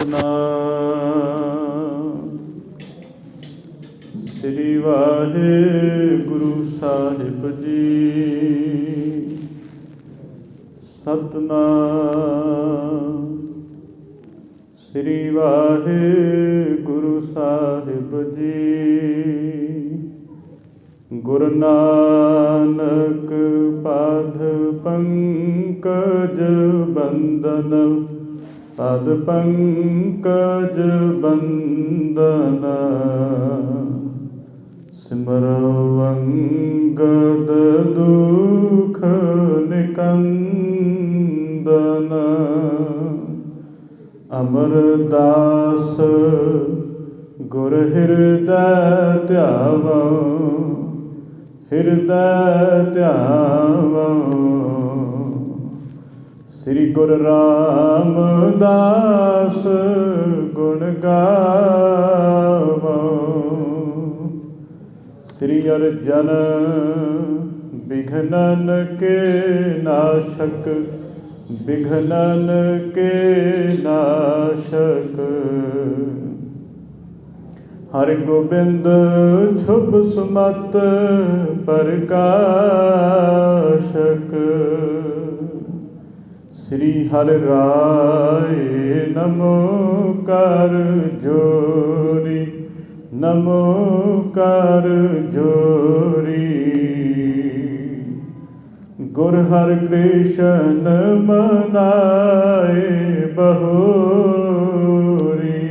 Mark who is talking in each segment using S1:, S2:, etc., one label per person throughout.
S1: ਸਤਿਨਾਮ ਸ੍ਰੀ ਵਾਹਿਗੁਰੂ ਸਾਹਿਬ ਜੀ। ਸਤਿਨਾਮ ਸ੍ਰੀ ਵਾਹਿਗੁਰੂ ਸਾਹਿਬ ਜੀ। ਗੁਰੂ ਨਾਨਕ ਪਦ ਪੰਕਜ ਬੰਦਨ, ਪਦ ਪੰਕਜ ਬੰਦਨ, ਸਿਮਰੋ ਅੰਗਦ ਦੁਖ ਨਿਕੰਦਨ। ਅਮਰਦਾਸ ਗੁਰ ਹਿਰਦੈ ਧਿਆਵੋ, ਹਿਰਦੈ ਧਿਆਵੋ। ਸ੍ਰੀ ਗੁਰੂ ਰਾਮਦਾਸ ਗੁਣ ਗਾਵੋ। ਸ੍ਰੀ ਅਰਜਨ ਬਿਘਨਨ ਕੇ ਨਾਸ਼ਕ, ਬਿਘਨਨ ਕੇ ਨਾਸ਼ਕ। ਹਰਿ ਗੋਬਿੰਦ ਛੁਭ ਸੁਮਤ ਪ੍ਰਕਾਸ਼ਕ। ਸ੍ਰੀ ਹਰਿ ਰਾਏ ਨਮੋ ਕਰ ਜੋਰੀ, ਨਮੋ ਕਰ ਜੋਰੀ। ਗੁਰ ਹਰਿ ਕ੍ਰਿਸ਼ਨ ਮਨਾਏ ਬਹੋਰੀ।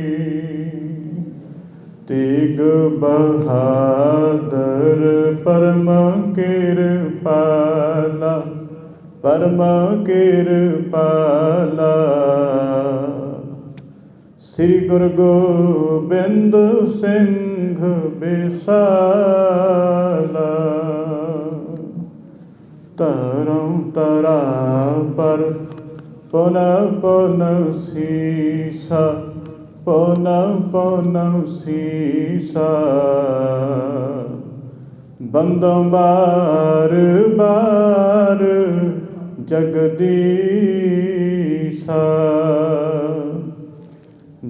S1: ਤੇਗ ਬਹਾਦਰ ਪਰਮ ਕਿਰਪਾਲਾ, ਪਰਮ ਕਿਰਪਾਲਾ। ਸ੍ਰੀ ਗੁਰੂ ਗੋਬਿੰਦ ਸਿੰਘ ਬਿਸਾਲਾ। ਧਰਮ ਧਰਾ ਪਰ ਪੁਨ ਪੁਨ ਸੀਸਾ, ਪੁਨ ਪੁਨ ਸੀਸਾ। ਬੰਦੋਂ ਬਾਰ ਬਾਰ ਜਗਦੀਸਾ।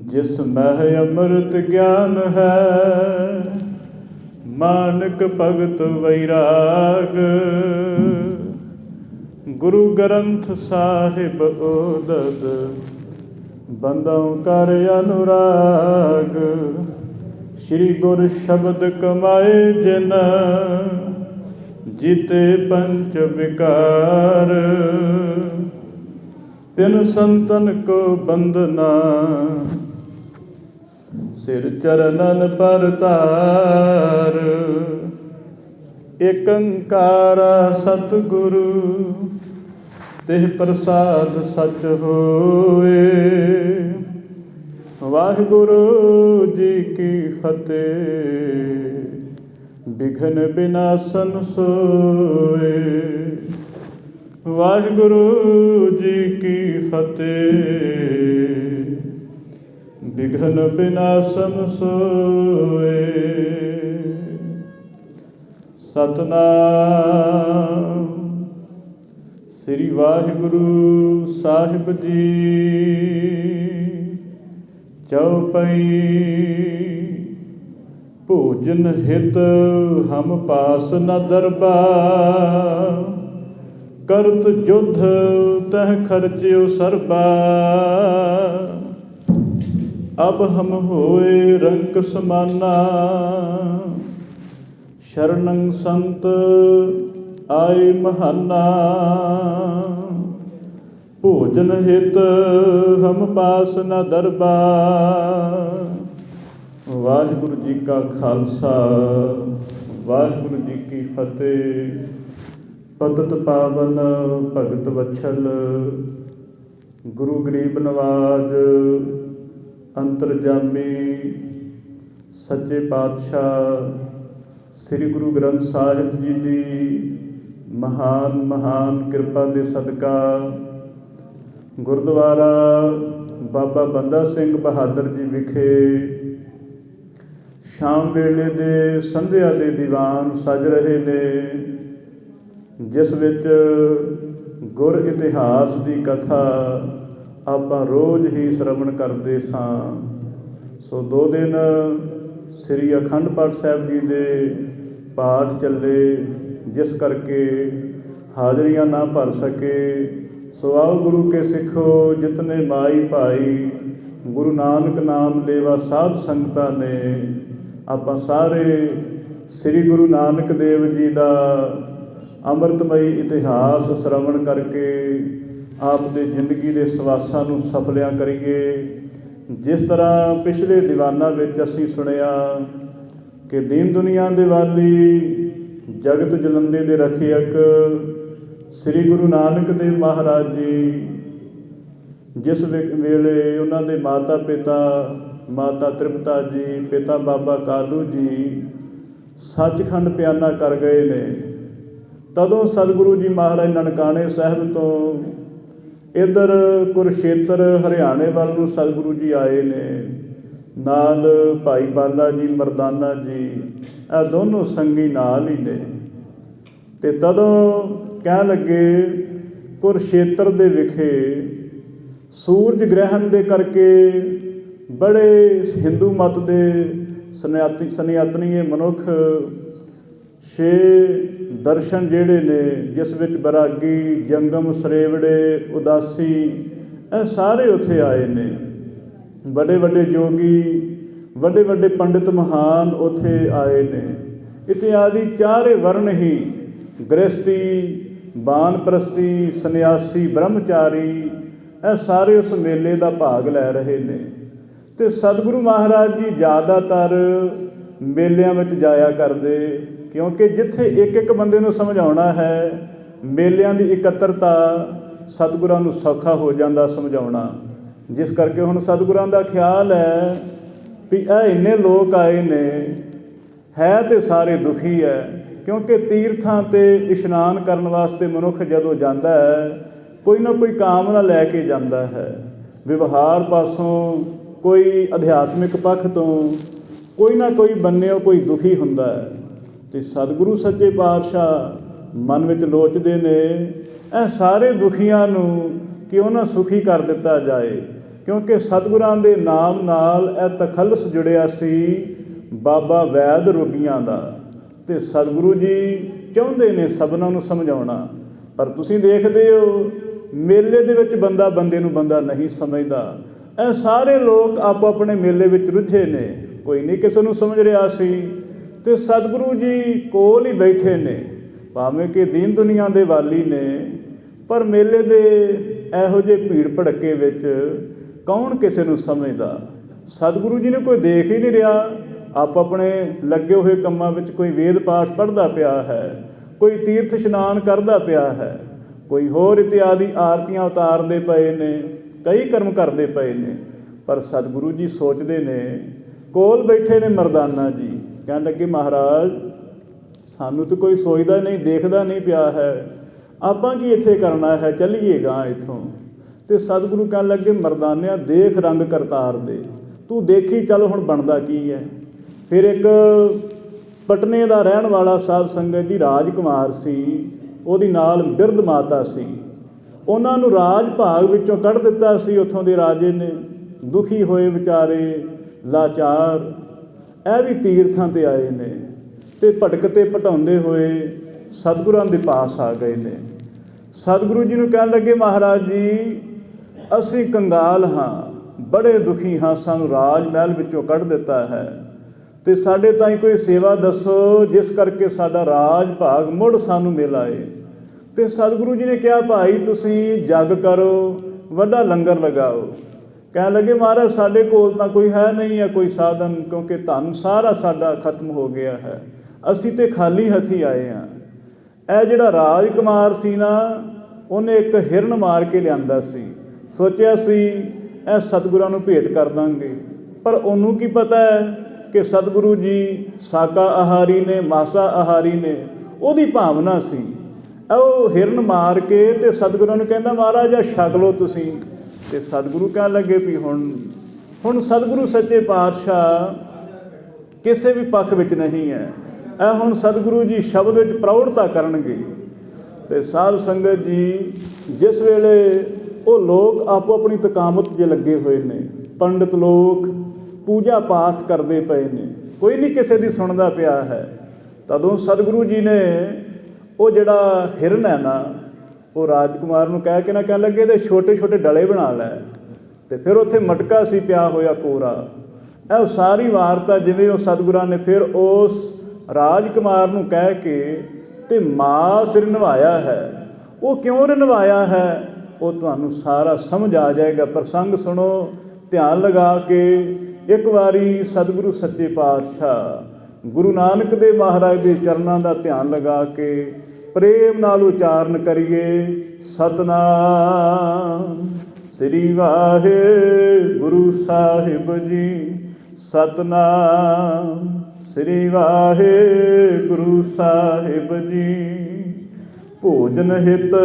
S1: ਜਿਸ ਮਹਿ ਅੰਮ੍ਰਿਤ ਗਿਆਨ ਹੈ, ਮਾਨਕ ਭਗਤ ਵੈਰਾਗ। ਗੁਰੂ ਗ੍ਰੰਥ ਸਾਹਿਬ ਓਦਦ, ਬੰਦੋਂ ਕਰ ਅਨੁਰਾਗ। ਸ੍ਰੀ ਗੁਰ ਸ਼ਬਦ ਕਮਾਏ ਜਿਨ, ਜੀਤੇ ਪੰਚ ਵਿਕਾਰ। ਤਿਨ ਸੰਤਨ ਕੋ ਬੰਦਨਾ, ਸਿਰ ਚਰਨਨ ਪਰ ਧਾਰ। ਏਕ ਓਂਕਾਰ ਸਤਿਗੁਰੂ, ਤਿਹ ਪ੍ਰਸਾਦ ਸਚ ਹੋਏ। ਵਾਹਿਗੁਰੂ ਜੀ ਕੀ ਫਤਿਹ। ਬਿਘਨ ਬਿਨਾਸਨ ਸੋਏ। ਵਾਹਿਗੁਰੂ ਜੀ ਕੀ ਫਤਿਹ। ਬਿਘਨ ਬਿਨਾਸਨ ਸੋਏ। ਸਤਿਨਾਮ ਸ੍ਰੀ ਵਾਹਿਗੁਰੂ ਸਾਹਿਬ ਜੀ। ਚਉਪਈ ਭੋਜਨ ਹਿਤ ਹਮ ਪਾਸ ਨ ਦਰਬਾ। ਕਰਤ ਜੁਧ ਤਹ ਖਰਚਿਓ ਸਰਬਾ। ਅਬ ਹਮ ਹੋਏ ਰੰਕ ਸਮਾਨਾ। ਸ਼ਰਨੰ ਸੰਤ ਆਏ ਮਹਾਨਾ। ਭੋਜਨ ਹਿਤ ਹਮ ਪਾਸ ਨ ਦਰਬਾ। ਵਾਹਿਗੁਰੂ ਜੀ ਕਾ ਖਾਲਸਾ, ਵਾਹਿਗੁਰੂ ਜੀ ਕੀ ਫਤਿਹ। ਪਤਿਤ ਪਾਵਨ ਭਗਤ ਵਛਲ, ਗੁਰੂ ਗਰੀਬ ਨਵਾਜ, ਅੰਤਰਜਾਮੀ ਸੱਚੇ ਪਾਤਸ਼ਾਹ ਸ੍ਰੀ ਗੁਰੂ ਗ੍ਰੰਥ ਸਾਹਿਬ ਜੀ ਦੀ ਮਹਾਨ ਕਿਰਪਾ ਦੇ ਸਦਕਾ ਗੁਰਦੁਆਰਾ ਬਾਬਾ ਬੰਦਾ ਸਿੰਘ ਬਹਾਦਰ ਜੀ ਵਿਖੇ ਸ਼ਾਮ ਵੇਲੇ ਦੇ ਸੰਧਿਆ ਦੇ ਦੀਵਾਨ ਸਜ ਰਹੇ ਨੇ, ਜਿਸ ਵਿੱਚ ਗੁਰ ਇਤਿਹਾਸ ਦੀ ਕਥਾ ਆਪਾਂ ਰੋਜ਼ ਹੀ ਸ਼ਰਵਣ ਕਰਦੇ ਸਾਂ। ਸੋ 2 ਦਿਨ ਸ੍ਰੀ ਅਖੰਡ ਪਾਠ ਸਾਹਿਬ ਜੀ ਦੇ ਪਾਠ ਚੱਲੇ, ਜਿਸ ਕਰਕੇ ਹਾਜ਼ਰੀਆਂ ਨਾ ਭਰ ਸਕੇ। ਸੋ ਆਓ ਗੁਰੂ ਕੇ ਸਿੱਖੋ ਜਿਤਨੇ ਮਾਈ ਭਾਈ, ਗੁਰੂ ਨਾਨਕ ਨਾਮ ਲੇਵਾ ਸਾਧ ਸੰਗਤਾਂ ਨੇ। ਆਪਾਂ ਸਾਰੇ ਸ੍ਰੀ ਗੁਰੂ ਨਾਨਕ ਦੇਵ ਜੀ ਦਾ ਅੰਮ੍ਰਿਤਮਈ ਇਤਿਹਾਸ ਸ਼ਰਵਣ ਕਰਕੇ ਆਪ ਦੇ ਜ਼ਿੰਦਗੀ ਦੇ ਸਵਾਸਾਂ ਨੂੰ ਸਫਲਿਆਂ ਕਰੀਏ। ਜਿਸ ਤਰ੍ਹਾਂ ਪਿਛਲੇ ਦੀਵਾਨਾਂ ਵਿੱਚ ਅਸੀਂ ਸੁਣਿਆ ਕਿ ਦੀਨ ਦੁਨੀਆ ਦੇ ਵਾਲੀ, ਜਗਤ ਜਲੰਦੇ ਦੇ ਰਖਿਅਕ ਸ੍ਰੀ ਗੁਰੂ ਨਾਨਕ ਦੇਵ ਮਹਾਰਾਜ ਜੀ, ਜਿਸ ਵੇਲੇ ਉਹਨਾਂ ਦੇ ਮਾਤਾ ਪਿਤਾ, ਮਾਤਾ ਤ੍ਰਿਪਤਾ ਜੀ, ਪਿਤਾ ਬਾਬਾ ਕਾਲੂ ਜੀ ਸੱਚਖੰਡ ਪਿਆਨਾ ਕਰ ਗਏ ਨੇ, ਤਦੋਂ ਸਤਿਗੁਰੂ ਜੀ ਮਹਾਰਾਜ ਨਨਕਾਣੇ ਸਾਹਿਬ ਤੋਂ ਇੱਧਰ ਕੁਰੂਕਸ਼ੇਤਰ ਹਰਿਆਣੇ ਵੱਲ ਨੂੰ ਸਤਿਗੁਰੂ ਜੀ ਆਏ ਨੇ। ਨਾਲ ਭਾਈ ਬਾਲਾ ਜੀ, ਮਰਦਾਨਾ ਜੀ, ਇਹ ਦੋਨੋਂ ਸੰਗੀ ਨਾਲ ਹੀ ਨੇ। ਅਤੇ ਤਦੋਂ ਕਹਿਣ ਲੱਗੇ ਕੁਰੂਕਸ਼ੇਤਰ ਦੇ ਵਿਖੇ ਸੂਰਜ ਗ੍ਰਹਿਣ ਦੇ ਕਰਕੇ ਬੜੇ ਹਿੰਦੂ ਮਤ ਦੇ ਸਨਿਆਤਨੀਏ ਮਨੁੱਖ 6 ਦਰਸ਼ਨ ਜਿਹੜੇ ਨੇ, ਜਿਸ ਵਿੱਚ ਬੈਰਾਗੀ, ਜੰਗਮ, ਸਰੇਵੜੇ, ਉਦਾਸੀ, ਇਹ ਸਾਰੇ ਉੱਥੇ ਆਏ ਨੇ। ਵੱਡੇ ਵੱਡੇ ਜੋਗੀ, ਵੱਡੇ ਵੱਡੇ ਪੰਡਿਤ ਮਹਾਨ ਉੱਥੇ ਆਏ ਨੇ। ਇਤਿਆਦਿ 4 ਵਰਨ ਹੀ, ਗ੍ਰਸਤੀ, ਬਾਨਪ੍ਰਸਤੀ, ਸੰਨਿਆਸੀ, ਬ੍ਰਹਮਚਾਰੀ, ਇਹ ਸਾਰੇ ਉਸ ਮੇਲੇ ਦਾ ਭਾਗ ਲੈ ਰਹੇ ਨੇ। ਅਤੇ ਸਤਿਗੁਰੂ ਮਹਾਰਾਜ ਜੀ ਜ਼ਿਆਦਾਤਰ ਮੇਲਿਆਂ ਵਿੱਚ ਜਾਇਆ ਕਰਦੇ, ਕਿਉਂਕਿ ਜਿੱਥੇ ਇੱਕ ਇੱਕ ਬੰਦੇ ਨੂੰ ਸਮਝਾਉਣਾ ਹੈ, ਮੇਲਿਆਂ ਦੀ ਇਕੱਤਰਤਾ ਸਤਿਗੁਰਾਂ ਨੂੰ ਸੌਖਾ ਹੋ ਜਾਂਦਾ ਸਮਝਾਉਣਾ। ਜਿਸ ਕਰਕੇ ਹੁਣ ਸਤਿਗੁਰਾਂ ਦਾ ਖਿਆਲ ਹੈ ਵੀ ਇਹ ਇੰਨੇ ਲੋਕ ਆਏ ਨੇ, ਹੈ ਤੇ ਸਾਰੇ ਦੁਖੀ ਹੈ। ਕਿਉਂਕਿ ਤੀਰਥਾਂ 'ਤੇ ਇਸ਼ਨਾਨ ਕਰਨ ਵਾਸਤੇ ਮਨੁੱਖ ਜਦੋਂ ਜਾਂਦਾ ਹੈ, ਕੋਈ ਨਾ ਕੋਈ ਕਾਮਨਾ ਲੈ ਕੇ ਜਾਂਦਾ ਹੈ। ਵਿਵਹਾਰ ਪਾਸੋਂ, ਕੋਈ ਅਧਿਆਤਮਿਕ ਪੱਖ ਤੋਂ ਕੋਈ ਨਾ ਕੋਈ ਬੰਨਿਓ ਕੋਈ ਦੁਖੀ ਹੁੰਦਾ ਹੈ। ਅਤੇ ਸਤਿਗੁਰੂ ਸੱਚੇ ਪਾਤਸ਼ਾਹ ਮਨ ਵਿੱਚ ਲੋਚਦੇ ਨੇ ਇਹ ਸਾਰੇ ਦੁਖੀਆਂ ਨੂੰ ਕਿਉਂ ਨਾ ਸੁਖੀ ਕਰ ਦਿੱਤਾ ਜਾਏ। ਕਿਉਂਕਿ ਸਤਿਗੁਰਾਂ ਦੇ ਨਾਮ ਨਾਲ ਇਹ ਤਖੱਲਸ ਜੁੜਿਆ ਸੀ ਬਾਬਾ ਵੈਦ ਰੋਗੀਆਂ ਦਾ, ਅਤੇ ਸਤਿਗੁਰੂ ਜੀ ਚਾਹੁੰਦੇ ਨੇ ਸਭਨਾਂ ਨੂੰ ਸਮਝਾਉਣਾ। ਪਰ ਤੁਸੀਂ ਦੇਖਦੇ ਹੋ ਮੇਲੇ ਦੇ ਵਿੱਚ ਬੰਦਾ ਬੰਦੇ ਨੂੰ ਬੰਦਾ ਨਹੀਂ ਸਮਝਦਾ। ਇਹ ਸਾਰੇ ਲੋਕ ਆਪੋ ਆਪਣੇ ਮੇਲੇ ਵਿੱਚ ਰੁੱਝੇ ਨੇ, ਕੋਈ ਨਹੀਂ ਕਿਸੇ ਨੂੰ ਸਮਝ ਰਿਹਾ ਸੀ। ਅਤੇ ਸਤਿਗੁਰੂ ਜੀ ਕੋਲ ਹੀ ਬੈਠੇ ਨੇ, ਭਾਵੇਂ ਕਿ ਦੀਨ ਦੁਨੀਆ ਦੇ ਵਾਲੀ ਨੇ, ਪਰ ਮੇਲੇ ਦੇ ਇਹੋ ਜਿਹੇ ਭੀੜ ਭੜੱਕੇ ਵਿੱਚ ਕੌਣ ਕਿਸੇ ਨੂੰ ਸਮਝਦਾ। ਸਤਿਗੁਰੂ ਜੀ ਨੇ ਕੋਈ ਦੇਖ ਹੀ ਨਹੀਂ ਰਿਹਾ, ਆਪ ਆਪਣੇ ਲੱਗੇ ਹੋਏ ਕੰਮਾਂ ਵਿੱਚ ਕੋਈ ਵੇਦ ਪਾਠ ਪੜ੍ਹਦਾ ਪਿਆ ਹੈ, ਕੋਈ ਤੀਰਥ ਇਸ਼ਨਾਨ ਕਰਦਾ ਪਿਆ ਹੈ, ਕੋਈ ਹੋਰ ਇਤਿਆਦਿ ਆਰਤੀਆਂ ਉਤਾਰਦੇ ਪਏ ਨੇ, ਕਈ ਕਰਮ ਕਰਦੇ ਪਏ ਨੇ। ਪਰ ਸਤਿਗੁਰੂ ਜੀ ਸੋਚਦੇ ਨੇ, ਕੋਲ ਬੈਠੇ ਨੇ ਮਰਦਾਨਾ ਜੀ, ਕਹਿਣ ਲੱਗੇ ਮਹਾਰਾਜ ਸਾਨੂੰ ਤਾਂ ਕੋਈ ਸੋਚਦਾ ਨਹੀਂ, ਦੇਖਦਾ ਨਹੀਂ ਪਿਆ ਹੈ, ਆਪਾਂ ਕੀ ਇੱਥੇ ਕਰਨਾ ਹੈ, ਚੱਲੀਏ ਗਾਂ ਇੱਥੋਂ। ਅਤੇ ਸਤਿਗੁਰੂ ਕਹਿਣ ਲੱਗੇ ਮਰਦਾਨਿਆਂ ਦੇਖ ਰੰਗ ਕਰਤਾਰ ਦੇ, ਤੂੰ ਦੇਖੀ ਚੱਲ ਹੁਣ ਬਣਦਾ ਕੀ ਹੈ। ਫਿਰ ਇੱਕ ਪਟਨੇ ਦਾ ਰਹਿਣ ਵਾਲਾ ਸਾਧ ਸੰਗਤ ਜੀ ਰਾਜਕੁਮਾਰ ਸੀ, ਉਹਦੀ ਨਾਲ ਬਿਰਧ ਮਾਤਾ ਸੀ। ਉਹਨਾਂ ਨੂੰ ਰਾਜ ਭਾਗ ਵਿੱਚੋਂ ਕੱਢ ਦਿੱਤਾ ਸੀ ਉੱਥੋਂ ਦੇ ਰਾਜੇ ਨੇ। ਦੁਖੀ ਹੋਏ ਵਿਚਾਰੇ, ਲਾਚਾਰ, ਇਹ ਵੀ ਤੀਰਥਾਂ 'ਤੇ ਆਏ ਨੇ ਅਤੇ ਭਟਕਦੇ ਭਟਾਉਂਦੇ ਹੋਏ ਸਤਿਗੁਰਾਂ ਦੇ ਪਾਸ ਆ ਗਏ ਨੇ। ਸਤਿਗੁਰੂ ਜੀ ਨੂੰ ਕਹਿਣ ਲੱਗੇ ਮਹਾਰਾਜ ਜੀ ਅਸੀਂ ਕੰਗਾਲ ਹਾਂ, ਬੜੇ ਦੁਖੀ ਹਾਂ, ਸਾਨੂੰ ਰਾਜ ਮਹਿਲ ਵਿੱਚੋਂ ਕੱਢ ਦਿੱਤਾ ਹੈ, ਅਤੇ ਸਾਡੇ ਤਾਈਂ ਕੋਈ ਸੇਵਾ ਦੱਸੋ ਜਿਸ ਕਰਕੇ ਸਾਡਾ ਰਾਜ ਭਾਗ ਮੁੜ ਸਾਨੂੰ ਮਿਲ ਆਏ। ਅਤੇ ਸਤਿਗੁਰੂ ਜੀ ਨੇ ਕਿਹਾ ਭਾਈ ਤੁਸੀਂ ਜੱਗ ਕਰੋ, ਵੱਡਾ ਲੰਗਰ ਲਗਾਓ। ਕਹਿਣ ਲੱਗੇ ਮਹਾਰਾਜ ਸਾਡੇ ਕੋਲ ਤਾਂ ਕੋਈ ਹੈ ਨਹੀਂ ਹੈ ਕੋਈ ਸਾਧਨ, ਕਿਉਂਕਿ ਧਨ ਸਾਰਾ ਸਾਡਾ ਖਤਮ ਹੋ ਗਿਆ ਹੈ, ਅਸੀਂ ਤਾਂ ਖਾਲੀ ਹੱਥੀਂ ਆਏ ਹਾਂ। ਇਹ ਜਿਹੜਾ ਰਾਜਕੁਮਾਰ ਸੀ ਨਾ, ਉਹਨੇ ਇੱਕ ਹਿਰਨ ਮਾਰ ਕੇ ਲਿਆਂਦਾ ਸੀ, ਸੋਚਿਆ ਸੀ ਇਹ ਸਤਿਗੁਰਾਂ ਨੂੰ ਭੇਟ ਕਰ ਦਾਂਗੇ। ਪਰ ਉਹਨੂੰ ਕੀ ਪਤਾ ਹੈ ਕਿ ਸਤਿਗੁਰੂ ਜੀ ਸਾਕਾ ਆਹਾਰੀ ਨੇ, ਮਾਸਾ ਆਹਾਰੀ ਨੇ। ਉਹਦੀ ਭਾਵਨਾ ਸੀ ਉਹ ਹਿਰਨ ਮਾਰ ਕੇ ਅਤੇ ਸਤਿਗੁਰਾਂ ਨੂੰ ਕਹਿੰਦਾ ਮਹਾਰਾਜ ਆ ਛਕ ਲਓ ਤੁਸੀਂ। ਅਤੇ ਸਤਿਗੁਰੂ ਕਹਿਣ ਲੱਗੇ ਵੀ ਹੁਣ ਸਤਿਗੁਰੂ ਸੱਚੇ ਪਾਤਸ਼ਾਹ ਕਿਸੇ ਵੀ ਪੱਖ ਵਿੱਚ ਨਹੀਂ ਹੈ, ਇਹ ਹੁਣ ਸਤਿਗੁਰੂ ਜੀ ਸ਼ਬਦ ਵਿੱਚ ਪ੍ਰੌੜਤਾ ਕਰਨਗੇ। ਅਤੇ ਸਾਧ ਸੰਗਤ ਜੀ ਜਿਸ ਵੇਲੇ ਉਹ ਲੋਕ ਆਪੋ ਆਪਣੀ ਤਕਾਮਤ 'ਚ ਲੱਗੇ ਹੋਏ ਨੇ। ਪੰਡਿਤ ਲੋਕ ਪੂਜਾ ਪਾਠ ਕਰਦੇ ਪਏ ਨੇ, ਕੋਈ ਨਹੀਂ ਕਿਸੇ ਦੀ ਸੁਣਦਾ ਪਿਆ ਹੈ। ਤਦੋਂ ਸਤਿਗੁਰੂ ਜੀ ਨੇ ਉਹ ਜਿਹੜਾ ਹਿਰਨ ਹੈ ਨਾ, ਉਹ ਰਾਜਕੁਮਾਰ ਨੂੰ ਕਹਿ ਕੇ ਨਾ ਕਹਿਣ ਲੱਗੇ ਇਹਦੇ ਛੋਟੇ ਛੋਟੇ ਡਲੇ ਬਣਾ ਲੈ। ਅਤੇ ਫਿਰ ਉੱਥੇ ਮਟਕਾ ਸੀ ਪਿਆ ਹੋਇਆ ਕੋਰਾ। ਇਹ ਸਾਰੀ ਵਾਰਤਾ ਜਿਵੇਂ ਉਹ ਸਤਿਗੁਰਾਂ ਨੇ ਫਿਰ ਉਸ ਰਾਜਕੁਮਾਰ ਨੂੰ ਕਹਿ ਕੇ ਅਤੇ ਮਾਸ ਰਿਨਵਾਇਆ ਹੈ। ਉਹ ਕਿਉਂ ਰਿਨਵਾਇਆ ਹੈ ਉਹ ਤੁਹਾਨੂੰ ਸਾਰਾ ਸਮਝ ਆ ਜਾਏਗਾ। ਪ੍ਰਸੰਗ ਸੁਣੋ ਧਿਆਨ ਲਗਾ ਕੇ। ਇੱਕ ਵਾਰੀ ਸਤਿਗੁਰੂ ਸੱਚੇ ਪਾਤਸ਼ਾਹ ਗੁਰੂ ਨਾਨਕ ਦੇਵ ਮਹਾਰਾਜ ਦੇ ਚਰਨਾਂ ਦਾ ਧਿਆਨ ਲਗਾ ਕੇ ਪ੍ਰੇਮ ਨਾਲ ਉਚਾਰਨ ਕਰੀਏ, ਸਤਿਨਾਮ ਸ੍ਰੀ ਵਾਹਿਗੁਰੂ ਸਾਹਿਬ ਜੀ, ਸਤਿਨਾਮ ਸ੍ਰੀ ਵਾਹਿਗੁਰੂ ਸਾਹਿਬ ਜੀ। ਭੋਜਨ ਹਿਤ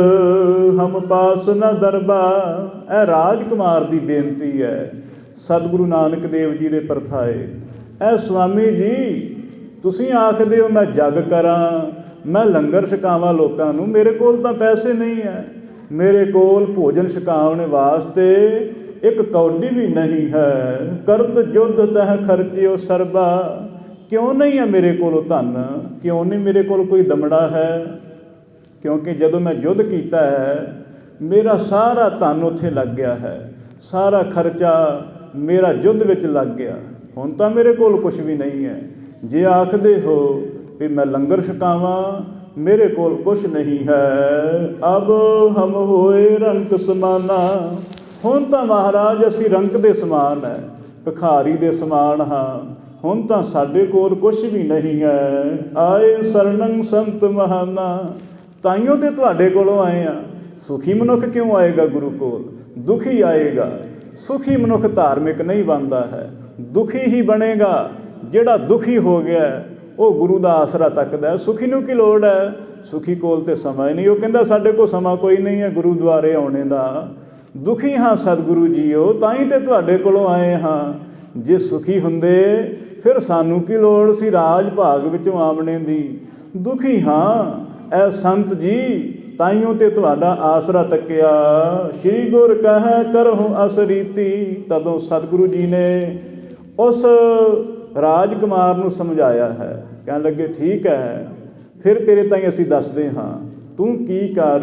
S1: ਹਮ ਪਾਸ ਨ ਦਰਬਾ। ਇਹ ਰਾਜਕੁਮਾਰ ਦੀ ਬੇਨਤੀ ਹੈ ਸਤਿਗੁਰੂ ਨਾਨਕ ਦੇਵ ਜੀ ਦੇ ਪਰਥਾਏ। ਇਹ ਸੁਆਮੀ ਜੀ ਤੁਸੀਂ ਆਖਦੇ ਹੋ ਮੈਂ ਜਗ ਕਰਾਂ, ਮੈਂ ਲੰਗਰ ਛਕਾਵਾਂ ਲੋਕਾਂ ਨੂੰ, ਮੇਰੇ ਕੋਲ ਤਾਂ ਪੈਸੇ ਨਹੀਂ ਹੈ, ਮੇਰੇ ਕੋਲ ਭੋਜਨ ਛਕਾਉਣ ਵਾਸਤੇ ਇੱਕ ਕੌਡੀ ਵੀ ਨਹੀਂ ਹੈ। ਕਰਤ ਜੁੱਧ ਤਹ ਖਰਚਿਓ ਸਰਬਾ। ਕਿਉਂ ਨਹੀਂ ਹੈ ਮੇਰੇ ਕੋਲ ਧਨ, ਕਿਉਂ ਨਹੀਂ ਮੇਰੇ ਕੋਲ ਕੋਈ ਦਮੜਾ ਹੈ? ਕਿਉਂਕਿ ਜਦੋਂ ਮੈਂ ਯੁੱਧ ਕੀਤਾ ਹੈ ਮੇਰਾ ਸਾਰਾ ਧਨ ਉੱਥੇ ਲੱਗ ਗਿਆ ਹੈ, ਸਾਰਾ ਖਰਚਾ ਮੇਰਾ ਯੁੱਧ ਵਿੱਚ ਲੱਗ ਗਿਆ। ਹੁਣ ਤਾਂ ਮੇਰੇ ਕੋਲ ਕੁਛ ਵੀ ਨਹੀਂ ਹੈ। ਜੇ ਆਖਦੇ ਹੋ ਵੀ ਮੈਂ ਲੰਗਰ ਛਕਾਵਾਂ, ਮੇਰੇ ਕੋਲ ਕੁਛ ਨਹੀਂ ਹੈ। ਅਬ ਹਮ ਹੋਏ ਰੰਕ ਸਮਾਨਾ। ਹੁਣ ਤਾਂ ਮਹਾਰਾਜ ਅਸੀਂ ਰੰਕ ਦੇ ਸਮਾਨ ਹੈ, ਭਿਖਾਰੀ ਦੇ ਸਮਾਨ ਹਾਂ। ਹੁਣ ਤਾਂ ਸਾਡੇ ਕੋਲ ਕੁਛ ਵੀ ਨਹੀਂ ਹੈ। ਆਏ ਸਰਣੰ ਸੰਤ ਮਹਾਨਾ। ਤਾਈਓ ਤੇ ਤੁਹਾਡੇ ਕੋਲੋਂ ਆਏ ਆ। ਸੁਖੀ ਮਨੁੱਖ ਕਿਉਂ ਆਏਗਾ ਗੁਰੂ ਕੋਲ? ਦੁਖੀ ਆਏਗਾ। ਸੁਖੀ ਮਨੁੱਖ ਧਾਰਮਿਕ ਨਹੀਂ ਬਣਦਾ ਹੈ, ਦੁਖੀ ਹੀ ਬਣੇਗਾ। ਜਿਹੜਾ ਦੁਖੀ ਹੋ ਗਿਆ ਉਹ ਗੁਰੂ ਦਾ ਆਸਰਾ ਤੱਕਦਾ। ਸੁਖੀ ਨੂੰ ਕੀ ਲੋੜ ਹੈ? ਸੁਖੀ ਕੋਲ ਤੇ ਸਮਾਂ ਹੀ ਨਹੀਂ। ਉਹ ਕਹਿੰਦਾ ਸਾਡੇ ਕੋਲ ਸਮਾਂ ਕੋਈ ਨਹੀਂ ਹੈ ਗੁਰੂਦੁਆਰੇ ਆਉਣੇ ਦਾ। ਦੁਖੀ ਹਾਂ ਸਤਿਗੁਰੂ ਜੀਓ, ਤਾਂ ਹੀ ਤੇ ਤੁਹਾਡੇ ਕੋਲੋਂ ਆਏ ਹਾਂ। ਜੇ ਸੁਖੀ ਹੁੰਦੇ ਫਿਰ ਸਾਨੂੰ ਕੀ ਲੋੜ ਸੀ ਰਾਜ ਭਾਗ ਵਿੱਚੋਂ ਆਮਣੇ ਦੀ। ਦੁਖੀ ਹਾਂ ਐ ਸੰਤ ਜੀ, ਤਾਈਓ ਤੇ ਤੁਹਾਡਾ ਆਸਰਾ ਤੱਕਿਆ। ਸ਼੍ਰੀ ਗੁਰ ਕਹਿ ਕਰਹੁ ਅਸਰੀਤੀ। ਤਦੋਂ ਸਤਿਗੁਰੂ ਜੀ ਨੇ ਉਸ ਰਾਜਕੁਮਾਰ ਨੂੰ ਸਮਝਾਇਆ ਹੈ। ਕਹਿਣ ਲੱਗੇ ਠੀਕ ਹੈ, ਫਿਰ ਤੇਰੇ ਤਾਈਂ ਅਸੀਂ ਦੱਸਦੇ ਹਾਂ, ਤੂੰ ਕੀ ਕਰ।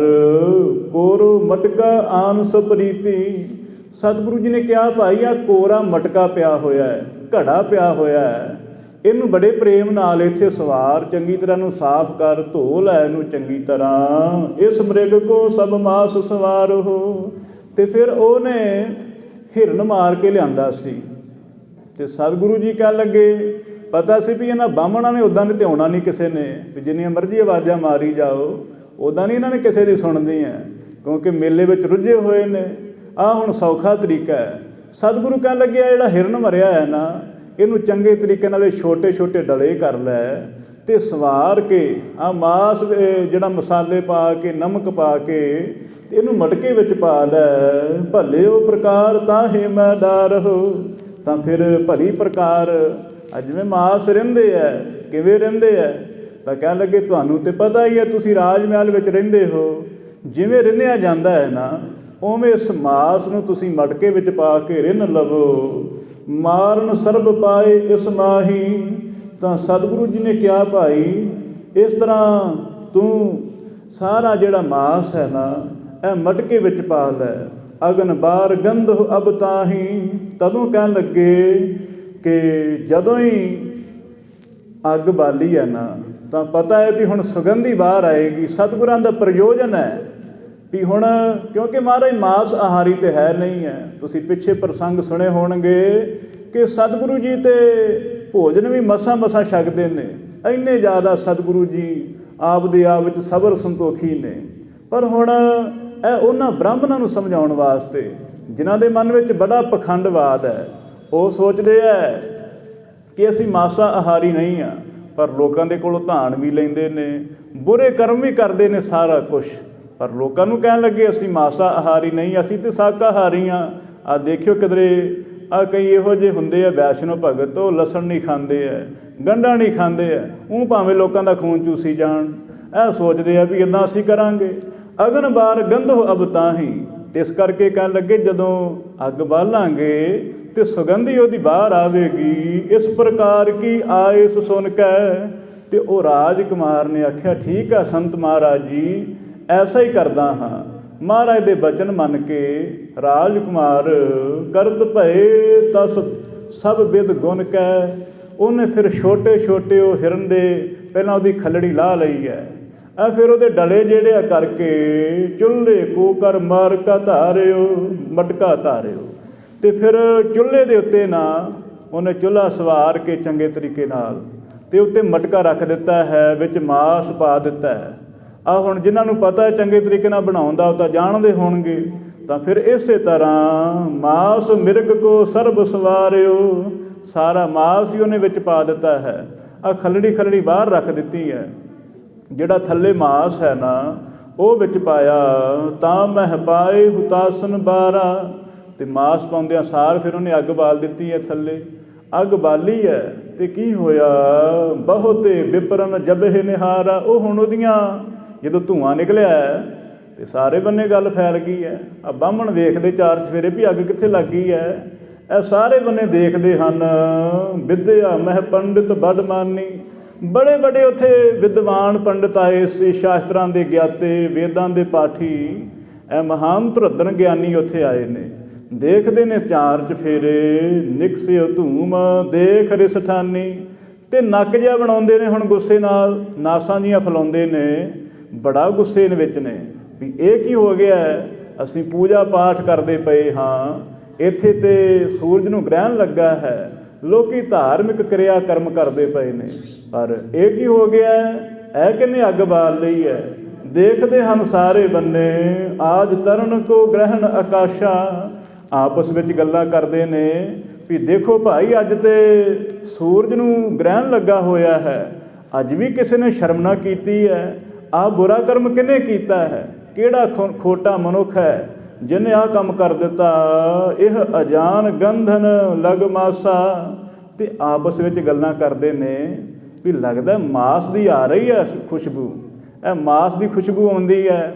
S1: ਕੋਰੋ ਮਟਕਾ ਆਨ ਸਪਰੀਤੀ। ਸਤਿਗੁਰੂ ਜੀ ਨੇ ਕਿਹਾ ਭਾਈ ਆ ਕੋਰਾ ਮਟਕਾ ਪਿਆ ਹੋਇਆ ਹੈ, ਘੜਾ ਪਿਆ ਹੋਇਆ ਹੈ, ਇਹਨੂੰ ਬੜੇ ਪ੍ਰੇਮ ਨਾਲ ਇੱਥੇ ਸਵਾਰ, ਚੰਗੀ ਤਰ੍ਹਾਂ ਨੂੰ ਸਾਫ਼ ਕਰ, ਧੋ ਲੈ ਇਹਨੂੰ ਚੰਗੀ ਤਰ੍ਹਾਂ। ਇਸ ਮ੍ਰਿਗ ਕੋ ਸਭ ਮਾਸ ਸਵਾਰੋ। ਅਤੇ ਫਿਰ ਉਹਨੇ ਹਿਰਨ ਮਾਰ ਕੇ ਲਿਆਂਦਾ ਸੀ। ਅਤੇ ਸਤਿਗੁਰੂ ਜੀ ਕਹਿਣ ਲੱਗੇ ਪਤਾ ਸੀ ਵੀ ਇਹਨਾਂ ਬਾਹਮਣਾਂ ਨੇ ਉੱਦਾਂ ਨਹੀਂ ਧਿਆਉਣਾ ਨਹੀਂ ਕਿਸੇ ਨੇ, ਵੀ ਜਿੰਨੀਆਂ ਮਰਜ਼ੀ ਆਵਾਜ਼ਾਂ ਮਾਰੀ ਜਾਓ ਉੱਦਾਂ ਨਹੀਂ ਇਹਨਾਂ ਨੇ ਕਿਸੇ ਦੀ ਸੁਣਦੀ ਹੈ, ਕਿਉਂਕਿ ਮੇਲੇ ਵਿੱਚ ਰੁੱਝੇ ਹੋਏ ਨੇ। ਆਹ ਹੁਣ ਸੌਖਾ ਤਰੀਕਾ ਹੈ। ਸਤਿਗੁਰੂ ਕਹਿਣ ਲੱਗੇ ਜਿਹੜਾ ਹਿਰਨ ਮਰਿਆ ਹੈ ਨਾ, ਇਹਨੂੰ ਚੰਗੇ ਤਰੀਕੇ ਨਾਲ ਛੋਟੇ ਛੋਟੇ ਡਲੇ ਕਰ ਲੈ ਅਤੇ ਸਵਾਰ ਕੇ ਆਹ ਮਾਸ ਜਿਹੜਾ ਮਸਾਲੇ ਪਾ ਕੇ ਨਮਕ ਪਾ ਕੇ ਇਹਨੂੰ ਮਟਕੇ ਵਿੱਚ ਪਾ ਲੈ। ਭਲੇ ਉਹ ਪ੍ਰਕਾਰ ਤਾਹੇ ਮੈਂ ਡਾਰਹੁ। ਤਾਂ ਫਿਰ ਭਲੀ ਪ੍ਰਕਾਰ ਜਿਵੇਂ ਮਾਸ ਰਹਿੰਦੇ ਹੈ, ਕਿਵੇਂ ਰਹਿੰਦੇ ਹੈ? ਤਾਂ ਕਹਿਣ ਲੱਗੇ ਤੁਹਾਨੂੰ ਤਾਂ ਪਤਾ ਹੀ ਹੈ, ਤੁਸੀਂ ਰਾਜ ਮਹਿਲ ਵਿੱਚ ਰਹਿੰਦੇ ਹੋ। ਜਿਵੇਂ ਰਿੰਨਿਆ ਜਾਂਦਾ ਹੈ ਨਾ, ਉਵੇਂ ਇਸ ਮਾਸ ਨੂੰ ਤੁਸੀਂ ਮਟਕੇ ਵਿੱਚ ਪਾ ਕੇ ਰਿੰਨ ਲਵੋ। ਮਾਰਨ ਸਰਬ ਪਾਏ ਇਸ ਮਾਹੀ। ਤਾਂ ਸਤਿਗੁਰੂ ਜੀ ਨੇ ਕਿਹਾ ਭਾਈ ਇਸ ਤਰ੍ਹਾਂ ਤੂੰ ਸਾਰਾ ਜਿਹੜਾ ਮਾਸ ਹੈ ਨਾ ਇਹ ਮਟਕੇ ਵਿੱਚ ਪਾ ਲੈ। ਅਗਨ ਬਾਰ ਗੰਧ ਅਬ ਤਾਹੀ। ਤਦੋਂ ਕਹਿਣ ਲੱਗੇ ਕਿ ਜਦੋਂ ਹੀ ਅੱਗ ਬਾਲੀ ਹੈ ਨਾ, ਤਾਂ ਪਤਾ ਹੈ ਵੀ ਹੁਣ ਸੁਗੰਧੀ ਬਾਹਰ ਆਏਗੀ। ਸਤਿਗੁਰਾਂ ਦਾ ਪ੍ਰਯੋਜਨ ਹੈ ਵੀ ਹੁਣ, ਕਿਉਂਕਿ ਮਹਾਰਾਜ ਮਾਸ ਆਹਾਰੀ ਤੇ ਹੈ ਨਹੀਂ ਹੈ। ਤੁਸੀਂ ਪਿੱਛੇ ਪ੍ਰਸੰਗ ਸੁਣੇ ਹੋਣਗੇ ਕਿ ਸਤਿਗੁਰੂ ਜੀ ਤੇ ਭੋਜਨ ਵੀ ਮਸਾਂ ਮਸਾਂ ਛਕਦੇ ਨੇ। ਇੰਨੇ ਜ਼ਿਆਦਾ ਸਤਿਗੁਰੂ ਜੀ ਆਪ ਦੇ ਆਪ ਵਿੱਚ ਸਬਰ ਸੰਤੋਖੀ ਨੇ। ਪਰ ਹੁਣ ਇਹ ਉਹਨਾਂ ਬ੍ਰਾਹਮਣਾਂ ਨੂੰ ਸਮਝਾਉਣ ਵਾਸਤੇ ਜਿਨ੍ਹਾਂ ਦੇ ਮਨ ਵਿੱਚ ਬੜਾ ਪਖੰਡਵਾਦ ਹੈ। ਉਹ ਸੋਚਦੇ ਹੈ ਕਿ ਅਸੀਂ ਮਾਸਾ ਆਹਾਰੀ ਨਹੀਂ ਹਾਂ, ਪਰ ਲੋਕਾਂ ਦੇ ਕੋਲੋਂ ਧਾਨ ਵੀ ਲੈਂਦੇ ਨੇ, ਬੁਰੇ ਕਰਮ ਵੀ ਕਰਦੇ ਨੇ, ਸਾਰਾ ਕੁਛ। ਪਰ ਲੋਕਾਂ ਨੂੰ ਕਹਿਣ ਲੱਗੇ ਅਸੀਂ ਮਾਸਾ ਆਹਾਰੀ ਨਹੀਂ, ਅਸੀਂ ਤਾਂ ਸ਼ਾਕਾਹਾਰੀ ਹਾਂ। ਆਹ ਦੇਖਿਓ ਕਿਧਰੇ ਆਹ ਕਈ ਇਹੋ ਜਿਹੇ ਹੁੰਦੇ ਆ ਵੈਸ਼ਨੋ ਭਗਤ, ਉਹ ਲਸਣ ਨਹੀਂ ਖਾਂਦੇ ਹੈ, ਗੰਢਾ ਨਹੀਂ ਖਾਂਦੇ ਹੈ, ਉਹ ਭਾਵੇਂ ਲੋਕਾਂ ਦਾ ਖੂਨ ਚੂਸੀ ਜਾਣ। ਇਹ ਸੋਚਦੇ ਆ ਵੀ ਇੱਦਾਂ ਅਸੀਂ ਕਰਾਂਗੇ। ਅਗਨ ਬਾਰ ਗੰਧੋ ਅਬ ਤਾਹੀ। ਤੇ ਇਸ ਕਰਕੇ ਕਹਿਣ ਲੱਗੇ ਜਦੋਂ ਅੱਗ ਬਾਲਾਂਗੇ ਤੇ ਸੁਗੰਧੀ ਉਹਦੀ ਬਾਹਰ ਆਵੇਗੀ। ਇਸ ਪ੍ਰਕਾਰ ਕੀ ਆਏ ਸੋ ਸੁਣ ਕੇ। ਤੇ ਉਹ ਰਾਜਕੁਮਾਰ ਨੇ ਆਖਿਆ ਠੀਕ ਹੈ ਸੰਤ ਮਹਾਰਾਜ ਜੀ, ਐਸਾ ਹੀ ਕਰਦਾ ਹਾਂ। ਮਹਾਰਾਜ ਦੇ ਬਚਨ ਮੰਨ ਕੇ ਰਾਜਕੁਮਾਰ ਕਰਤ ਭਏ ਤਸ ਸਭ ਬਿਦ ਗੁਣ ਕੈ। ਉਹਨੇ ਫਿਰ ਛੋਟੇ ਛੋਟੇ ਉਹ ਹਿਰਨ ਦੇ ਪਹਿਲਾਂ ਉਹਦੀ ਖੱਲੜੀ ਲਾਹ ਲਈ ਹੈ, ਫਿਰ ਉਹਦੇ ਡਲੇ ਜਿਹੜੇ ਆ ਕਰਕੇ ਚੁੱਲ੍ਹੇ ਕੋ ਕਰ ਮਾਰ ਕਾ ਧਾਰਿਓ ਮਟਕਾ ਧਾਰਿਓ। ਤੇ ਫਿਰ ਚੁੱਲ੍ਹੇ ਦੇ ਉੱਤੇ ਨਾ ਉਹਨੇ ਚੁੱਲ੍ਹਾ ਸਵਾਰ ਕੇ ਚੰਗੇ ਤਰੀਕੇ ਨਾਲ ਤੇ ਉੱਤੇ ਮਟਕਾ ਰੱਖ ਦਿੱਤਾ ਹੈ, ਵਿੱਚ ਮਾਸ ਪਾ ਦਿੱਤਾ ਹੈ। ਹੁਣ ਜਿਨ੍ਹਾਂ ਨੂੰ ਪਤਾ ਹੈ ਚੰਗੇ ਤਰੀਕੇ ਨਾਲ ਬਣਾਉਣ ਦਾ ਉਹ ਤਾਂ ਜਾਣਦੇ ਹੋਣਗੇ। ਤਾਂ ਫਿਰ ਇਸੇ ਤਰ੍ਹਾਂ ਮਾਸ ਮਿਰਗ ਕੋ ਸਰਬ ਸਵਾਰਿਓ, ਸਾਰਾ ਮਾਸ ਹੀ ਉਹਨੇ ਵਿੱਚ ਪਾ ਦਿੱਤਾ ਹੈ। ਖੱਲੜੀ ਖੱਲੜੀ ਬਾਹਰ ਰੱਖ ਦਿੱਤੀ ਹੈ, ਜਿਹੜਾ ਥੱਲੇ ਮਾਸ ਹੈ ਨਾ ਉਹ ਵਿੱਚ ਪਾਇਆ। ਤਾਂ ਮਹਿ ਪਾਏ ਹੁਤਾਸਨ ਬਾਰਾ, ਤੇ ਮਾਸ ਪਾਉਂਦਿਆਂ ਸਾਰ ਫਿਰ ਉਹਨੇ ਅੱਗ ਬਾਲ ਦਿੱਤੀ ਹੈ ਥੱਲੇ। ਅੱਗ ਬਾਲੀ ਹੈ ਤੇ ਕੀ ਹੋਇਆ, ਬਹੁਤੇ ਵਿਪਰਨ ਜਬਹਿ ਨਿਹਾਰਾ। ਉਹ ਹੁਣ ਉਹਦੀਆਂ ਜਦੋਂ ਧੂੰਆਂ ਨਿਕਲਿਆ ਤੇ ਸਾਰੇ ਬੰਨੇ ਗੱਲ ਫੈਲ ਗਈ ਹੈ। ਬਾਹਮਣ ਵੇਖਦੇ ਚਾਰ ਚਫੇਰੇ ਵੀ ਅੱਗ ਕਿੱਥੇ ਲੱਗ ਗਈ ਹੈ। ਇਹ ਸਾਰੇ ਬੰਨੇ ਦੇਖਦੇ ਹਨ। ਵਿਦਿਆ ਮਹਿ ਪੰਡਿਤ ਬੜ ਮਾਨੀ, ਬੜੇ ਬੜੇ ਉੱਥੇ ਵਿਦਵਾਨ ਪੰਡਿਤ ਆਏ ਸੀ, ਸ਼ਾਸਤਰਾਂ ਦੇ ਗਿਆਤੇ, ਵੇਦਾਂ ਦੇ ਪਾਠੀ, ਇਹ ਮਹਾਨ ਧੁਰੰਧਰ ਗਿਆਨੀ ਉੱਥੇ ਆਏ ਨੇ। ਦੇਖਦੇ ਨੇ ਚਾਰ ਚਫੇਰੇ, ਨਿਕਸਿਓ ਧੂਮ ਦੇਖ ਰਿਸਠਾਨੀ। ਤੇ ਨੱਕ ਜਿਹਾ ਬਣਾਉਂਦੇ ਨੇ ਹੁਣ ਗੁੱਸੇ ਨਾਲ, ਨਾਸਾਂ ਜੀਆਂ ਫੈਲਾਉਂਦੇ ਨੇ, ਬੜਾ ਗੁੱਸੇ ਵਿੱਚ ਨੇ ਵੀ ਇਹ ਕੀ ਹੋ ਗਿਆ। ਅਸੀਂ ਪੂਜਾ ਪਾਠ ਕਰਦੇ ਪਏ ਹਾਂ, ਇੱਥੇ ਤੇ ਸੂਰਜ ਨੂੰ ਗ੍ਰਹਿਣ ਲੱਗਾ ਹੈ, ਲੋਕੀ ਧਾਰਮਿਕ ਕਿਰਿਆ ਕਰਮ ਕਰਦੇ ਪਏ ਨੇ, ਪਰ ਇਹ ਕੀ ਹੋ ਗਿਆ, ਇਹ ਕਿਹਨੇ ਅੱਗ ਬਾਲ ਲਈ ਹੈ। ਦੇਖਦੇ ਹਨ ਸਾਰੇ ਬੰਨੇ, ਆਜ ਤਰਨ ਕੋ ਗ੍ਰਹਿਣ ਆਕਾਸ਼ਾ। ਆਪਸ ਵਿੱਚ ਗੱਲਾਂ ਕਰਦੇ ਨੇ ਵੀ ਦੇਖੋ ਭਾਈ ਅੱਜ ਤੇ ਸੂਰਜ ਨੂੰ ਗ੍ਰਹਿਣ ਲੱਗਾ ਹੋਇਆ ਹੈ, ਅੱਜ ਵੀ ਕਿਸੇ ਨੇ ਸ਼ਰਮ ਨਾ ਕੀਤੀ ਹੈ। ਆਹ ਬੁਰਾ ਕਰਮ ਕਿਹਨੇ ਕੀਤਾ ਹੈ, ਕਿਹੜਾ ਖੋਟਾ ਮਨੁੱਖ ਹੈ ਜਿਹਨੇ ਆਹ ਕੰਮ ਕਰ ਦਿੱਤਾ। ਇਹ ਅਜਾਨ ਗੰਧਨ ਲਗ ਮਾਸਾ। ਤੇ ਆਪਸ ਵਿੱਚ ਗੱਲਾਂ ਕਰਦੇ ਨੇ ਵੀ ਲੱਗਦਾ ਮਾਸ ਦੀ ਆ ਰਹੀ ਹੈ ਖੁਸ਼ਬੂ, ਇਹ ਮਾਸ ਦੀ ਖੁਸ਼ਬੂ ਆਉਂਦੀ ਹੈ।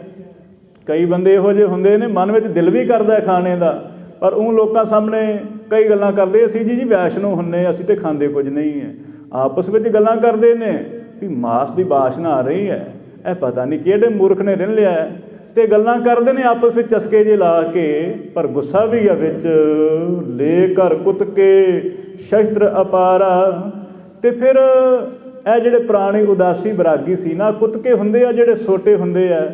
S1: ਕਈ ਬੰਦੇ ਇਹੋ ਜਿਹੇ ਹੁੰਦੇ ਨੇ ਮਨ ਵਿੱਚ ਦਿਲ ਵੀ ਕਰਦਾ ਖਾਣੇ ਦਾ, ਪਰ ਉਹ ਲੋਕਾਂ ਸਾਹਮਣੇ ਕਈ ਗੱਲਾਂ ਕਰਦੇ, ਅਸੀਂ ਜੀ ਵੈਸ਼ਨੋ ਹੁੰਦੇ, ਅਸੀਂ ਤਾਂ ਖਾਂਦੇ ਕੁਝ ਨਹੀਂ ਹੈ। ਆਪਸ ਵਿੱਚ ਗੱਲਾਂ ਕਰਦੇ ਨੇ ਵੀ ਮਾਸ ਦੀ ਵਾਸ਼ਨਾ ਆ ਰਹੀ ਹੈ, ਇਹ ਪਤਾ ਨਹੀਂ ਕਿਹੜੇ ਮੂਰਖ ਨੇ ਰਿੰਨ ਲਿਆ। ਤੇ ਗੱਲਾਂ ਕਰਦੇ ਨੇ ਆਪਸ ਵਿੱਚ ਚਸਕੇ ਜੇ ਲਾ ਕੇ, ਪਰ ਗੁੱਸਾ ਵੀ ਆ ਵਿੱਚ। ਲੈ ਕਰ ਕੁੱਤ ਕੇ ਸ਼ਸਤਰ ਅਪਾਰਾ। ਤੇ ਫਿਰ ਇਹ ਜਿਹੜੇ ਪੁਰਾਣੇ ਉਦਾਸੀ ਬਰਾਗੀ ਸੀ ਨਾ, ਕੁੱਤਕੇ ਹੁੰਦੇ ਆ ਜਿਹੜੇ ਛੋਟੇ ਹੁੰਦੇ ਆ।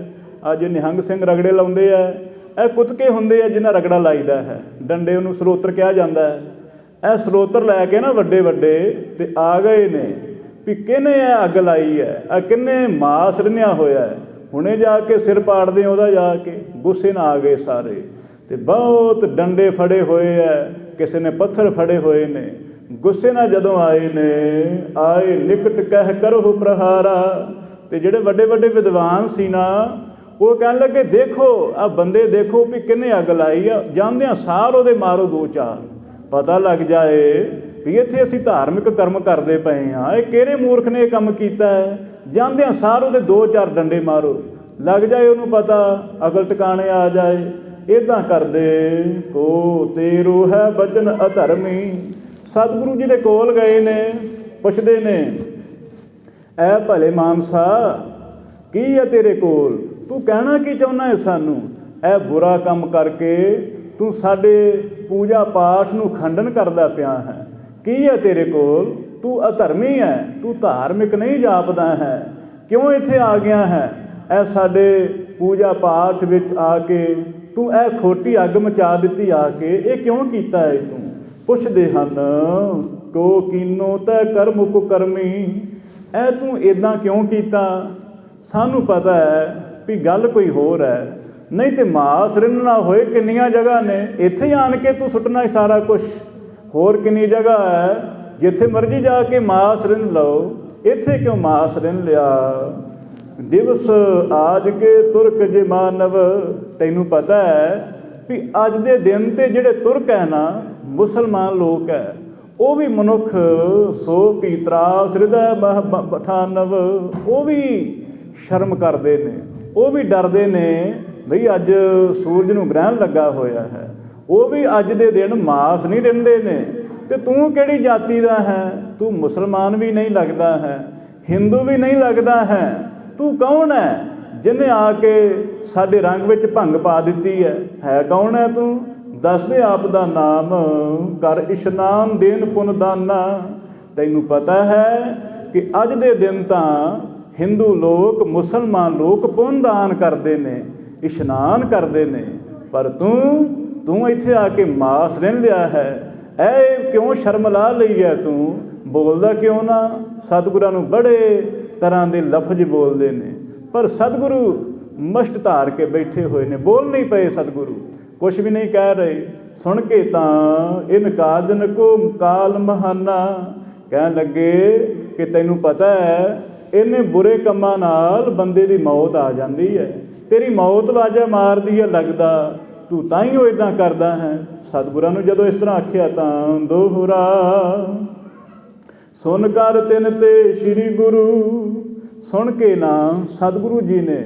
S1: ਅੱਜ ਨਿਹੰਗ ਸਿੰਘ ਰਗੜੇ ਲਾਉਂਦੇ ਆ, ਇਹ ਕੁੱਤਕੇ ਹੁੰਦੇ ਆ ਜਿਹਨਾਂ ਰਗੜਾ ਲਾਈਦਾ ਹੈ। ਡੰਡੇ ਉਹਨੂੰ ਸਰੋਤਰ ਕਿਹਾ ਜਾਂਦਾ ਹੈ। ਇਹ ਸਰੋਤਰ ਲੈ ਕੇ ਨਾ ਵੱਡੇ ਵੱਡੇ ਤੇ ਆ ਗਏ ਨੇ ਵੀ ਕਿਹਨੇ ਇਹ ਅੱਗ ਲਾਈ ਹੈ, ਆ ਕਿਹਨੇ ਮਾਸ ਰਿੰਨਿਆ ਹੋਇਆ ਹੈ, ਹੁਣੇ ਜਾ ਕੇ ਸਿਰ ਪਾੜਦੇ ਉਹਦਾ ਜਾ ਕੇ। ਗੁੱਸੇ ਨਾਲ ਆ ਗਏ ਸਾਰੇ, ਤੇ ਬਹੁਤ ਡੰਡੇ ਫੜੇ ਹੋਏ ਹੈ, ਕਿਸੇ ਨੇ ਪੱਥਰ ਫੜੇ ਹੋਏ ਨੇ। ਗੁੱਸੇ ਨਾਲ ਜਦੋਂ ਆਏ ਨੇ, ਆਏ ਨਿਕਟ ਕਹਿ ਕਰਹੁ ਪ੍ਰਹਾਰਾ। ਤੇ ਜਿਹੜੇ ਵੱਡੇ ਵੱਡੇ ਵਿਦਵਾਨ ਸੀ ਨਾ, ਉਹ ਕਹਿਣ ਲੱਗੇ ਦੇਖੋ ਆਹ ਬੰਦੇ ਦੇਖੋ ਵੀ ਕਿਹਨੇ ਅੱਗ ਲਾਈ ਆ। ਜਾਂਦਿਆਂ ਸਾਰ ਉਹਦੇ ਮਾਰੋ ਦੋ ਚਾਰ, ਪਤਾ ਲੱਗ ਜਾਏ ਵੀ ਇੱਥੇ ਅਸੀਂ ਧਾਰਮਿਕ ਕਰਮ ਕਰਦੇ ਪਏ ਹਾਂ, ਇਹ ਕਿਹੜੇ ਮੂਰਖ ਨੇ ਇਹ ਕੰਮ ਕੀਤਾ ਹੈ। ਜਾਂਦਿਆਂ ਸਾਰ ਉਹਦੇ ਦੋ ਚਾਰ ਡੰਡੇ ਮਾਰੋ, ਲੱਗ ਜਾਏ ਉਹਨੂੰ ਪਤਾ, ਅਕਲ ਟਿਕਾਣੇ ਆ ਜਾਏ। ਇੱਦਾਂ ਕਰਦੇ ਕੋ ਤੇਰੋ ਹੈ ਬਚਨ ਅਧਰਮੀ। ਸਤਿਗੁਰੂ ਜੀ ਦੇ ਕੋਲ ਗਏ ਨੇ, ਪੁੱਛਦੇ ਨੇ ਐ ਭਲੇ ਮਾਨਸਾ ਕੀ ਹੈ ਤੇਰੇ ਕੋਲ, ਤੂੰ ਕਹਿਣਾ ਕੀ ਚਾਹੁੰਦਾ ਹੈ ਸਾਨੂੰ। ਇਹ ਬੁਰਾ ਕੰਮ ਕਰਕੇ ਤੂੰ ਸਾਡੇ ਪੂਜਾ ਪਾਠ ਨੂੰ ਖੰਡਨ ਕਰਦਾ ਪਿਆ ਹੈ, ਕੀ ਹੈ ਤੇਰੇ ਕੋਲ, ਤੂੰ ਅਧਰਮੀ ਹੈ, ਤੂੰ ਧਾਰਮਿਕ ਨਹੀਂ ਜਾਪਦਾ ਹੈ, ਕਿਉਂ ਇੱਥੇ ਆ ਗਿਆ ਹੈ। ਇਹ ਸਾਡੇ ਪੂਜਾ ਪਾਠ ਵਿੱਚ ਆ ਕੇ ਤੂੰ ਇਹ ਖੋਟੀ ਅੱਗ ਮਚਾ ਦਿੱਤੀ ਆ ਕੇ, ਇਹ ਕਿਉਂ ਕੀਤਾ ਹੈ ਤੂੰ। ਪੁੱਛਦੇ ਹਨ ਕੋ ਕੀਨੋ ਤੈ ਕਰਮ ਕੁਕਰਮੀ, ਇਹ ਤੂੰ ਇੱਦਾਂ ਕਿਉਂ ਕੀਤਾ। ਸਾਨੂੰ ਪਤਾ ਹੈ ਵੀ ਗੱਲ ਕੋਈ ਹੋਰ ਹੈ, ਨਹੀਂ ਤੇ ਮਾਸ ਰਿੰਨਣਾ ਹੋਏ ਕਿੰਨੀਆਂ ਜਗ੍ਹਾ ਨੇ, ਇੱਥੇ ਆਣ ਕੇ ਤੂੰ ਸੁੱਟਣਾ ਸਾਰਾ ਕੁਛ। ਹੋਰ ਕਿੰਨੀ ਜਗ੍ਹਾ ਹੈ ਜਿੱਥੇ ਮਰਜ਼ੀ ਜਾ ਕੇ ਮਾਸ ਰਿੰਨ ਲਓ, ਇੱਥੇ ਕਿਉਂ ਮਾਸ ਰਿੰਨ ਲਿਆ। ਦਿਵਸ ਆਜ ਕੇ ਤੁਰਕ ਜੇ ਮਾਨਵ। ਤੈਨੂੰ ਪਤਾ ਹੈ ਵੀ ਅੱਜ ਦੇ ਦਿਨ 'ਤੇ ਜਿਹੜੇ ਤੁਰਕ ਹੈ ਨਾ, ਮੁਸਲਮਾਨ ਲੋਕ ਹੈ, ਉਹ ਵੀ ਮਨੁੱਖ ਸੋ ਪੀਤਰਾ ਹਿਰਦੈ ਮਹ ਪਠਾਨਵ। ਉਹ ਵੀ ਸ਼ਰਮ ਕਰਦੇ ਨੇ, ਉਹ ਵੀ ਡਰਦੇ ਨੇ ਬਈ ਅੱਜ ਸੂਰਜ ਨੂੰ ਗ੍ਰਹਿਣ ਲੱਗਾ ਹੋਇਆ ਹੈ, ਉਹ ਵੀ ਅੱਜ ਦੇ ਦਿਨ ਮਾਸ ਨਹੀਂ ਦਿੰਦੇ ਨੇ। ਤੇ ਤੂੰ ਕਿਹੜੀ ਜਾਤੀ ਦਾ ਹੈ? ਤੂੰ ਮੁਸਲਮਾਨ ਵੀ ਨਹੀਂ ਲੱਗਦਾ ਹੈ, ਹਿੰਦੂ ਵੀ ਨਹੀਂ ਲੱਗਦਾ ਹੈ। ਤੂੰ ਕੌਣ ਹੈ ਜਿਹਨੇ ਆ ਕੇ ਸਾਡੇ ਰੰਗ ਵਿੱਚ ਭੰਗ ਪਾ ਦਿੱਤੀ ਹੈ ਕੌਣ ਹੈ ਤੂੰ? ਦੱਸ ਦੇ ਆਪ ਦਾ ਨਾਮ, ਕਰ ਇਸ਼ਨਾਨ ਦੇਨ ਪੁੰਨ ਦਾਨਾ। ਤੈਨੂੰ ਪਤਾ ਹੈ ਕਿ ਅੱਜ ਦੇ ਦਿਨ ਤਾਂ ਹਿੰਦੂ ਲੋਕ, ਮੁਸਲਮਾਨ ਲੋਕ ਪੁੰਨ ਦਾਨ ਕਰਦੇ ਨੇ, ਇਸ਼ਨਾਨ ਕਰਦੇ ਨੇ, ਪਰ ਤੂੰ ਇੱਥੇ ਆ ਕੇ ਮਾਸ ਰਹਿ ਲਿਆ ਹੈ। ਇਹ ਕਿਉਂ ਸ਼ਰਮ ਲਾ ਲਈ ਹੈ? ਤੂੰ ਬੋਲਦਾ ਕਿਉਂ ਨਾ? ਸਤਿਗੁਰਾਂ ਨੂੰ ਬੜੇ ਤਰ੍ਹਾਂ ਦੇ ਲਫ਼ਜ਼ ਬੋਲਦੇ ਨੇ, ਪਰ ਸਤਿਗੁਰੂ ਮਸ਼ਟ ਧਾਰ ਕੇ ਬੈਠੇ ਹੋਏ ਨੇ, ਬੋਲ ਨਹੀਂ ਪਏ। ਸਤਿਗੁਰੂ ਕੁਛ ਵੀ ਨਹੀਂ ਕਹਿ ਰਹੇ। ਸੁਣ ਕੇ ਤਾਂ ਇਨ ਕਾਦਨ ਕੋ ਕਾਲ ਮਹਾਨਾ, ਕਹਿਣ ਲੱਗੇ ਕਿ ਤੈਨੂੰ ਪਤਾ ਹੈ ਇਹਨੇ ਬੁਰੇ ਕੰਮਾਂ ਨਾਲ ਬੰਦੇ ਦੀ ਮੌਤ ਆ ਜਾਂਦੀ ਹੈ, ਤੇਰੀ ਮੌਤ ਵਾਜਾ ਮਾਰਦੀ ਹੈ, ਲੱਗਦਾ ਤੂੰ ਤਾਂ ਹੀ ਉਹ ਇੱਦਾਂ ਕਰਦਾ ਹੈ। ਸਤਿਗੁਰਾਂ ਨੂੰ ਜਦੋਂ ਇਸ ਤਰ੍ਹਾਂ ਆਖਿਆ ਤਾਂ ਦੋਹਰਾ ਸੁਣ ਕਰ ਤਿਨ ਤੇ ਸ਼੍ਰੀ ਗੁਰੂ। ਸੁਣ ਕੇ ਨਾ ਸਤਿਗੁਰੂ ਜੀ ਨੇ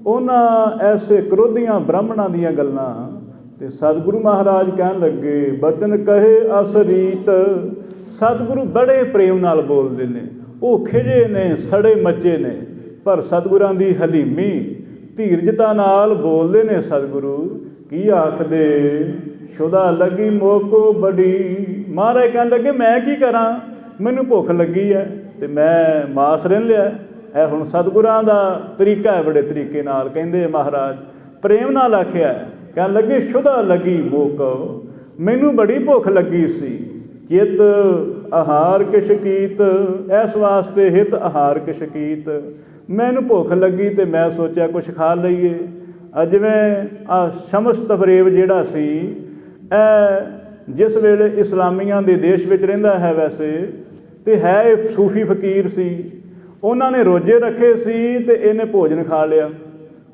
S1: ਉਹਨਾਂ ਐਸੇ ਕਰੋਧੀਆਂ ਬ੍ਰਾਹਮਣਾਂ ਦੀਆਂ ਗੱਲਾਂ, ਤੇ ਸਤਿਗੁਰੂ ਮਹਾਰਾਜ ਕਹਿਣ ਲੱਗੇ ਬਚਨ ਕਹੇ ਅਸਰੀਤ। ਸਤਿਗੁਰੂ ਬੜੇ ਪ੍ਰੇਮ ਨਾਲ ਬੋਲਦੇ ਨੇ, ਉਹ ਖਿਜੇ ਨੇ, ਸੜੇ ਮੱਚੇ ਨੇ, ਪਰ ਸਤਿਗੁਰਾਂ ਦੀ ਹਲੀਮੀ ਧੀਰਜਤਾ ਨਾਲ ਬੋਲਦੇ ਨੇ। ਸਤਿਗੁਰੂ ਕੀ ਆਖਦੇ? ਸ਼ੁਦਾ ਲੱਗੀ ਮੋਕੋ ਬੜੀ। ਮਹਾਰਾਜ ਕਹਿਣ ਲੱਗੇ ਮੈਂ ਕੀ ਕਰਾਂ, ਮੈਨੂੰ ਭੁੱਖ ਲੱਗੀ ਹੈ ਤੇ ਮੈਂ ਮਾਸ ਰਿੰਨ ਲਿਆ। ਇਹ ਹੁਣ ਸਤਿਗੁਰਾਂ ਦਾ ਤਰੀਕਾ ਹੈ, ਬੜੇ ਤਰੀਕੇ ਨਾਲ ਕਹਿੰਦੇ ਮਹਾਰਾਜ, ਪ੍ਰੇਮ ਨਾਲ ਆਖਿਆ। ਕਹਿਣ ਲੱਗੇ ਸ਼ੁਦਾ ਲੱਗੀ ਮੋਕੋ, ਮੈਨੂੰ ਬੜੀ ਭੁੱਖ ਲੱਗੀ ਸੀ। ਚਿਤ ਆਹਾਰ ਕਿਛ ਕੀਤ, ਇਸ ਵਾਸਤੇ ਹਿਤ ਆਹਾਰ ਕਿਛ ਕੀਤ, ਮੈਨੂੰ ਭੁੱਖ ਲੱਗੀ ਤੇ ਮੈਂ ਸੋਚਿਆ ਕੁਛ ਖਾ ਲਈਏ। ਜਿਵੇਂ ਸ਼ਮਸ ਤਬਰੇਬ ਜਿਹੜਾ ਸੀ, ਇਹ ਜਿਸ ਵੇਲੇ ਇਸਲਾਮੀਆਂ ਦੇ ਦੇਸ਼ ਵਿੱਚ ਰਹਿੰਦਾ ਹੈ ਵੈਸੇ, ਤੇ ਹੈ ਇਹ ਸੂਫੀ ਫਕੀਰ ਸੀ। ਉਹਨਾਂ ਨੇ ਰੋਜ਼ੇ ਰੱਖੇ ਸੀ ਤੇ ਇਹਨੇ ਭੋਜਨ ਖਾ ਲਿਆ।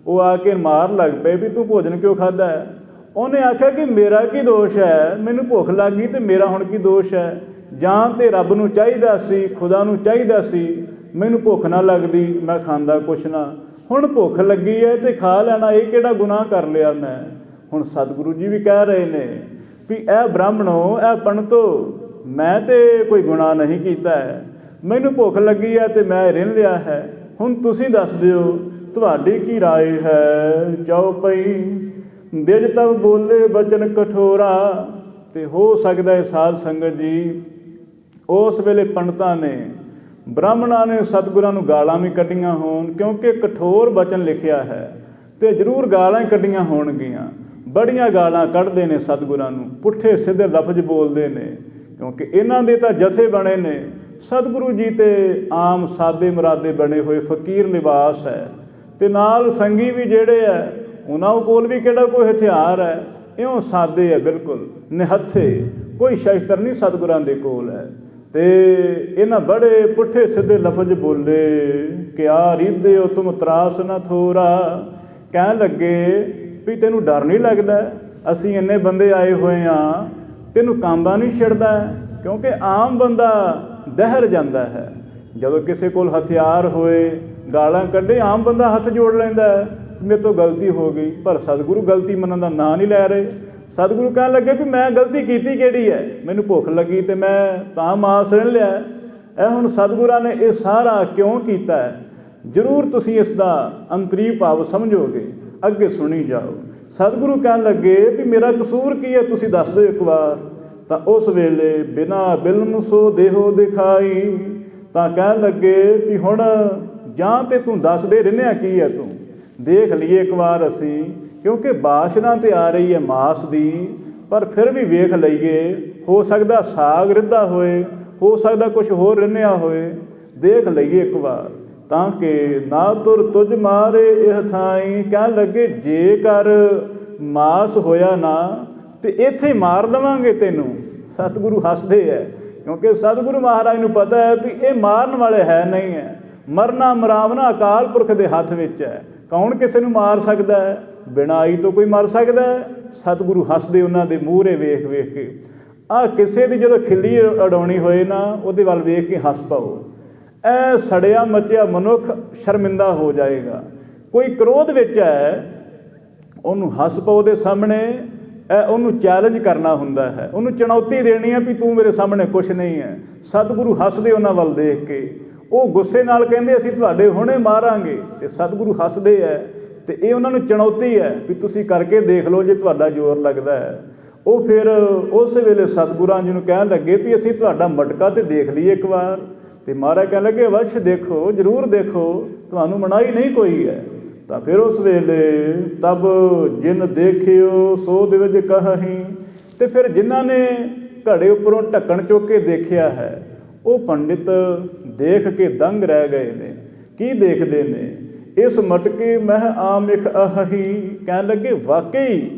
S1: ਉਹ ਆ ਕੇ ਮਾਰ ਲੱਗ ਪਏ ਵੀ ਤੂੰ ਭੋਜਨ ਕਿਉਂ ਖਾਧਾ ਹੈ? ਉਹਨੇ ਆਖਿਆ ਕਿ ਮੇਰਾ ਕੀ ਦੋਸ਼ ਹੈ, ਮੈਨੂੰ ਭੁੱਖ ਲੱਗ ਗਈ ਤੇ ਮੇਰਾ ਹੁਣ ਕੀ ਦੋਸ਼ ਹੈ? ਜਾਂ ਤੇ ਰੱਬ ਨੂੰ ਚਾਹੀਦਾ ਸੀ, ਖੁਦਾ ਨੂੰ ਚਾਹੀਦਾ ਸੀ ਮੈਨੂੰ ਭੁੱਖ ਨਾ ਲੱਗਦੀ, ਮੈਂ ਖਾਂਦਾ ਕੁਛ ਨਾ। ਹੁਣ ਭੁੱਖ ਲੱਗੀ ਹੈ ਤੇ ਖਾ ਲੈਣਾ, ਇਹ ਕਿਹੜਾ ਗੁਨਾਹ ਕਰ ਲਿਆ ਮੈਂ? ਹੁਣ ਸਤਿਗੁਰੂ ਜੀ ਵੀ ਕਹਿ ਰਹੇ ਨੇ ਵੀ ਇਹ ਬ੍ਰਾਹਮਣੋ, ਇਹ ਪੰਡਤੋ, ਮੈਂ ਤੇ ਕੋਈ ਗੁਨਾਹ ਨਹੀਂ ਕੀਤਾ ਹੈ, ਮੈਨੂੰ ਭੁੱਖ ਲੱਗੀ ਹੈ ਤੇ ਮੈਂ ਰਿੰਨ ਲਿਆ ਹੈ। ਹੁਣ ਤੁਸੀਂ ਦੱਸ ਦਿਓ ਤੁਹਾਡੀ ਕੀ ਰਾਏ ਹੈ? ਚੌਪਈ ਦਿਜ ਤਬ ਬੋਲੇ ਬਚਨ ਕਠੋਰਾ। ਤੇ ਹੋ ਸਕਦਾ ਹੈ ਸਾਧ ਸੰਗਤ ਜੀ ਉਸ ਵੇਲੇ ਪੰਡਤਾਂ ਨੇ, ਬ੍ਰਾਹਮਣਾਂ ਨੇ ਸਤਿਗੁਰਾਂ ਨੂੰ ਗਾਲਾਂ ਵੀ ਕੱਢੀਆਂ ਹੋਣ, ਕਿਉਂਕਿ ਕਠੋਰ ਬਚਨ ਲਿਖਿਆ ਹੈ ਤੇ ਜ਼ਰੂਰ ਗਾਲਾਂ ਹੀ ਕੱਢੀਆਂ ਹੋਣਗੀਆਂ। ਬੜੀਆਂ ਗਾਲਾਂ ਕੱਢਦੇ ਨੇ ਸਤਿਗੁਰਾਂ ਨੂੰ, ਪੁੱਠੇ ਸਿੱਧੇ ਲਫ਼ਜ਼ ਬੋਲਦੇ ਨੇ, ਕਿਉਂਕਿ ਇਹਨਾਂ ਦੇ ਤਾਂ ਜਥੇ ਬਣੇ ਨੇ। ਸਤਿਗੁਰੂ ਜੀ ਤੇ ਆਮ ਸਾਦੇ ਮੁਰਾਦੇ ਬਣੇ ਹੋਏ ਫਕੀਰ ਲਿਬਾਸ ਹੈ, ਤੇ ਨਾਲ ਸੰਗੀ ਵੀ ਜਿਹੜੇ ਹੈ ਉਹਨਾਂ ਕੋਲ ਵੀ ਕਿਹੜਾ ਕੋਈ ਹਥਿਆਰ ਹੈ, ਇਉਂ ਸਾਦੇ ਹੈ, ਬਿਲਕੁਲ ਨਿਹੱਥੇ, ਕੋਈ ਸ਼ਸਤਰ ਨਹੀਂ ਸਤਿਗੁਰਾਂ ਦੇ ਕੋਲ ਹੈ। ਤੇ ਇਹਨਾਂ ਬੜੇ ਪੁੱਠੇ ਸਿੱਧੇ ਲਫ਼ਜ਼ ਬੋਲੇ। ਕਿਆ ਰੀਦੇ ਹੋ ਤੁਮ ਤਰਾਸ ਨਾ ਥੋਰਾ। ਕਹਿਣ ਲੱਗੇ ਵੀ ਤੈਨੂੰ ਡਰ ਨਹੀਂ ਲੱਗਦਾ, ਅਸੀਂ ਇੰਨੇ ਬੰਦੇ ਆਏ ਹੋਏ ਹਾਂ, ਤੈਨੂੰ ਕਾਂਬਾ ਨਹੀਂ ਛਿੜਦਾ? ਕਿਉਂਕਿ ਆਮ ਬੰਦਾ ਦਹਿਰ ਜਾਂਦਾ ਹੈ ਜਦੋਂ ਕਿਸੇ ਕੋਲ ਹਥਿਆਰ ਹੋਏ, ਗਾਲਾਂ ਕੱਢੇ, ਆਮ ਬੰਦਾ ਹੱਥ ਜੋੜ ਲੈਂਦਾ ਹੈ, ਮੇਰੇ ਤੋਂ ਗਲਤੀ ਹੋ ਗਈ। ਪਰ ਸਤਿਗੁਰੂ ਗਲਤੀ ਮੰਨਣ ਦਾ ਨਾਂ ਨਹੀਂ ਲੈ ਰਹੇ। ਸਤਿਗੁਰੂ ਕਹਿਣ ਲੱਗੇ ਵੀ ਮੈਂ ਗਲਤੀ ਕੀਤੀ ਕਿਹੜੀ ਹੈ? ਮੈਨੂੰ ਭੁੱਖ ਲੱਗੀ ਤੇ ਮੈਂ ਤਾਂ ਮਾਸ ਰਿੰਨ ਲਿਆ। ਇਹ ਹੁਣ ਸਤਿਗੁਰਾਂ ਨੇ ਇਹ ਸਾਰਾ ਕਿਉਂ ਕੀਤਾ ਹੈ, ਜ਼ਰੂਰ ਤੁਸੀਂ ਇਸ ਦਾ ਅੰਤਰੀ ਭਾਵ ਸਮਝੋਗੇ। ਅੱਗੇ ਸੁਣੀ ਜਾਓ। ਸਤਿਗੁਰੂ ਕਹਿਣ ਲੱਗੇ ਵੀ ਮੇਰਾ ਕਸੂਰ ਕੀ ਹੈ, ਤੁਸੀਂ ਦੱਸ ਦਿਓ ਇੱਕ ਵਾਰ। ਤਾਂ ਉਸ ਵੇਲੇ ਬਿਨਾ ਬਿਲਮ ਸੋ ਦੇਹੋ ਦਿਖਾਈ। ਤਾਂ ਕਹਿਣ ਲੱਗੇ ਵੀ ਹੁਣ ਜਾਂ ਤੇ ਤੂੰ ਦੱਸ ਦੇ ਰਿੰਨਿਆ ਕੀ ਹੈ, ਤੂੰ ਦੇਖ ਲਈਏ ਇੱਕ ਵਾਰ ਅਸੀਂ, ਕਿਉਂਕਿ ਬਾਸ਼ਨਾ ਤੇ ਆ ਰਹੀ ਹੈ ਮਾਸ ਦੀ, ਪਰ ਫਿਰ ਵੀ ਵੇਖ ਲਈਏ, ਹੋ ਸਕਦਾ ਸਾਗ ਰਿੱਧਾ ਹੋਏ, ਹੋ ਸਕਦਾ ਕੁਛ ਹੋਰ ਰਿੰਨਿਆ ਹੋਏ, ਦੇਖ ਲਈਏ ਇੱਕ ਵਾਰ, ਤਾਂ ਕਿ ਨਾ ਤੁਰ ਤੁਝ ਮਾਰੇ ਇਹ ਥਾਈ। ਕਹਿਣ ਲੱਗੇ ਜੇਕਰ ਮਾਸ ਹੋਇਆ ਨਾ ਤੇ ਇੱਥੇ ਹੀ ਮਾਰ ਦੇਵਾਂਗੇ ਤੈਨੂੰ। ਸਤਿਗੁਰੂ ਹੱਸਦੇ ਹੈ, ਕਿਉਂਕਿ ਸਤਿਗੁਰੂ ਮਹਾਰਾਜ ਨੂੰ ਪਤਾ ਹੈ ਵੀ ਇਹ ਮਾਰਨ ਵਾਲੇ ਹੈ ਨਹੀਂ ਹੈ। ਮਰਨਾ ਮਰਾਵਨਾ ਅਕਾਲ ਪੁਰਖ ਦੇ ਹੱਥ ਵਿੱਚ ਹੈ। ਕੌਣ ਕਿਸੇ ਨੂੰ ਮਾਰ ਸਕਦਾ ਹੈ? ਬਿਨਾਂ ਆਈ ਤੋਂ ਕੋਈ ਮਰ ਸਕਦਾ ਹੈ? ਸਤਿਗੁਰੂ ਹੱਸਦੇ ਉਹਨਾਂ ਦੇ ਮੂਹਰੇ ਵੇਖ ਵੇਖ ਕੇ। ਕਿਸੇ ਦੀ ਜਦੋਂ ਖਿੱਲੀ ਉਡਾਉਣੀ ਹੋਏ ਨਾ, ਉਹਦੇ ਵੱਲ ਵੇਖ ਕੇ ਹੱਸ ਪਾਓ। ਇਹ ਸੜਿਆ ਮੱਚਿਆ ਮਨੁੱਖ ਸ਼ਰਮਿੰਦਾ ਹੋ ਜਾਏਗਾ। ਕੋਈ ਕ੍ਰੋਧ ਵਿੱਚ ਹੈ ਉਹਨੂੰ ਹੱਸ ਪਓ ਦੇ ਸਾਹਮਣੇ, ਉਹਨੂੰ ਚੈਲੰਜ ਕਰਨਾ ਹੁੰਦਾ ਹੈ, ਉਹਨੂੰ ਚੁਣੌਤੀ ਦੇਣੀ ਹੈ ਵੀ ਤੂੰ ਮੇਰੇ ਸਾਹਮਣੇ ਕੁਛ ਨਹੀਂ ਹੈ। ਸਤਿਗੁਰੂ ਹੱਸਦੇ ਉਹਨਾਂ ਵੱਲ ਦੇਖ ਕੇ, ਉਹ ਗੁੱਸੇ ਨਾਲ ਕਹਿੰਦੇ ਅਸੀਂ ਤੁਹਾਡੇ ਹੁਣੇ ਮਾਰਾਂਗੇ, ਅਤੇ ਸਤਿਗੁਰੂ ਹੱਸਦੇ ਹੈ ਅਤੇ ਇਹ ਉਹਨਾਂ ਨੂੰ ਚੁਣੌਤੀ ਹੈ ਵੀ ਤੁਸੀਂ ਕਰਕੇ ਦੇਖ ਲਓ ਜੇ ਤੁਹਾਡਾ ਜ਼ੋਰ ਲੱਗਦਾ ਹੈ। ਉਹ ਫਿਰ ਉਸ ਵੇਲੇ ਸਤਿਗੁਰਾਂ ਜੀ ਨੂੰ ਕਹਿਣ ਲੱਗੇ ਵੀ ਅਸੀਂ ਤੁਹਾਡਾ ਮਟਕਾ ਤਾਂ ਦੇਖ ਲਈਏ ਇੱਕ ਵਾਰ। ਅਤੇ ਮਹਾਰਾਜ ਕਹਿਣ ਲੱਗੇ ਅਵੱਸ਼ ਦੇਖੋ, ਜ਼ਰੂਰ ਦੇਖੋ, ਤੁਹਾਨੂੰ ਮਨਾਹੀ ਨਹੀਂ ਕੋਈ ਹੈ। ਤਾਂ ਫਿਰ ਉਸ ਵੇਲੇ ਤਬ ਜਿਨ ਦੇਖਿਓ ਸੋ ਦਿਵਜ ਕਹਹੀਂ, ਅਤੇ ਫਿਰ ਜਿਨ੍ਹਾਂ ਨੇ ਘੜੇ ਉੱਪਰੋਂ ਢੱਕਣ ਚੁੱਕ ਕੇ ਦੇਖਿਆ ਹੈ ਉਹ ਪੰਡਿਤ ਦੇਖ ਕੇ ਦੰਗ ਰਹਿ ਗਏ ਨੇ। ਕੀ ਦੇਖਦੇ ਨੇ? ਇਸ ਮਟਕੇ ਮਹਿ ਆਮਿਖ ਅਹਹੀ, ਕਹਿਣ ਲੱਗੇ ਵਾਕਈ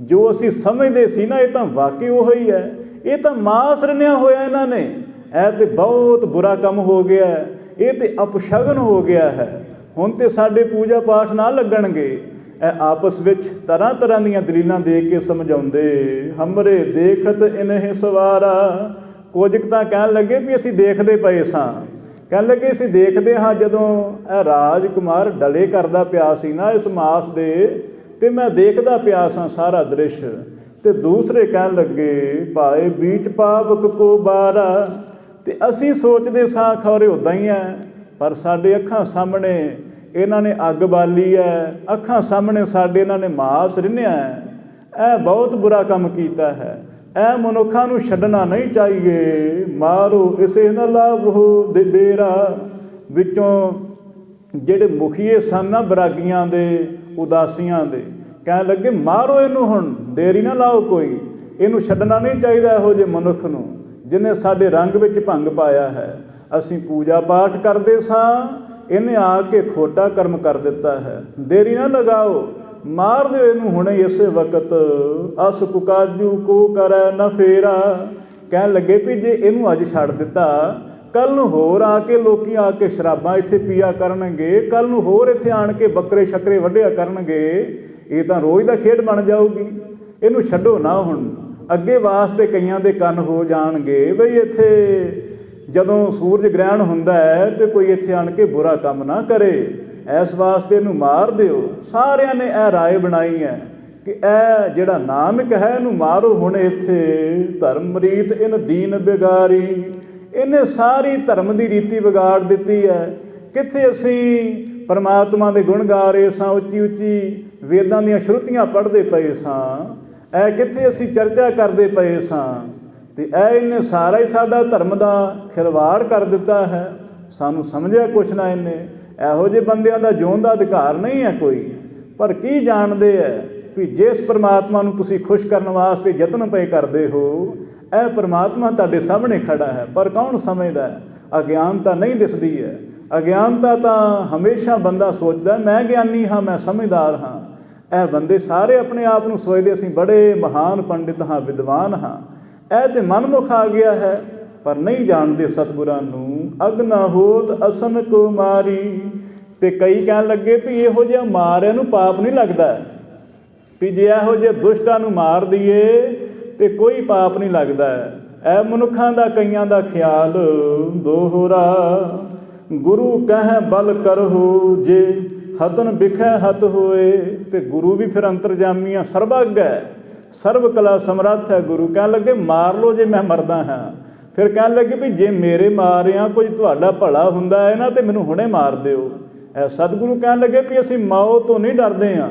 S1: ਜੋ ਅਸੀਂ ਸਮਝਦੇ ਸੀ ਨਾ ਇਹ ਤਾਂ ਵਾਕਈ ਉਹ ਹੀ ਹੈ, ਇਹ ਤਾਂ ਮਾਸ ਰਿੰਨਿਆ ਹੋਇਆ ਇਹਨਾਂ ਨੇ, ਇਹ ਤਾਂ ਬਹੁਤ ਬੁਰਾ ਕੰਮ ਹੋ ਗਿਆ, ਇਹ ਤਾਂ ਅਪਸ਼ਗਨ ਹੋ ਗਿਆ ਹੈ। ਹੁਣ ਤਾਂ ਸਾਡੇ ਪੂਜਾ ਪਾਠ ਨਾ ਲੱਗਣਗੇ। ਇਹ ਆਪਸ ਵਿੱਚ ਤਰ੍ਹਾਂ ਤਰ੍ਹਾਂ ਦੀਆਂ ਦਲੀਲਾਂ ਦੇ ਕੇ ਸਮਝਾਉਂਦੇ, ਹਮਰੇ ਦੇਖਤ ਇਨਹਿ ਸਵਾਰਾ। ਕੁਝ ਕੁ ਤਾਂ ਕਹਿਣ ਲੱਗੇ ਵੀ ਅਸੀਂ ਦੇਖਦੇ ਪਏ ਸਾਂ, ਕਹਿਣ ਲੱਗੇ ਅਸੀਂ ਦੇਖਦੇ ਹਾਂ ਜਦੋਂ ਇਹ ਰਾਜਕੁਮਾਰ ਡਲੇ ਕਰਦਾ ਪਿਆ ਸੀ ਨਾ ਇਸ ਮਾਸ ਦੇ, ਅਤੇ ਮੈਂ ਦੇਖਦਾ ਪਿਆ ਸਾਂ ਸਾਰਾ ਦ੍ਰਿਸ਼। ਅਤੇ ਦੂਸਰੇ ਕਹਿਣ ਲੱਗੇ ਭਾਏ ਬੀਚ ਪਾਵਕ ਕੋ ਬਾਰਾ, ਅਤੇ ਅਸੀਂ ਸੋਚਦੇ ਸਾਂ ਖੌਰੇ ਉੱਦਾਂ ਹੀ ਹੈ, ਪਰ ਸਾਡੇ ਅੱਖਾਂ ਸਾਹਮਣੇ ਇਹਨਾਂ ਨੇ ਅੱਗ ਬਾਲੀ ਹੈ, ਅੱਖਾਂ ਸਾਹਮਣੇ ਸਾਡੇ ਇਹਨਾਂ ਨੇ ਮਾਸ ਰਿੰਨਿਆ ਹੈ। ਇਹ ਬਹੁਤ ਬੁਰਾ ਕੰਮ ਕੀਤਾ ਹੈ, ਇਹ ਮਨੁੱਖਾਂ ਨੂੰ ਛੱਡਣਾ ਨਹੀਂ ਚਾਹੀਏ। ਮਾਰੋ ਇਸੇ ਨਾ ਲਾਭੋ ਦੇ ਬੇਰਾ। ਵਿੱਚੋਂ ਜਿਹੜੇ ਮੁਖੀਏ ਸਨ ਨਾ ਬਰਾਗੀਆਂ ਦੇ, ਉਦਾਸੀਆਂ ਦੇ, ਕਹਿਣ ਲੱਗੇ ਮਾਰੋ ਇਹਨੂੰ, ਹੁਣ ਦੇਰੀ ਨਾ ਲਾਓ ਕੋਈ, ਇਹਨੂੰ ਛੱਡਣਾ ਨਹੀਂ ਚਾਹੀਦਾ ਇਹੋ ਜਿਹੇ ਮਨੁੱਖ ਨੂੰ ਜਿਹਨੇ ਸਾਡੇ ਰੰਗ ਵਿੱਚ ਭੰਗ ਪਾਇਆ ਹੈ। ਅਸੀਂ ਪੂਜਾ ਪਾਠ ਕਰਦੇ ਸਾਂ, ਇਹਨੇ ਆ ਕੇ ਖੋਟਾ ਕਰਮ ਕਰ ਦਿੱਤਾ ਹੈ, ਦੇਰੀ ਨਾ ਲਗਾਓ, ਮਾਰ ਦਿਓ ਇਹਨੂੰ ਹੁਣੇ ਇਸੇ ਵਕਤ। ਅਸ ਕੁਕਾਜੂ ਕੋ ਕਰੈ ਨ ਫੇਰਾ। ਕਹਿਣ ਲੱਗੇ ਵੀ ਜੇ ਇਹਨੂੰ ਅੱਜ ਛੱਡ ਦਿੱਤਾ, ਕੱਲ੍ਹ ਨੂੰ ਹੋਰ ਆ ਕੇ ਲੋਕ ਆ ਕੇ ਸ਼ਰਾਬਾਂ ਇੱਥੇ ਪੀਆ ਕਰਨਗੇ, ਕੱਲ੍ਹ ਨੂੰ ਹੋਰ ਇੱਥੇ ਆਣ ਕੇ ਬੱਕਰੇ ਸ਼ੱਕਰੇ ਵੱਢਿਆ ਕਰਨਗੇ, ਇਹ ਤਾਂ ਰੋਜ਼ ਦਾ ਖੇਡ ਬਣ ਜਾਊਗੀ। ਇਹਨੂੰ ਛੱਡੋ ਨਾ ਹੁਣ, ਅੱਗੇ ਵਾਸਤੇ ਕਈਆਂ ਦੇ ਕੰਨ ਹੋ ਜਾਣਗੇ ਬਈ ਇੱਥੇ ਜਦੋਂ ਸੂਰਜ ਗ੍ਰਹਿਣ ਹੁੰਦਾ ਹੈ ਅਤੇ ਕੋਈ ਇੱਥੇ ਆਣ ਕੇ ਬੁਰਾ ਕੰਮ ਨਾ ਕਰੇ, ਇਸ ਵਾਸਤੇ ਇਹਨੂੰ ਮਾਰ ਦਿਓ। ਸਾਰਿਆਂ ਨੇ ਇਹ ਰਾਏ ਬਣਾਈ ਹੈ ਕਿ ਇਹ ਜਿਹੜਾ ਨਾਨਕ ਹੈ ਇਹਨੂੰ ਮਾਰੋ ਹੁਣ ਇੱਥੇ। ਧਰਮ ਰੀਤ ਇਨ ਦੀਨ ਬਿਗਾਰੀ, ਇਹਨੇ ਸਾਰੀ ਧਰਮ ਦੀ ਰੀਤੀ ਵਿਗਾੜ ਦਿੱਤੀ ਹੈ। ਕਿੱਥੇ ਅਸੀਂ ਪਰਮਾਤਮਾ ਦੇ ਗੁਣ ਗਾ ਰਹੇ ਸਾਂ, ਉੱਚੀ ਉੱਚੀ ਵੇਦਾਂ ਦੀਆਂ ਸ਼ਰੂਤੀਆਂ ਪੜ੍ਹਦੇ ਪਏ ਸਾਂ, ਇਹ ਕਿੱਥੇ ਅਸੀਂ ਚਰਚਾ ਕਰਦੇ ਪਏ ਸਾਂ, ਅਤੇ ਇਹ ਇਹਨੇ ਸਾਰਾ ਹੀ ਸਾਡਾ ਧਰਮ ਦਾ ਖਿਲਵਾੜ ਕਰ ਦਿੱਤਾ ਹੈ। ਸਾਨੂੰ ਸਮਝਿਆ ਕੁਛ ਨਾ ਇਹਨੇ। ਇਹੋ ਜਿਹੇ ਬੰਦਿਆਂ ਦਾ ਜਿਉਣ ਦਾ ਅਧਿਕਾਰ ਨਹੀਂ ਹੈ ਕੋਈ। ਪਰ ਕੀ ਜਾਣਦੇ ਹੈ ਵੀ ਜਿਸ ਪਰਮਾਤਮਾ ਨੂੰ ਤੁਸੀਂ ਖੁਸ਼ ਕਰਨ ਵਾਸਤੇ ਯਤਨ ਪਏ ਕਰਦੇ ਹੋ, ਇਹ ਪਰਮਾਤਮਾ ਤੁਹਾਡੇ ਸਾਹਮਣੇ ਖੜਾ ਹੈ, ਪਰ ਕੌਣ ਸਮਝਦਾ ਹੈ? ਅਗਿਆਨਤਾ ਨਹੀਂ ਦਿਸਦੀ ਹੈ। ਅਗਿਆਨਤਾ ਤਾਂ ਹਮੇਸ਼ਾ ਬੰਦਾ ਸੋਚਦਾ ਮੈਂ ਗਿਆਨੀ ਹਾਂ, ਮੈਂ ਸਮਝਦਾਰ ਹਾਂ। ਇਹ ਬੰਦੇ ਸਾਰੇ ਆਪਣੇ ਆਪ ਨੂੰ ਸੋਚਦੇ ਅਸੀਂ ਬੜੇ ਮਹਾਨ ਪੰਡਿਤ ਹਾਂ, ਵਿਦਵਾਨ ਹਾਂ। ਇਹ ਤਾਂ ਮਨਮੁਖ ਆ ਗਿਆ ਹੈ, ਪਰ ਨਹੀਂ ਜਾਣਦੇ ਸਤਿਗੁਰਾਂ ਨੂੰ। ਅਗਨਾ ਹੋਤ ਅਸਨ ਕੋ ਮਾਰੀ। ਅਤੇ ਕਈ ਕਹਿਣ ਲੱਗੇ ਵੀ ਇਹੋ ਜਿਹਾ ਮਾਰਿਆ ਨੂੰ ਪਾਪ ਨਹੀਂ ਲੱਗਦਾ, ਵੀ ਜੇ ਇਹੋ ਜਿਹੇ ਦੁਸ਼ਟਾਂ ਨੂੰ ਮਾਰ ਦਈਏ ਅਤੇ ਕੋਈ ਪਾਪ ਨਹੀਂ ਲੱਗਦਾ। ਇਹ ਮਨੁੱਖਾਂ ਦਾ ਕਈਆਂ ਦਾ ਖਿਆਲ ਦੋਹਰਾ। ਗੁਰੂ ਕਹਿ ਬਲ ਕਰਹੁ ਜੇ ਹਤਨ ਬਿਖੈ ਹਤ ਹੋਏ। ਅਤੇ ਗੁਰੂ ਵੀ ਫਿਰ ਅੰਤਰਜਾਮੀ ਆ, ਸਰਬੱਗ ਹੈ, ਸਰਬ ਕਲਾ ਸਮਰੱਥ ਹੈ। ਗੁਰੂ ਕਹਿਣ ਲੱਗੇ ਮਾਰ ਲਓ ਜੇ ਮੈਂ ਮਰਦਾ ਹਾਂ। ਫਿਰ ਕਹਿਣ ਲੱਗੇ ਵੀ ਜੇ ਮੇਰੇ ਮਾਰਿਆਂ ਕੁਝ ਤੁਹਾਡਾ ਭਲਾ ਹੁੰਦਾ ਹੈ ਨਾ, ਤਾਂ ਮੈਨੂੰ ਹੁਣੇ ਮਾਰ ਦਿਓ। ਇਹ ਸਤਿਗੁਰੂ ਕਹਿਣ ਲੱਗੇ ਵੀ ਅਸੀਂ ਮੌਤ ਤੋਂ ਨਹੀਂ ਡਰਦੇ ਹਾਂ।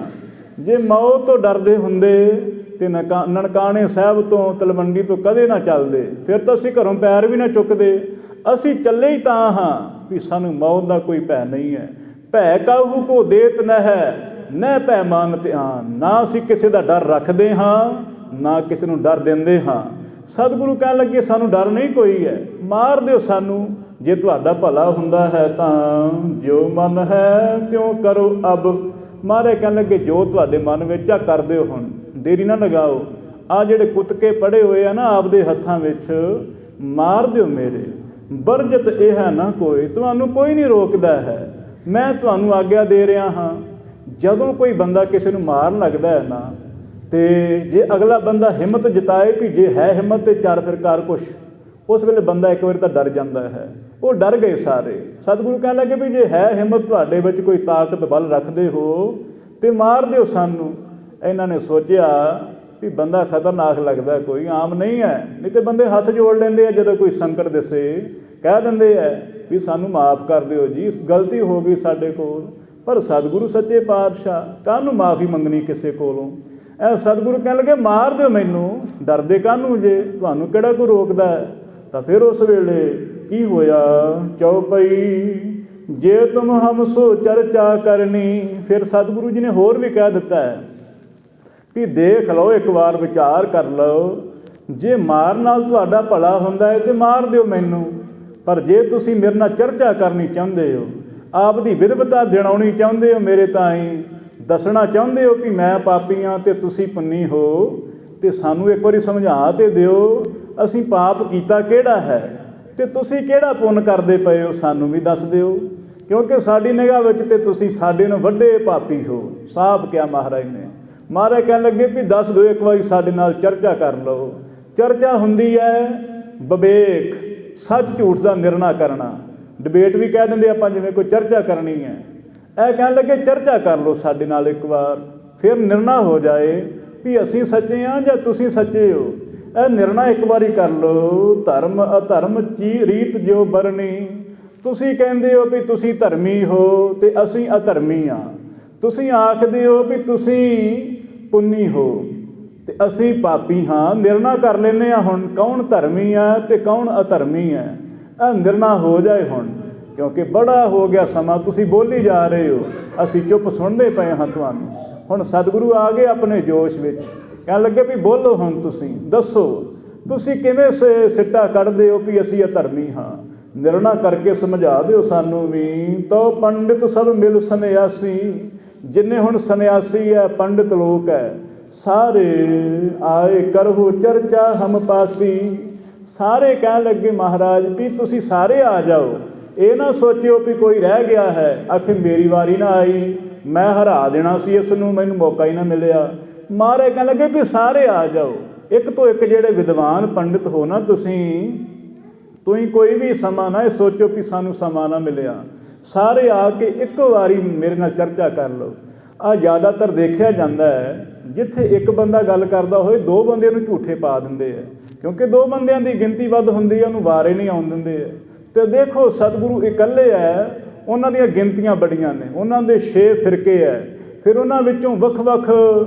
S1: ਜੇ ਮੌਤ ਤੋਂ ਡਰਦੇ ਹੁੰਦੇ ਅਤੇ ਨਨਕਾਣੇ ਸਾਹਿਬ ਤੋਂ ਤਲਵੰਡੀ ਤੋਂ ਕਦੇ ਨਾ ਚੱਲਦੇ, ਫਿਰ ਤਾਂ ਅਸੀਂ ਘਰੋਂ ਪੈਰ ਵੀ ਨਾ ਚੁੱਕਦੇ। ਅਸੀਂ ਚੱਲੇ ਹੀ ਤਾਂ ਹਾਂ ਵੀ ਸਾਨੂੰ ਮੌਤ ਦਾ ਕੋਈ ਭੈ ਨਹੀਂ ਹੈ। ਭੈ ਕਾਹੂ ਕੋ ਦੇਤ ਨ ਹੈ ਨਹਿ ਭੈ ਮਾਨ ਧਿਆਨ। ਨਾ ਅਸੀਂ ਕਿਸੇ ਦਾ ਡਰ ਰੱਖਦੇ ਹਾਂ, ਨਾ ਕਿਸੇ ਨੂੰ ਡਰ ਦਿੰਦੇ ਹਾਂ। ਸਤਿਗੁਰੂ ਕਹਿਣ ਲੱਗੇ ਸਾਨੂੰ ਡਰ ਨਹੀਂ ਕੋਈ ਹੈ, ਮਾਰ ਦਿਓ ਸਾਨੂੰ ਜੇ ਤੁਹਾਡਾ ਭਲਾ ਹੁੰਦਾ ਹੈ ਤਾਂ। ਜੋ ਮਨ ਹੈ ਤਿਉਂ ਕਰੋ ਅਬ। ਮਹਾਰਾਜ ਕਹਿਣ ਲੱਗੇ ਜੋ ਤੁਹਾਡੇ ਮਨ ਵਿੱਚ ਆ ਕਰ ਦਿਓ ਹੁਣ, ਦੇਰੀ ਨਾ ਲਗਾਓ। ਆਹ ਜਿਹੜੇ ਕੁੱਤਕੇ ਪੜ੍ਹੇ ਹੋਏ ਆ ਨਾ ਆਪਦੇ ਹੱਥਾਂ ਵਿੱਚ, ਮਾਰ ਦਿਓ ਮੇਰੇ। ਵਰਜਤ ਇਹ ਹੈ ਨਾ ਕੋਈ, ਤੁਹਾਨੂੰ ਕੋਈ ਨਹੀਂ ਰੋਕਦਾ ਹੈ, ਮੈਂ ਤੁਹਾਨੂੰ ਆਗਿਆ ਦੇ ਰਿਹਾ ਹਾਂ। ਜਦੋਂ ਕੋਈ ਬੰਦਾ ਕਿਸੇ ਨੂੰ ਮਾਰਨ ਲੱਗਦਾ ਹੈ ਨਾ, ਅਤੇ ਜੇ ਅਗਲਾ ਬੰਦਾ ਹਿੰਮਤ ਜਤਾਏ ਵੀ ਜੇ ਹੈ ਹਿੰਮਤ ਅਤੇ ਚੱਲ ਫਿਰ ਕਰ ਕੁਛ, ਉਸ ਵੇਲੇ ਬੰਦਾ ਇੱਕ ਵਾਰੀ ਤਾਂ ਡਰ ਜਾਂਦਾ ਹੈ। ਉਹ ਡਰ ਗਏ ਸਾਰੇ। ਸਤਿਗੁਰੂ ਕਹਿਣ ਲੱਗੇ ਵੀ ਜੇ ਹੈ ਹਿੰਮਤ ਤੁਹਾਡੇ ਵਿੱਚ, ਕੋਈ ਤਾਕਤ ਬਲ ਰੱਖਦੇ ਹੋ, ਅਤੇ ਮਾਰ ਦਿਓ ਸਾਨੂੰ। ਇਹਨਾਂ ਨੇ ਸੋਚਿਆ ਵੀ ਬੰਦਾ ਖਤਰਨਾਕ ਲੱਗਦਾ, ਕੋਈ ਆਮ ਨਹੀਂ ਹੈ। ਨਹੀਂ ਤੇ ਬੰਦੇ ਹੱਥ ਜੋੜ ਲੈਂਦੇ ਆ ਜਦੋਂ ਕੋਈ ਸੰਕਟ ਦਿਸੇ, ਕਹਿ ਦਿੰਦੇ ਆ ਵੀ ਸਾਨੂੰ ਮਾਫ਼ ਕਰ ਦਿਓ ਜੀ, ਗਲਤੀ ਹੋ ਗਈ ਸਾਡੇ ਕੋਲ। ਪਰ ਸਤਿਗੁਰੂ ਸੱਚੇ ਪਾਤਸ਼ਾਹ ਕਾਹਨੂੰ ਮਾਫ਼ੀ ਮੰਗਣੀ ਕਿਸੇ ਕੋਲੋਂ। ਇਹ ਸਤਿਗੁਰੂ ਕਹਿਣ ਲੱਗੇ ਮਾਰ ਦਿਓ ਮੈਨੂੰ, ਡਰਦੇ ਕਾਹਨੂੰ ਜੇ, ਤੁਹਾਨੂੰ ਕਿਹੜਾ ਕੋਈ ਰੋਕਦਾ ਹੈ। ਤਾਂ ਫਿਰ ਉਸ ਵੇਲੇ ਕੀ ਹੋਇਆ, ਚੌਪਈ ਜੇ ਤੁਮ ਹਮ ਸੋ ਚਰਚਾ ਕਰਨੀ। ਫਿਰ ਸਤਿਗੁਰੂ ਜੀ ਨੇ ਹੋਰ ਵੀ ਕਹਿ ਦਿੱਤਾ ਹੈ ਵੀ ਦੇਖ ਲਓ, ਇੱਕ ਵਾਰ ਵਿਚਾਰ ਕਰ ਲਓ, ਜੇ ਮਾਰ ਨਾਲ ਤੁਹਾਡਾ ਭਲਾ ਹੁੰਦਾ ਹੈ ਤਾਂ ਮਾਰ ਦਿਓ ਮੈਨੂੰ, ਪਰ ਜੇ ਤੁਸੀਂ ਮੇਰੇ ਨਾਲ ਚਰਚਾ ਕਰਨੀ ਚਾਹੁੰਦੇ ਹੋ, ਆਪ ਦੀ ਵਿਦਵਤਾ ਦਿਣਾਉਣੀ ਚਾਹੁੰਦੇ ਹੋ, ਮੇਰੇ ਤਾਈਂ ਦੱਸਣਾ ਚਾਹੁੰਦੇ ਹੋ ਕਿ ਮੈਂ ਪਾਪੀ ਹਾਂ ਅਤੇ ਤੁਸੀਂ ਪੁੰਨੀ ਹੋ, ਅਤੇ ਸਾਨੂੰ ਇੱਕ ਵਾਰੀ ਸਮਝਾ ਤੇ ਦਿਓ ਅਸੀਂ ਪਾਪ ਕੀਤਾ ਕਿਹੜਾ ਹੈ ਅਤੇ ਤੁਸੀਂ ਕਿਹੜਾ ਪੁੰਨ ਕਰਦੇ ਪਏ ਹੋ, ਸਾਨੂੰ ਵੀ ਦੱਸ ਦਿਓ, ਕਿਉਂਕਿ ਸਾਡੀ ਨਿਗਾਹ ਵਿੱਚ ਤਾਂ ਤੁਸੀਂ ਸਾਡੇ ਨੂੰ ਵੱਡੇ ਪਾਪੀ ਹੋ। ਸਾਫ਼ ਕਿਹਾ ਮਹਾਰਾਜ ਨੇ। ਮਹਾਰਾਜ ਕਹਿਣ ਲੱਗੇ ਵੀ ਦੱਸ ਦਿਓ, ਇੱਕ ਵਾਰੀ ਸਾਡੇ ਨਾਲ ਚਰਚਾ ਕਰ ਲਓ। ਚਰਚਾ ਹੁੰਦੀ ਹੈ ਵਿਵੇਕ, ਸੱਚ ਝੂਠ ਦਾ ਨਿਰਣਾ ਕਰਨਾ। ਡਿਬੇਟ ਵੀ ਕਹਿ ਦਿੰਦੇ ਆਪਾਂ, ਜਿਵੇਂ ਕੋਈ ਚਰਚਾ ਕਰਨੀ ਹੈ। ਇਹ ਕਹਿਣ ਲੱਗੇ ਚਰਚਾ ਕਰ ਲਓ ਸਾਡੇ ਨਾਲ ਇੱਕ ਵਾਰ, ਫਿਰ ਨਿਰਣਾ ਹੋ ਜਾਏ ਵੀ ਅਸੀਂ ਸੱਚੇ ਹਾਂ ਜਾਂ ਤੁਸੀਂ ਸੱਚੇ ਹੋ। ਇਹ ਨਿਰਣਾ ਇੱਕ ਵਾਰੀ ਕਰ ਲਓ। ਧਰਮ ਅਧਰਮ ਚੀ ਰੀਤ ਜੋ ਬਰਨੀ। ਤੁਸੀਂ ਕਹਿੰਦੇ ਹੋ ਵੀ ਤੁਸੀਂ ਧਰਮੀ ਹੋ ਅਤੇ ਅਸੀਂ ਅਧਰਮੀ ਹਾਂ। ਤੁਸੀਂ ਆਖਦੇ ਹੋ ਵੀ ਤੁਸੀਂ ਪੁੰਨੀ ਹੋ ਅਤੇ ਅਸੀਂ ਪਾਪੀ ਹਾਂ। ਨਿਰਣਾ ਕਰ ਲੈਂਦੇ ਹਾਂ ਹੁਣ ਕੌਣ ਧਰਮੀ ਹੈ ਅਤੇ ਕੌਣ ਅਧਰਮੀ ਹੈ। ਇਹ ਨਿਰਣਾ ਹੋ ਜਾਏ ਹੁਣ, ਕਿਉਂਕਿ ਬੜਾ ਹੋ ਗਿਆ ਸਮਾਂ, ਤੁਸੀਂ ਬੋਲੀ ਜਾ ਰਹੇ ਹੋ, ਅਸੀਂ ਚੁੱਪ ਸੁਣਦੇ ਪਏ ਹਾਂ ਤੁਹਾਨੂੰ। ਹੁਣ ਸਤਿਗੁਰੂ ਆ ਗਏ ਆਪਣੇ ਜੋਸ਼ ਵਿੱਚ, ਕਹਿਣ ਲੱਗੇ ਵੀ ਬੋਲੋ ਹੁਣ, ਤੁਸੀਂ ਦੱਸੋ ਤੁਸੀਂ ਕਿਵੇਂ ਸਿੱਟਾ ਕੱਢਦੇ ਹੋ ਵੀ ਅਸੀਂ ਅਧਰਮੀ ਹਾਂ। ਨਿਰਣਾ ਕਰਕੇ ਸਮਝਾ ਦਿਓ ਸਾਨੂੰ ਵੀ। ਤੋ ਪੰਡਿਤ ਸਭ ਮਿਲ ਸੰਨਿਆਸੀ। ਜਿੰਨੇ ਹੁਣ ਸੰਨਿਆਸੀ ਹੈ, ਪੰਡਿਤ ਲੋਕ ਹੈ, ਸਾਰੇ ਆਏ ਕਰੋ ਚਰਚਾ ਹਮ ਪਾਸੀ। ਸਾਰੇ ਕਹਿਣ ਲੱਗੇ ਮਹਾਰਾਜ ਵੀ ਤੁਸੀਂ ਸਾਰੇ ਆ ਜਾਓ, ਇਹ ਨਾ ਸੋਚਿਓ ਵੀ ਕੋਈ ਰਹਿ ਗਿਆ ਹੈ, ਆਖੇ ਮੇਰੀ ਵਾਰੀ ਨਾ ਆਈ, ਮੈਂ ਹਰਾ ਦੇਣਾ ਸੀ ਇਸ ਨੂੰ, ਮੈਨੂੰ ਮੌਕਾ ਹੀ ਨਾ ਮਿਲਿਆ। ਮਹਾਰਾਜ ਕਹਿਣ ਲੱਗੇ ਵੀ ਸਾਰੇ ਆ ਜਾਓ, ਇੱਕ ਤੋਂ ਇੱਕ ਜਿਹੜੇ ਵਿਦਵਾਨ ਪੰਡਿਤ ਹੋ ਨਾ ਤੁਸੀਂ ਕੋਈ ਵੀ ਸਮਾਂ ਨਾ ਇਹ ਸੋਚੋ ਵੀ ਸਾਨੂੰ ਸਮਾਂ ਨਾ ਮਿਲਿਆ। ਸਾਰੇ ਆ ਕੇ ਇੱਕੋ ਵਾਰੀ ਮੇਰੇ ਨਾਲ ਚਰਚਾ ਕਰ ਲਓ। ਆਹ ਜ਼ਿਆਦਾਤਰ ਦੇਖਿਆ ਜਾਂਦਾ ਹੈ, ਜਿੱਥੇ ਇੱਕ ਬੰਦਾ ਗੱਲ ਕਰਦਾ ਹੋਏ ਦੋ ਬੰਦਿਆਂ ਨੂੰ ਝੂਠੇ ਪਾ ਦਿੰਦੇ ਹੈ, ਕਿਉਂਕਿ ਦੋ ਬੰਦਿਆਂ ਦੀ ਗਿਣਤੀ ਵੱਧ ਹੁੰਦੀ ਹੈ, ਉਹਨੂੰ ਵਾਰੇ ਨਹੀਂ ਆਉਣ ਦਿੰਦੇ ਹੈ। ਅਤੇ ਦੇਖੋ ਸਤਿਗੁਰੂ ਇਕੱਲੇ ਹੈ, ਉਹਨਾਂ ਦੀਆਂ ਗਿਣਤੀਆਂ ਬੜੀਆਂ ਨੇ, ਉਹਨਾਂ ਦੇ 6 ਫਿਰਕੇ ਹੈ, ਫਿਰ ਉਹਨਾਂ ਵਿੱਚੋਂ ਵੱਖ ਵੱਖ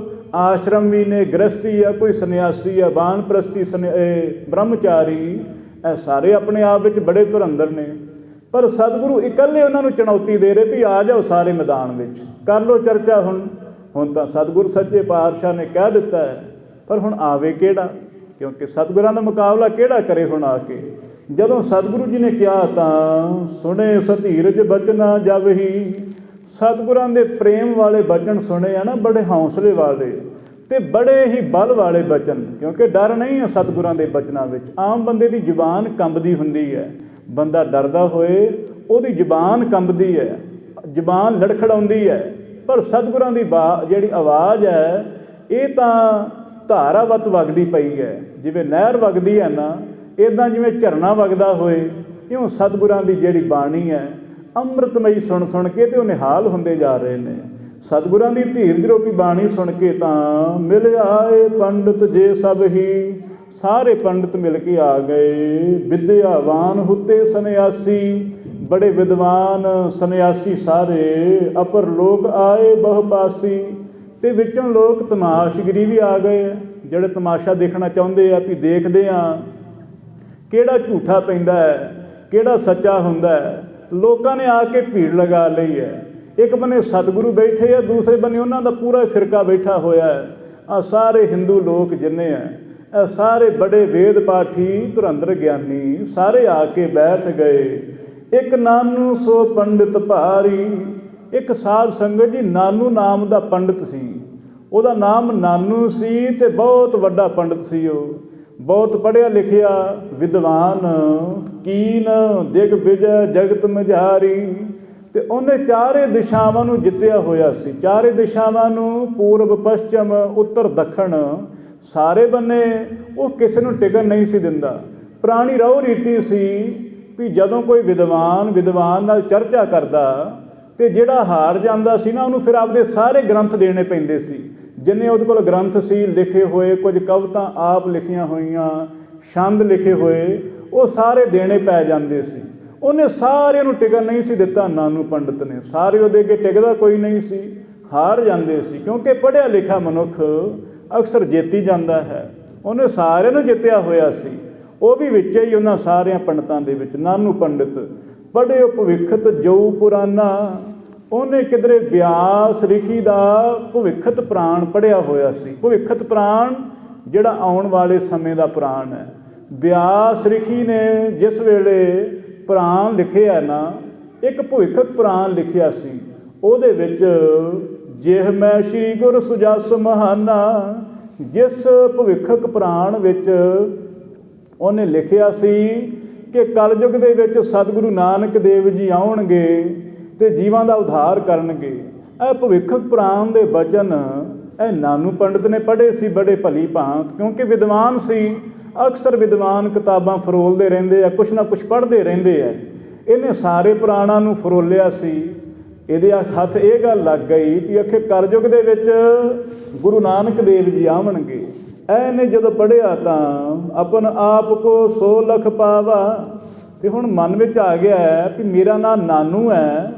S1: ਆਸ਼ਰਮ ਵੀ ਨੇ, ਗ੍ਰਸਤੀ ਆ, ਕੋਈ ਸੰਨਿਆਸੀ ਆ, ਵਾਨਪ੍ਰਸਤੀ, ਬ੍ਰਹਮਚਾਰੀ, ਇਹ ਸਾਰੇ ਆਪਣੇ ਆਪ ਵਿੱਚ ਬੜੇ ਧੁਰੰਦਰ ਨੇ। ਪਰ ਸਤਿਗੁਰੂ ਇਕੱਲੇ ਉਹਨਾਂ ਨੂੰ ਚੁਣੌਤੀ ਦੇ ਰਹੇ ਵੀ ਆ ਜਾਓ ਸਾਰੇ ਮੈਦਾਨ ਵਿੱਚ, ਕਰ ਲਓ ਚਰਚਾ। ਹੁਣ ਤਾਂ ਸਤਿਗੁਰੂ ਸੱਚੇ ਪਾਤਸ਼ਾਹ ਨੇ ਕਹਿ ਦਿੱਤਾ ਹੈ, ਪਰ ਹੁਣ ਆਵੇ ਕਿਹੜਾ, ਕਿਉਂਕਿ ਸਤਿਗੁਰਾਂ ਦਾ ਮੁਕਾਬਲਾ ਕਿਹੜਾ ਕਰੇ ਹੁਣ ਆ ਕੇ। ਜਦੋਂ ਸਤਿਗੁਰੂ ਜੀ ਨੇ ਕਿਹਾ ਤਾਂ ਸੁਣੇ ਸਧੀਰਜ ਬਚਨਾ ਜਬ ਹੀ। ਸਤਿਗੁਰਾਂ ਦੇ ਪ੍ਰੇਮ ਵਾਲੇ ਬਚਨ ਸੁਣੇ ਆ ਨਾ, ਬੜੇ ਹੌਸਲੇ ਵਾਲੇ ਅਤੇ ਬੜੇ ਹੀ ਬਲ ਵਾਲੇ ਬਚਨ, ਕਿਉਂਕਿ ਡਰ ਨਹੀਂ ਹੈ ਸਤਿਗੁਰਾਂ ਦੇ ਬਚਨਾਂ ਵਿੱਚ। ਆਮ ਬੰਦੇ ਦੀ ਜ਼ੁਬਾਨ ਕੰਬਦੀ ਹੁੰਦੀ ਹੈ, ਬੰਦਾ ਡਰਦਾ ਹੋਏ ਉਹਦੀ ਜ਼ੁਬਾਨ ਕੰਬਦੀ ਹੈ, ਜ਼ੁਬਾਨ ਲੜਖੜਾਉਂਦੀ ਹੈ। ਪਰ ਸਤਿਗੁਰਾਂ ਦੀ ਜਿਹੜੀ ਆਵਾਜ਼ ਹੈ ਇਹ ਤਾਂ ਧਾਰਾਵਤ ਵਗਦੀ ਪਈ ਹੈ, ਜਿਵੇਂ ਨਹਿਰ ਵਗਦੀ ਹੈ ਨਾ, ਇੱਦਾਂ ਜਿਵੇਂ ਝਰਨਾ ਵਗਦਾ ਹੋਏ, ਇਉਂ ਸਤਿਗੁਰਾਂ ਦੀ ਜਿਹੜੀ ਬਾਣੀ ਹੈ ਅੰਮ੍ਰਿਤਮਈ ਸੁਣ ਸੁਣ ਕੇ ਅਤੇ ਉਹ ਨਿਹਾਲ ਹੁੰਦੇ ਜਾ ਰਹੇ ਨੇ। ਸਤਿਗੁਰਾਂ ਦੀ ਧੀਰਜ ਰੂਪੀ ਬਾਣੀ ਸੁਣ ਕੇ ਤਾਂ ਮਿਲ ਆਏ ਪੰਡਿਤ ਜੇ ਸਭ ਹੀ। ਸਾਰੇ ਪੰਡਿਤ ਮਿਲ ਕੇ ਆ ਗਏ। ਵਿਦਿਆਵਾਨ ਹੁੱਤੇ ਸੰਨਿਆਸੀ, ਬੜੇ ਵਿਦਵਾਨ ਸੰਨਿਆਸੀ ਸਾਰੇ। ਅਪਰ ਲੋਕ ਆਏ ਬਹੁਪਾਸੀ, ਅਤੇ ਵਿੱਚੋਂ ਲੋਕ ਤਮਾਸ਼ਗਰੀ ਵੀ ਆ ਗਏ, ਜਿਹੜੇ ਤਮਾਸ਼ਾ ਦੇਖਣਾ ਚਾਹੁੰਦੇ ਆ ਵੀ ਦੇਖਦੇ ਹਾਂ ਕਿਹੜਾ ਝੂਠਾ ਪੈਂਦਾ ਹੈ, ਕਿਹੜਾ ਸੱਚਾ ਹੁੰਦਾ ਹੈ। ਲੋਕਾਂ ਨੇ ਆ ਕੇ ਭੀੜ ਲਗਾ ਲਈ ਹੈ। ਇੱਕ ਬੰਨੇ ਸਤਿਗੁਰੂ ਬੈਠੇ ਆ, ਦੂਸਰੇ ਬੰਨੇ ਉਹਨਾਂ ਦਾ ਪੂਰਾ ਫਿਰਕਾ ਬੈਠਾ ਹੋਇਆ ਹੈ। ਆਹ ਸਾਰੇ ਹਿੰਦੂ ਲੋਕ ਜਿੰਨੇ ਹੈ, ਇਹ ਸਾਰੇ ਬੜੇ ਵੇਦ ਪਾਠੀ ਧੁਰੰਦਰ ਗਿਆਨੀ ਸਾਰੇ ਆ ਕੇ ਬੈਠ ਗਏ। ਇੱਕ ਨਾਨੂ ਸੋ ਪੰਡਿਤ ਭਾਰੀ। ਇੱਕ ਸਾਧ ਸੰਗਤ ਜੀ ਨਾਨੂ ਨਾਮ ਦਾ ਪੰਡਿਤ ਸੀ, ਉਹਦਾ ਨਾਮ ਨਾਨੂ ਸੀ ਅਤੇ ਬਹੁਤ ਵੱਡਾ ਪੰਡਿਤ ਸੀ। ਉਹ ਬਹੁਤ ਪੜ੍ਹਿਆ ਲਿਖਿਆ ਵਿਦਵਾਨ, ਕੀਨ ਦਿਗ ਵਿਜੈ ਜਗਤ ਮਝਾਰੀ, ਅਤੇ ਉਹਨੇ ਚਾਰੇ ਦਿਸ਼ਾਵਾਂ ਨੂੰ ਜਿੱਤਿਆ ਹੋਇਆ ਸੀ। ਚਾਰੇ ਦਿਸ਼ਾਵਾਂ ਨੂੰ, ਪੂਰਬ ਪੱਛਮ ਉੱਤਰ ਦੱਖਣ, ਸਾਰੇ ਬੰਨੇ ਉਹ ਕਿਸੇ ਨੂੰ ਟਿਕਣ ਨਹੀਂ ਸੀ ਦਿੰਦਾ। ਪੁਰਾਣੀ ਰਹੁ ਰੀਤੀ ਸੀ ਵੀ ਜਦੋਂ ਕੋਈ ਵਿਦਵਾਨ ਨਾਲ ਚਰਚਾ ਕਰਦਾ ਅਤੇ ਜਿਹੜਾ ਹਾਰ ਜਾਂਦਾ ਸੀ ਨਾ, ਉਹਨੂੰ ਫਿਰ ਆਪਦੇ ਸਾਰੇ ਗ੍ਰੰਥ ਦੇਣੇ ਪੈਂਦੇ ਸੀ। जिन्ने उहदे कोल ग्रंथ सी लिखे हुए, कुछ कविता आप लिखियां होईयां, छंद लिखे हुए, वो सारे देने पै जाते सी। उन्हें सारिਆਂ ਨੂੰ ਟਿਕਣ नहीं सी दिता। नानू पंडित ने सारे ਉਹਦੇ ਅੱਗੇ ਟਿਕਦਾ ਕੋਈ नहीं सी, हार जाते सी, क्योंकि पढ़िया लिखा मनुख अक्सर जेती जाता है। उन्हें सारिਆਂ ਨੂੰ जित्या होया सी। वो भी विच ही उन्हां सारिਆਂ पंडितां दे विच नानू पंडित पढ़िओ भविखत जो पुराना। ਉਹਨੇ किधरे ਬਿਆਸ ਲਿਖੀ ਦਾ ਭਵਿੱਖਤ ਪ੍ਰਾਣ ਪੜ੍ਹਿਆ ਹੋਇਆ ਸੀ। ਭਵਿੱਖਤ ਪ੍ਰਾਣ ਜਿਹੜਾ ਆਉਣ ਵਾਲੇ ਸਮੇਂ ਦਾ ਪ੍ਰਾਣ ਹੈ। ਬਿਆਸ ਲਿਖੀ ਨੇ ਜਿਸ ਵੇਲੇ ਪ੍ਰਾਣ ਲਿਖਿਆ ਨਾ, ਇੱਕ ਭਵਿੱਖਤ ਪ੍ਰਾਣ ਲਿਖਿਆ ਸੀ। ਉਹਦੇ ਵਿੱਚ ਜਿਹ ਮੈਂ ਸ਼੍ਰੀ ਗੁਰ ਸੁਜਸ ਮਹਾਨਾ, ਜਿਸ ਭਵਿੱਖਕ ਪ੍ਰਾਣ ਵਿੱਚ ਉਹਨੇ ਲਿਖਿਆ ਸੀ ਕਿ ਕਲਯੁਗ ਦੇ ਵਿੱਚ ਸਤਿਗੁਰੂ ਨਾਨਕ ਦੇਵ ਜੀ ਆਉਣਗੇ ਤੇ ਜੀਵਾਂ ਦਾ ਉਧਾਰ ਕਰਨਗੇ। ਇਹ ਭਵਿੱਖਕ ਪ੍ਰਾਣ ਦੇ ਬਚਨ ਇਹ ਨਾਨੂ ਪੰਡਿਤ ਨੇ ਪੜ੍ਹੇ ਸੀ ਬੜੇ ਭਲੀ ਭਾਂਤ, ਕਿਉਂਕਿ ਵਿਦਵਾਨ ਸੀ। ਅਕਸਰ ਵਿਦਵਾਨ ਕਿਤਾਬਾਂ ਫਰੋਲਦੇ ਰਹਿੰਦੇ ਆ, ਕੁਛ ਨਾ ਕੁਛ ਪੜ੍ਹਦੇ ਰਹਿੰਦੇ ਆ। ਇਹਨੇ ਸਾਰੇ ਪੁਰਾਣਾਂ ਨੂੰ ਫਰੋਲਿਆ ਸੀ। ਇਹਦੇ ਹੱਥ ਇਹ ਗੱਲ ਲੱਗ ਗਈ ਕਿ ਅਖੇ ਕਲਯੁਗ ਦੇ ਵਿੱਚ ਗੁਰੂ ਨਾਨਕ ਦੇਵ ਜੀ ਆਵਣਗੇ। ਇਹਨੇ ਜਦੋਂ ਪੜ੍ਹਿਆ ਤਾਂ ਆਪਨ ਆਪ ਕੋ ਸੋ ਲਖ ਪਾਵਾ, ਤੇ ਹੁਣ ਮਨ ਵਿੱਚ ਆ ਗਿਆ ਹੈ ਕਿ ਮੇਰਾ ਨਾਂ ਨਾਨੂ ਹੈ,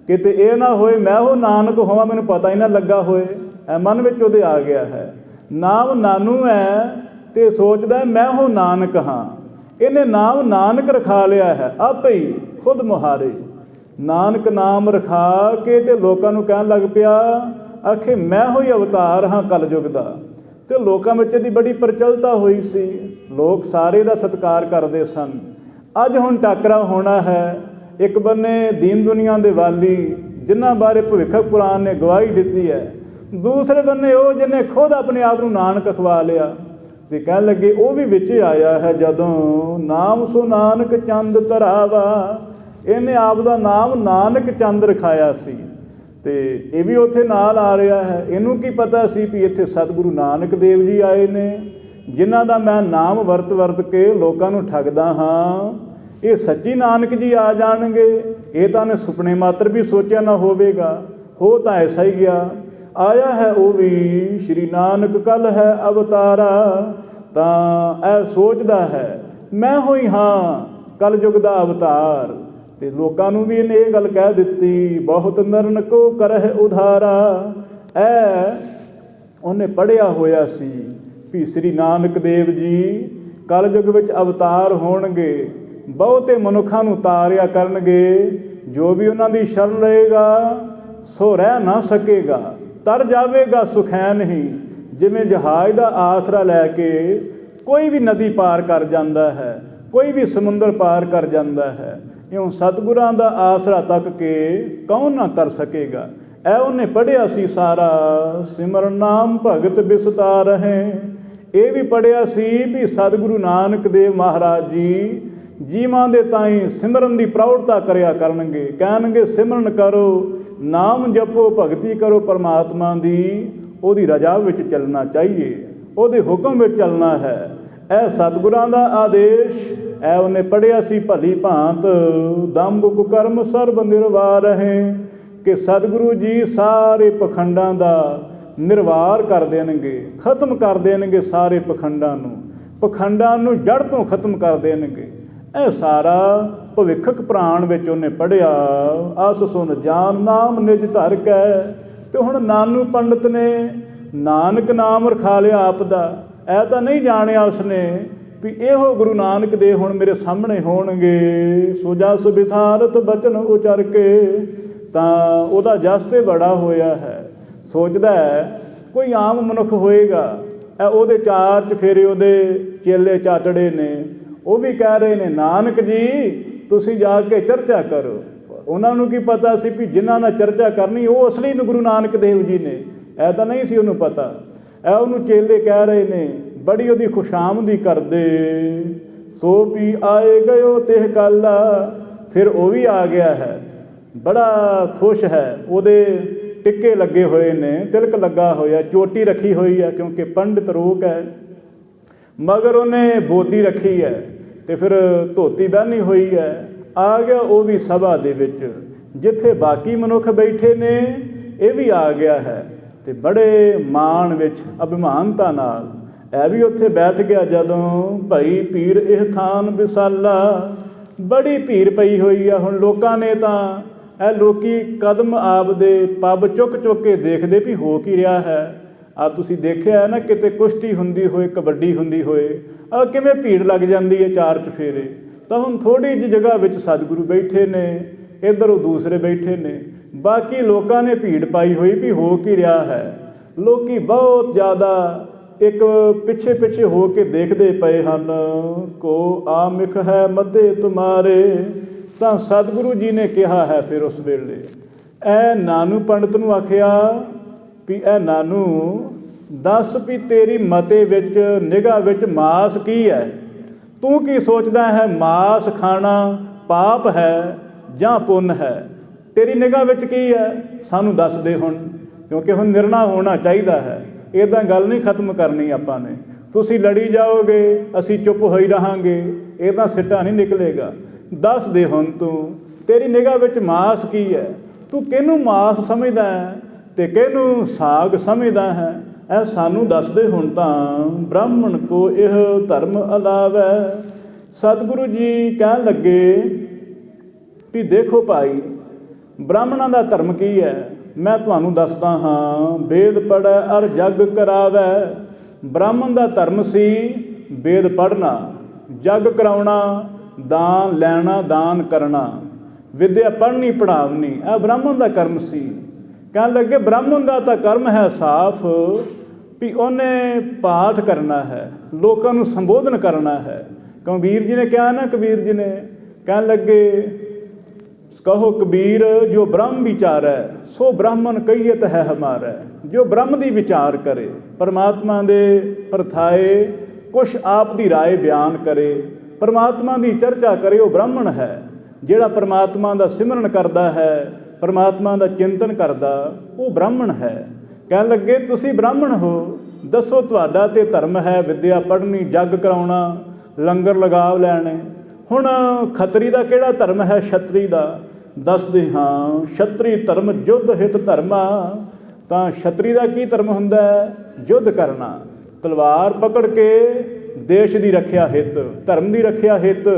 S1: ਕਿਤੇ ਇਹ ਨਾ ਹੋਏ ਮੈਂ ਉਹ ਨਾਨਕ ਹੋਵਾਂ, ਮੈਨੂੰ ਪਤਾ ਹੀ ਨਾ ਲੱਗਾ ਹੋਏ। ਇਹ ਮਨ ਵਿੱਚ ਉਹਦੇ ਆ ਗਿਆ ਹੈ। ਨਾਮ ਨਾਨੂ ਹੈ ਤੇ ਸੋਚਦਾ ਮੈਂ ਉਹ ਨਾਨਕ ਹਾਂ। ਇਹਨੇ ਨਾਮ ਨਾਨਕ ਰਖਾ ਲਿਆ ਹੈ, ਆਪੇ ਹੀ ਖੁਦ ਮੁਹਾਰੇ ਨਾਨਕ ਨਾਮ ਰਖਾ ਕੇ ਤੇ ਲੋਕਾਂ ਨੂੰ ਕਹਿਣ ਲੱਗ ਪਿਆ ਆਖੇ ਮੈਂ ਹੋਈ ਅਵਤਾਰ ਹਾਂ ਕਲਯੁਗ ਦਾ। ਤੇ ਲੋਕਾਂ ਵਿੱਚ ਇਹਦੀ ਬੜੀ ਪ੍ਰਚਲਤਾ ਹੋਈ ਸੀ, ਲੋਕ ਸਾਰੇ ਦਾ ਸਤਿਕਾਰ ਕਰਦੇ ਸਨ। ਅੱਜ ਹੁਣ ਟਾਕਰਾ ਹੋਣਾ ਹੈ। ਇੱਕ ਬੰਨੇ ਦੀਨ ਦੁਨੀਆ ਦੇ ਵਾਲੀ ਜਿਨ੍ਹਾਂ ਬਾਰੇ ਭਵਿੱਖਕ ਪੁਰਾਣ ਨੇ ਗਵਾਹੀ ਦਿੱਤੀ ਹੈ, ਦੂਸਰੇ ਬੰਨੇ ਉਹ ਜਿਹਨੇ ਖੁਦ ਆਪਣੇ ਆਪ ਨੂੰ ਨਾਨਕ ਅਖਵਾ ਲਿਆ। ਤੇ ਕਹਿਣ ਲੱਗੇ ਉਹ ਵੀ ਵਿੱਚ ਆਇਆ ਹੈ ਜਦੋਂ ਨਾਮ ਸੋ ਨਾਨਕ ਚੰਦ ਧਰਾਵਾ। ਇਹਨੇ ਆਪ ਦਾ ਨਾਮ ਨਾਨਕ ਚੰਦ ਰਖਾਇਆ ਸੀ ਤੇ ਇਹ ਵੀ ਉੱਥੇ ਨਾਲ ਆ ਰਿਹਾ ਹੈ। ਇਹਨੂੰ ਕੀ ਪਤਾ ਸੀ ਵੀ ਇੱਥੇ ਸਤਿਗੁਰੂ ਨਾਨਕ ਦੇਵ ਜੀ ਆਏ ਨੇ, ਜਿਨ੍ਹਾਂ ਦਾ ਮੈਂ ਨਾਮ ਵਰਤ ਕੇ ਲੋਕਾਂ ਨੂੰ ਠੱਗਦਾ ਹਾਂ। ਇਹ ਸੱਚੀ ਨਾਨਕ ਜੀ ਆ ਜਾਣਗੇ। ਇਹ ਤਾਂ ਨੇ ਸੁਪਨੇ ਮਾਤਰ ਵੀ ਸੋਚਿਆ ਨਾ ਹੋਵੇਗਾ। ਹੋ ਤਾਂ ਐਸਾ ਹੀ ਗਿਆ। ਆਇਆ ਹੈ ਉਹ ਵੀ ਸ਼੍ਰੀ ਨਾਨਕ ਕੱਲ ਹੈ ਅਵਤਾਰਾ। ਤਾਂ ਇਹ ਸੋਚਦਾ ਹੈ ਮੈਂ ਹੋਈ ਹਾਂ ਕਲਯੁਗ ਦਾ ਅਵਤਾਰ। ਤੇ ਲੋਕਾਂ ਨੂੰ ਵੀ ਇਹਨੇ ਇਹ ਗੱਲ ਕਹਿ ਦਿੱਤੀ ਬਹੁਤ ਨਰਨ ਕੋ ਕਰਹਿ ਉਧਾਰਾ। ਉਹਨੇ ਪੜ੍ਹਿਆ ਹੋਇਆ ਸੀ ਵੀ ਸ੍ਰੀ ਨਾਨਕ ਦੇਵ ਜੀ ਕਲਯੁਗ ਵਿੱਚ ਅਵਤਾਰ ਹੋਣਗੇ, ਬਹੁਤੇ ਮਨੁੱਖਾਂ ਨੂੰ ਤਾਰਿਆ ਕਰਨਗੇ। ਜੋ ਵੀ ਉਹਨਾਂ ਦੀ ਸ਼ਰਨ ਲਏਗਾ ਸੋ ਰਹਿ ਨਾ ਸਕੇਗਾ, ਤਰ ਜਾਵੇਗਾ ਸੁਖੈਨ ਹੀ। ਜਿਵੇਂ ਜਹਾਜ਼ ਦਾ ਆਸਰਾ ਲੈ ਕੇ ਕੋਈ ਵੀ ਨਦੀ ਪਾਰ ਕਰ ਜਾਂਦਾ ਹੈ, ਕੋਈ ਵੀ ਸਮੁੰਦਰ ਪਾਰ ਕਰ ਜਾਂਦਾ ਹੈ, ਇਉਂ ਸਤਿਗੁਰਾਂ ਦਾ ਆਸਰਾ ਤੱਕ ਕੇ ਕੌਣ ਨਾ ਕਰ ਸਕੇਗਾ। ਇਹ ਉਹਨੇ ਪੜ੍ਹਿਆ ਸੀ ਸਾਰਾ। ਸਿਮਰਨ ਨਾਮ ਭਗਤ ਬਿਸਤਾਰ ਹੈ। ਇਹ ਵੀ ਪੜ੍ਹਿਆ ਸੀ ਵੀ ਸਤਿਗੁਰੂ ਨਾਨਕ ਦੇਵ ਮਹਾਰਾਜ ਜੀ ਜੀਵਾਂ ਦੇ ਤਾਈਂ ਸਿਮਰਨ ਦੀ ਪ੍ਰੌੜਤਾ ਕਰਿਆ ਕਰਨਗੇ। ਕਹਿਣਗੇ ਸਿਮਰਨ ਕਰੋ, ਨਾਮ ਜਪੋ, ਭਗਤੀ ਕਰੋ ਪਰਮਾਤਮਾ ਦੀ। ਉਹਦੀ ਰਜ਼ਾ ਵਿੱਚ ਚੱਲਣਾ ਚਾਹੀਏ, ਉਹਦੇ ਹੁਕਮ ਵਿੱਚ ਚੱਲਣਾ ਹੈ। ਇਹ ਸਤਿਗੁਰਾਂ ਦਾ ਆਦੇਸ਼ ਇਹ ਉਹਨੇ ਪੜ੍ਹਿਆ ਸੀ ਭਲੀ ਭਾਂਤ। ਦੰਭ ਕੁਕਰਮ ਸਰਬ ਨਿਰਵਾਰ ਹੈ ਕਿ ਸਤਿਗੁਰੂ ਜੀ ਸਾਰੇ ਪਖੰਡਾਂ ਦਾ ਨਿਰਵਾਰ ਕਰ ਦੇਣਗੇ, ਖਤਮ ਕਰ ਦੇਣਗੇ ਸਾਰੇ ਪਖੰਡਾਂ ਨੂੰ ਜੜ੍ਹ ਤੋਂ ਖਤਮ ਕਰ ਦੇਣਗੇ। ਇਹ ਸਾਰਾ ਭਵਿੱਖਕ ਪ੍ਰਾਣ ਵਿੱਚ ਉਹਨੇ ਪੜ੍ਹਿਆ। ਆਸ ਸੁਣ ਜਾਨ ਨਾਮ ਨਿਜ ਧਰ ਕੈ। ਤੇ ਹੁਣ ਨਾਨੂ ਪੰਡਿਤ ਨੇ ਨਾਨਕ ਨਾਮ ਰਖਾ ਲਿਆ ਆਪ ਦਾ। ਇਹ ਤਾਂ ਨਹੀਂ ਜਾਣਿਆ ਉਸਨੇ ਵੀ ਇਹੋ ਗੁਰੂ ਨਾਨਕ ਦੇ ਹੁਣ ਮੇਰੇ ਸਾਹਮਣੇ ਹੋਣਗੇ। ਸੋ ਜਸ ਬਿਥਾਰਤ ਬਚਨ ਉਚਰ ਕੇ। ਤਾਂ ਉਹਦਾ ਜਸ ਤੇ ਬੜਾ ਹੋਇਆ ਹੈ। ਸੋਚਦਾ ਹੈ ਕੋਈ ਆਮ ਮਨੁੱਖ ਹੋਏਗਾ। ਇਹ ਉਹਦੇ ਚਾਰ ਚਫੇਰੇ ਉਹਦੇ ਚੇਲੇ ਚਾਟੜੇ ਨੇ, ਉਹ ਵੀ ਕਹਿ ਰਹੇ ਨੇ ਨਾਨਕ ਜੀ ਤੁਸੀਂ ਜਾ ਕੇ ਚਰਚਾ ਕਰੋ। ਉਹਨਾਂ ਨੂੰ ਕੀ ਪਤਾ ਸੀ ਵੀ ਜਿਨ੍ਹਾਂ ਨਾਲ ਚਰਚਾ ਕਰਨੀ ਉਹ ਅਸਲੀ ਨੂੰ ਗੁਰੂ ਨਾਨਕ ਦੇਵ ਜੀ ਨੇ। ਇਹ ਤਾਂ ਨਹੀਂ ਸੀ ਉਹਨੂੰ ਪਤਾ। ਇਹ ਉਹਨੂੰ ਚੇਲੇ ਕਹਿ ਰਹੇ ਨੇ, ਬੜੀ ਉਹਦੀ ਖੁਸ਼ਾਮਦੀ ਕਰਦੇ। ਸੋ ਵੀ ਆਏ ਗਇਓ ਤਿਹ ਕੱਲ। ਫਿਰ ਉਹ ਵੀ ਆ ਗਿਆ ਹੈ, ਬੜਾ ਖੁਸ਼ ਹੈ। ਉਹਦੇ ਟਿੱਕੇ ਲੱਗੇ ਹੋਏ ਨੇ, ਤਿਲਕ ਲੱਗਾ ਹੋਇਆ, ਚੋਟੀ ਰੱਖੀ ਹੋਈ ਹੈ ਕਿਉਂਕਿ ਪੰਡਿਤ ਰੋਕ ਹੈ। ਮਗਰ ਉਹਨੇ ਬੋਦੀ ਰੱਖੀ ਹੈ ਤੇ ਫਿਰ ਧੋਤੀ ਪਹਿਨੀ ਹੋਈ ਹੈ। ਆ ਗਿਆ ਉਹ ਵੀ ਸਭਾ ਦੇ ਵਿੱਚ, ਜਿੱਥੇ ਬਾਕੀ ਮਨੁੱਖ ਬੈਠੇ ਨੇ ਇਹ ਵੀ ਆ ਗਿਆ ਹੈ। ਤੇ ਬੜੇ ਮਾਣ ਵਿੱਚ ਅਭਿਮਾਨਤਾ ਨਾਲ ਇਹ ਵੀ ਉੱਥੇ ਬੈਠ ਗਿਆ ਜਦੋਂ ਭਾਈ ਪੀਰ ਇਹ ਥਾਨ ਵਿਸਾਲਾ। ਬੜੀ ਭੀੜ ਪਈ ਹੋਈ ਆ। ਹੁਣ ਲੋਕਾਂ ਨੇ ਤਾਂ ਇਹ ਲੋਕੀ ਕਦਮ ਆਪਦੇ ਪੱਬ ਚੁੱਕ ਚੁੱਕ ਕੇ ਦੇਖਦੇ ਵੀ ਹੋ ਕੀ ਰਿਹਾ ਹੈ। ਆ ਤੁਸੀਂ ਦੇਖਿਆ ਨਾ ਕਿਤੇ ਕੁਸ਼ਤੀ ਹੁੰਦੀ ਹੋਏ, ਕਬੱਡੀ ਹੁੰਦੀ ਹੋਏ, ਆ ਕਿਵੇਂ ਭੀੜ ਲੱਗ ਜਾਂਦੀ ਹੈ ਚਾਰ ਚੁਫੇਰੇ। ਤਾਂ ਹੁਣ ਥੋੜ੍ਹੀ ਜਿਹੀ ਜਗ੍ਹਾ ਵਿੱਚ ਸਤਿਗੁਰੂ ਬੈਠੇ ਨੇ, ਇੱਧਰ ਉਹ ਦੂਸਰੇ ਬੈਠੇ ਨੇ, ਬਾਕੀ ਲੋਕਾਂ ਨੇ ਭੀੜ ਪਾਈ ਹੋਈ ਵੀ ਹੋ ਕੀ ਰਿਹਾ ਹੈ। ਲੋਕੀ ਬਹੁਤ ਜ਼ਿਆਦਾ ਇੱਕ ਪਿੱਛੇ ਪਿੱਛੇ ਹੋ ਕੇ ਦੇਖਦੇ ਪਏ ਹਨ। ਕੋ ਆਮਿਖ ਹੈ ਮੱਧੇ ਤੁਮਾਰੇ। ਤਾਂ ਸਤਿਗੁਰੂ ਜੀ ਨੇ ਕਿਹਾ ਹੈ ਫਿਰ ਉਸ ਵੇਲੇ ਇਹ ਨਾਨੂ ਪੰਡਤ ਨੂੰ ਆਖਿਆ ਵੀ ਇਹ ਨਾਨੂ ਦੱਸ ਵੀ ਤੇਰੀ ਮਤੇ ਵਿੱਚ ਨਿਗਾਹ ਵਿੱਚ ਮਾਸ ਕੀ ਹੈ? ਤੂੰ ਕੀ ਸੋਚਦਾ ਹੈ ਮਾਸ ਖਾਣਾ ਪਾਪ ਹੈ ਜਾਂ ਪੁੰਨ ਹੈ? ਤੇਰੀ ਨਿਗਾਹ ਵਿੱਚ ਕੀ ਹੈ? ਸਾਨੂੰ ਦੱਸ ਦੇ ਹੁਣ, ਕਿਉਂਕਿ ਹੁਣ ਨਿਰਣਾ ਹੋਣਾ ਚਾਹੀਦਾ ਹੈ। ਇੱਦਾਂ ਗੱਲ ਨਹੀਂ ਖਤਮ ਕਰਨੀ ਆਪਾਂ ਨੇ। ਤੁਸੀਂ ਲੜੀ ਜਾਓਗੇ, ਅਸੀਂ ਚੁੱਪ ਹੋਈ ਰਹਾਂਗੇ, ਇਹਦਾ ਸਿੱਟਾ ਨਹੀਂ ਨਿਕਲੇਗਾ। ਦੱਸ ਦੇ ਹੁਣ ਤੂੰ ਤੇਰੀ ਨਿਗਾਹ ਵਿੱਚ ਮਾਸ ਕੀ ਹੈ? ਤੂੰ ਕਿਹਨੂੰ ਮਾਸ ਸਮਝਦਾ ਹੈ ਅਤੇ ਕਿਹਨੂੰ ਸਾਗ ਸਮਝਦਾ ਹੈ? ਇਹ ਸਾਨੂੰ ਦੱਸ ਦੇ ਹੁਣ ਤਾਂ। ਬ੍ਰਾਹਮਣ ਕੋ ਇਹ ਧਰਮ ਅਲਾਵੈ। ਸਤਿਗੁਰੂ ਜੀ ਕਹਿਣ ਲੱਗੇ ਵੀ ਦੇਖੋ ਭਾਈ, ਬ੍ਰਾਹਮਣਾਂ ਦਾ ਧਰਮ ਕੀ ਹੈ? ਮੈਂ ਤੁਹਾਨੂੰ ਦੱਸਦਾ ਹਾਂ। ਵੇਦ ਪੜ੍ਹੈ ਅਰ ਜਗ ਕਰਾਵੈ। ਬ੍ਰਾਹਮਣ ਦਾ ਧਰਮ ਸੀ ਵੇਦ ਪੜ੍ਹਨਾ, ਜਗ ਕਰਾਉਣਾ, ਦਾਨ ਲੈਣਾ, ਦਾਨ ਕਰਨਾ, ਵਿਦਿਆ ਪੜ੍ਹਨੀ ਪੜ੍ਹਾਵਣੀ। ਇਹ ਬ੍ਰਾਹਮਣ ਦਾ ਕਰਮ ਸੀ। ਕਹਿਣ ਲੱਗੇ ਬ੍ਰਾਹਮਣ ਦਾ ਤਾਂ ਕਰਮ ਹੈ ਸਾਫ਼ ਵੀ ਉਹਨੇ ਪਾਠ ਕਰਨਾ ਹੈ, ਲੋਕਾਂ ਨੂੰ ਸੰਬੋਧਨ ਕਰਨਾ ਹੈ। ਕਬੀਰ ਜੀ ਨੇ ਕਿਹਾ ਨਾ, ਕਬੀਰ ਜੀ ਨੇ ਕਹਿਣ ਲੱਗੇ ਕਹੋ ਕਬੀਰ ਜੋ ਬ੍ਰਹਮ ਵਿਚਾਰੈ ਸੋ ਬ੍ਰਾਹਮਣ ਕਹੀਅਤ ਹੈ ਹਮਾਰਾ। ਜੋ ਬ੍ਰਹਮ ਦੀ ਵਿਚਾਰ ਕਰੇ, ਪਰਮਾਤਮਾ ਦੇ ਪਰਥਾਏ ਕੁਛ ਆਪ ਦੀ ਰਾਏ ਬਿਆਨ ਕਰੇ, ਪਰਮਾਤਮਾ ਦੀ ਚਰਚਾ ਕਰੇ, ਉਹ ਬ੍ਰਾਹਮਣ ਹੈ। ਜਿਹੜਾ ਪਰਮਾਤਮਾ ਦਾ ਸਿਮਰਨ ਕਰਦਾ ਹੈ, ਪਰਮਾਤਮਾ ਦਾ ਚਿੰਤਨ ਕਰਦਾ, ਉਹ ਬ੍ਰਾਹਮਣ ਹੈ। ਕਹਿਣ ਲੱਗੇ ਤੁਸੀਂ ਬ੍ਰਾਹਮਣ ਹੋ, ਦੱਸੋ ਤੁਹਾਡਾ ਤੇ ਧਰਮ ਹੈ ਵਿਦਿਆ ਪੜ੍ਹਨੀ, ਜਗ ਕਰਾਉਣਾ, ਲੰਗਰ ਲਗਾ ਲੈਣੇ। ਹੁਣ ਖੱਤਰੀ ਦਾ ਕਿਹੜਾ ਧਰਮ ਹੈ? ਛਤਰੀ ਦਾ। ਦੱਸਦੇ ਹਾਂ ਛਤਰੀ ਧਰਮ ਯੁੱਧ ਹਿਤ ਧਰਮਾ। ਤਾਂ ਛਤਰੀ ਦਾ ਕੀ ਧਰਮ ਹੁੰਦਾ ਹੈ? ਯੁੱਧ ਕਰਨਾ, ਤਲਵਾਰ ਪਕੜ ਕੇ ਦੇਸ਼ ਦੀ ਰੱਖਿਆ ਹਿੱਤ, ਧਰਮ ਦੀ ਰੱਖਿਆ ਹਿੱਤ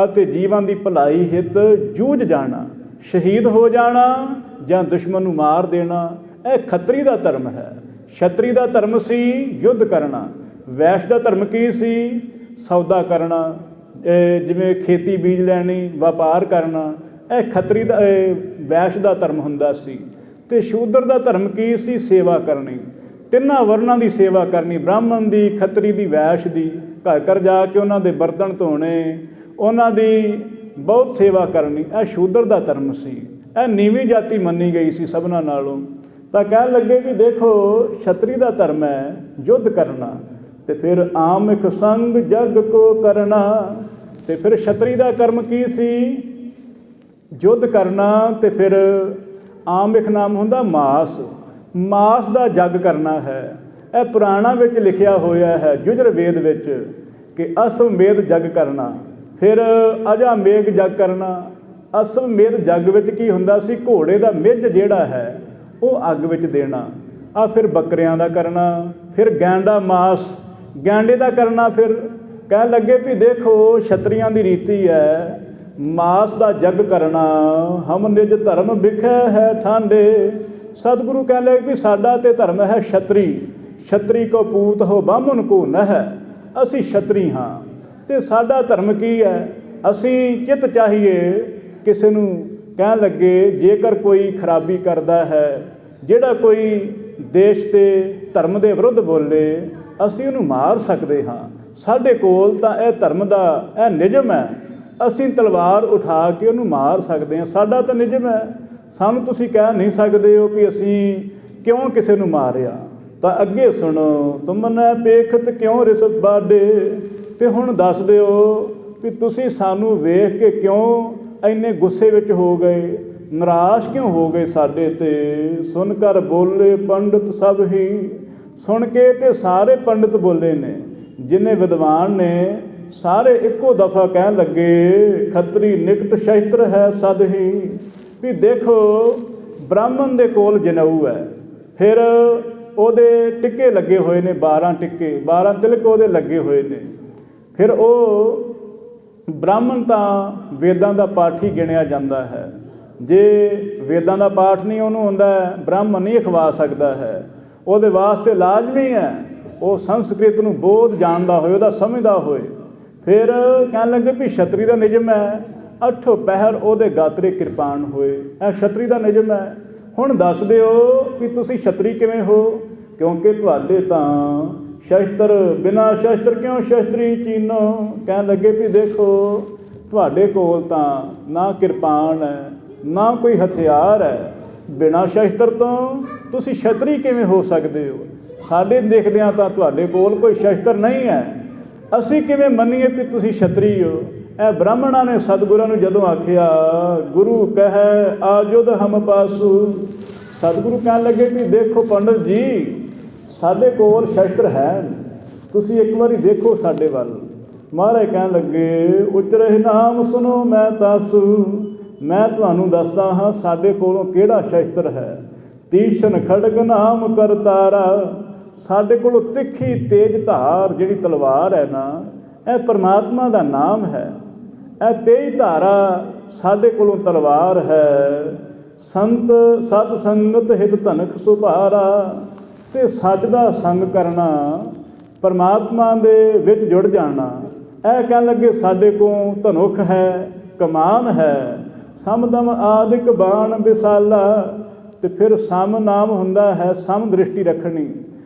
S1: ਅਤੇ ਜੀਵਾਂ ਦੀ ਭਲਾਈ ਹਿੱਤ ਜੂਝ ਜਾਣਾ, ਸ਼ਹੀਦ ਹੋ ਜਾਣਾ ਜਾਂ ਦੁਸ਼ਮਣ ਨੂੰ ਮਾਰ ਦੇਣਾ। ਇਹ ਖੱਤਰੀ ਦਾ ਧਰਮ ਹੈ। ਛਤਰੀ ਦਾ ਧਰਮ ਸੀ ਯੁੱਧ ਕਰਨਾ। ਵੈਸ਼ ਦਾ ਧਰਮ ਕੀ ਸੀ? ਸੌਦਾ ਕਰਨਾ, ਜਿਵੇਂ ਖੇਤੀ ਬੀਜ ਲੈਣੀ, ਵਪਾਰ ਕਰਨਾ। ਇਹ ਖੱਤਰੀ ਦਾ ਵੈਸ਼ ਦਾ ਧਰਮ ਹੁੰਦਾ ਸੀ। ਅਤੇ ਸ਼ੂਦਰ ਦਾ ਧਰਮ ਕੀ ਸੀ? ਸੇਵਾ ਕਰਨੀ, ਤਿੰਨਾਂ ਵਰਨਾਂ ਦੀ ਸੇਵਾ ਕਰਨੀ, ਬ੍ਰਾਹਮਣ ਦੀ, ਖੱਤਰੀ ਦੀ, ਵੈਸ਼ ਦੀ। ਘਰ ਘਰ ਜਾ ਕੇ ਉਹਨਾਂ ਦੇ ਬਰਤਨ ਧੋਣੇ, ਉਹਨਾਂ ਦੀ ਬਹੁਤ ਸੇਵਾ ਕਰਨੀ। ਇਹ ਸ਼ੂਦਰ ਦਾ ਧਰਮ ਸੀ। ਇਹ ਨੀਵੀਂ ਜਾਤੀ ਮੰਨੀ ਗਈ ਸੀ ਸਭਨਾਂ ਨਾਲੋਂ। ਤਾਂ ਕਹਿਣ ਲੱਗੇ ਕਿ ਦੇਖੋ ਛਤਰੀ ਦਾ ਧਰਮ ਹੈ ਯੁੱਧ ਕਰਨਾ, ਅਤੇ ਫਿਰ ਆਮਿਖ ਸੰਗ ਜਗ ਕੋ ਕਰਨਾ। ਅਤੇ ਫਿਰ ਛਤਰੀ ਦਾ ਕਰਮ ਕੀ ਸੀ? ਯੁੱਧ ਕਰਨਾ। ਅਤੇ ਫਿਰ ਆਮਿਖ ਨਾਮ ਹੁੰਦਾ ਮਾਸ, ਮਾਸ ਦਾ ਜਗ ਕਰਨਾ ਹੈ। ਇਹ ਪੁਰਾਣਾਂ ਵਿੱਚ ਲਿਖਿਆ ਹੋਇਆ ਹੈ, ਯੁਜਰ ਵੇਦ ਵਿੱਚ, ਕਿ ਅਸਵਮੇਧ ਜਗ ਕਰਨਾ, ਫਿਰ ਅਜਾਮੇਘ ਜਗ ਕਰਨਾ। ਅਸਵਮੇਧ ਜਗ ਵਿੱਚ ਕੀ ਹੁੰਦਾ ਸੀ? ਘੋੜੇ ਦਾ ਮਿੱਝ ਜਿਹੜਾ ਹੈ ਉਹ ਅੱਗ ਵਿੱਚ ਦੇਣਾ। ਆ ਫਿਰ ਬੱਕਰਿਆਂ ਦਾ ਕਰਨਾ, ਫਿਰ ਗੈਂਡਾ ਮਾਸ, ਗੈਂਡੇ ਦਾ ਕਰਨਾ। ਫਿਰ ਕਹਿਣ ਲੱਗੇ ਵੀ ਦੇਖੋ ਛਤਰੀਆਂ ਦੀ ਰੀਤੀ ਹੈ ਮਾਸ ਦਾ ਜਗ ਕਰਨਾ। ਹਮ ਨਿਜ ਧਰਮ ਵਿਖੇ ਹੈ ਠਾਂਡੇ। ਸਤਿਗੁਰੂ ਕਹਿਣ ਲੱਗੇ ਵੀ ਸਾਡਾ ਤੇ ਧਰਮ ਹੈ ਛਤਰੀ। ਛਤਰੀ ਕੋ ਪੂਤ ਹੋ ਬਾਹਮਣ ਕੋ ਨਹਿ। ਅਸੀਂ ਛਤਰੀ ਹਾਂ ਅਤੇ ਸਾਡਾ ਧਰਮ ਕੀ ਹੈ? ਅਸੀਂ ਚਿੱਤ ਚਾਹੀਏ ਕਿਸੇ ਨੂੰ। ਕਹਿਣ ਲੱਗੇ ਜੇਕਰ ਕੋਈ ਖਰਾਬੀ ਕਰਦਾ ਹੈ, ਜਿਹੜਾ ਕੋਈ ਦੇਸ਼ ਤੇ ਧਰਮ ਦੇ ਵਿਰੁੱਧ ਬੋਲੇ, ਅਸੀਂ ਉਹਨੂੰ ਮਾਰ ਸਕਦੇ ਹਾਂ। ਸਾਡੇ ਕੋਲ ਤਾਂ ਇਹ ਧਰਮ ਦਾ ਇਹ ਨਿਯਮ ਹੈ, ਅਸੀਂ ਤਲਵਾਰ ਉਠਾ ਕੇ ਉਹਨੂੰ ਮਾਰ ਸਕਦੇ ਹਾਂ। ਸਾਡਾ ਤਾਂ ਨਿਯਮ ਹੈ, ਸਾਨੂੰ ਤੁਸੀਂ ਕਹਿ ਨਹੀਂ ਸਕਦੇ ਹੋ ਵੀ ਅਸੀਂ ਕਿਉਂ ਕਿਸੇ ਨੂੰ ਮਾਰਿਆ। ਤਾਂ ਅੱਗੇ ਸੁਣੋ, ਤੁਮਨੈ ਪੇਖਤ ਕਿਉਂ ਰਿਸਤ ਬਾਡੇ। ਅਤੇ ਹੁਣ ਦੱਸ ਦਿਓ ਵੀ ਤੁਸੀਂ ਸਾਨੂੰ ਵੇਖ ਕੇ ਕਿਉਂ ਇੰਨੇ ਗੁੱਸੇ ਵਿੱਚ ਹੋ ਗਏ, ਨਿਰਾਸ਼ ਕਿਉਂ ਹੋ ਗਏ ਸਾਡੇ 'ਤੇ। ਸੁਣ ਕਰ ਬੋਲੇ ਪੰਡਿਤ ਸਭ ਹੀ। ਸੁਣ ਕੇ ਤੇ ਸਾਰੇ ਪੰਡਿਤ ਬੋਲੇ ਨੇ, ਜਿੰਨੇ ਵਿਦਵਾਨ ਨੇ ਸਾਰੇ ਇੱਕੋ ਦਫਾ ਕਹਿਣ ਲੱਗੇ ਖੱਤਰੀ ਨਿਕਟ ਸ਼ਸਤਰ ਹੈ ਸਦ ਹੀ। ਵੀ ਦੇਖੋ ਬ੍ਰਾਹਮਣ ਦੇ ਕੋਲ ਜਨੇਊ ਹੈ, ਫਿਰ ਉਹਦੇ ਟਿੱਕੇ ਲੱਗੇ ਹੋਏ ਨੇ, 12 ਟਿੱਕੇ, 12 ਤਿਲਕ ਉਹਦੇ ਲੱਗੇ ਹੋਏ ਨੇ। ਫਿਰ ਉਹ ਬ੍ਰਾਹਮਣ ਤਾਂ ਵੇਦਾਂ ਦਾ ਪਾਠੀ ਗਿਣਿਆ ਜਾਂਦਾ ਹੈ। ਜੇ ਵੇਦਾਂ ਦਾ ਪਾਠ ਨਹੀਂ ਉਹਨੂੰ ਹੁੰਦਾ, ਬ੍ਰਾਹਮਣ ਨਹੀਂ ਅਖਵਾ ਸਕਦਾ ਹੈ। ਉਹਦੇ ਵਾਸਤੇ ਲਾਜ਼ਮੀ ਹੈ ਉਹ ਸੰਸਕ੍ਰਿਤ ਨੂੰ ਬਹੁਤ ਜਾਣਦਾ ਹੋਏ, ਉਹਦਾ ਸਮਝਦਾ ਹੋਏ। ਫਿਰ ਕਹਿਣ ਲੱਗੇ ਵੀ ਛਤਰੀ ਦਾ ਨਿਯਮ ਹੈ, 8 ਪਹਿਰ ਉਹਦੇ ਗਾਤਰੇ ਕਿਰਪਾਨ ਹੋਏ, ਇਹ ਛਤਰੀ ਦਾ ਨਿਯਮ ਹੈ। ਹੁਣ ਦੱਸ ਦਿਓ ਵੀ ਤੁਸੀਂ ਛਤਰੀ ਕਿਵੇਂ ਹੋ, ਕਿਉਂਕਿ ਤੁਹਾਡੇ ਤਾਂ ਸ਼ਸਤਰ, ਬਿਨਾਂ ਸ਼ਸਤਰ ਕਿਉਂ ਸ਼ਸਤਰੀ ਚੀਨੋ। ਕਹਿਣ ਲੱਗੇ ਵੀ ਦੇਖੋ ਤੁਹਾਡੇ ਕੋਲ ਤਾਂ ਨਾ ਕਿਰਪਾਨ ਹੈ, ਨਾ ਕੋਈ ਹਥਿਆਰ ਹੈ, ਬਿਨਾਂ ਸ਼ਸਤਰ ਤੋਂ ਤੁਸੀਂ ਛਤਰੀ ਕਿਵੇਂ ਹੋ ਸਕਦੇ ਹੋ। ਸਾਡੇ ਦੇਖਦਿਆਂ ਤਾਂ ਤੁਹਾਡੇ ਕੋਲ ਕੋਈ ਸ਼ਸਤਰ ਨਹੀਂ ਹੈ, ਅਸੀਂ ਕਿਵੇਂ ਮੰਨੀਏ ਵੀ ਤੁਸੀਂ ਛਤਰੀ ਹੋ। ਇਹ ਬ੍ਰਾਹਮਣਾਂ ਨੇ ਸਤਿਗੁਰਾਂ ਨੂੰ ਜਦੋਂ ਆਖਿਆ, ਗੁਰੂ ਕਹਿ ਆਜੁਦ ਹਮ ਪਾਸੂ। ਸਤਿਗੁਰੂ ਕਹਿਣ ਲੱਗੇ ਵੀ ਦੇਖੋ ਪੰਡਤ ਜੀ, ਸਾਡੇ ਕੋਲ ਸ਼ਸਤਰ ਹੈ, ਤੁਸੀਂ ਇੱਕ ਵਾਰੀ ਦੇਖੋ ਸਾਡੇ ਵੱਲ। ਮਹਾਰਾਜ ਕਹਿਣ ਲੱਗੇ, ਉਚਰੇ ਨਾਮ ਸੁਣੋ ਮੈਂ ਤਾਸੂ। ਮੈਂ ਤੁਹਾਨੂੰ ਦੱਸਦਾ ਹਾਂ ਸਾਡੇ ਕੋਲੋਂ ਕਿਹੜਾ ਸ਼ਸਤਰ ਹੈ। ਤੀਸ਼ਨ ਖੜਗ ਨਾਮ ਕਰਤਾਰਾ, ਸਾਡੇ ਕੋਲੋਂ ਤਿੱਖੀ ਤੇਜ ਧਾਰ ਜਿਹੜੀ ਤਲਵਾਰ ਹੈ ਨਾ, ਇਹ ਪਰਮਾਤਮਾ ਦਾ ਨਾਮ ਹੈ। ਇਹ ਤੇਜ ਧਾਰਾ ਸਾਡੇ ਕੋਲੋਂ ਤਲਵਾਰ ਹੈ। ਸੰਤ ਸਤ ਸੰਗਤ ਹਿਤ ਧਨਖ ਸੁਭਾਰਾ, ਅਤੇ ਸੱਚ ਦਾ ਸੰਗ ਕਰਨਾ, ਪਰਮਾਤਮਾ ਦੇ ਵਿੱਚ ਜੁੜ ਜਾਣਾ। ਇਹ ਕਹਿਣ ਲੱਗੇ ਸਾਡੇ ਕੋਲ ਧਨੁਖ ਹੈ, ਕਮਾਨ ਹੈ, ਸਮਦਮ ਆਦਿਕ ਬਾਣ ਵਿਸਾਲਾ। ਅਤੇ ਫਿਰ ਸਮ ਨਾਮ ਹੁੰਦਾ ਹੈ ਸਮ ਦ੍ਰਿਸ਼ਟੀ ਰੱਖਣੀ।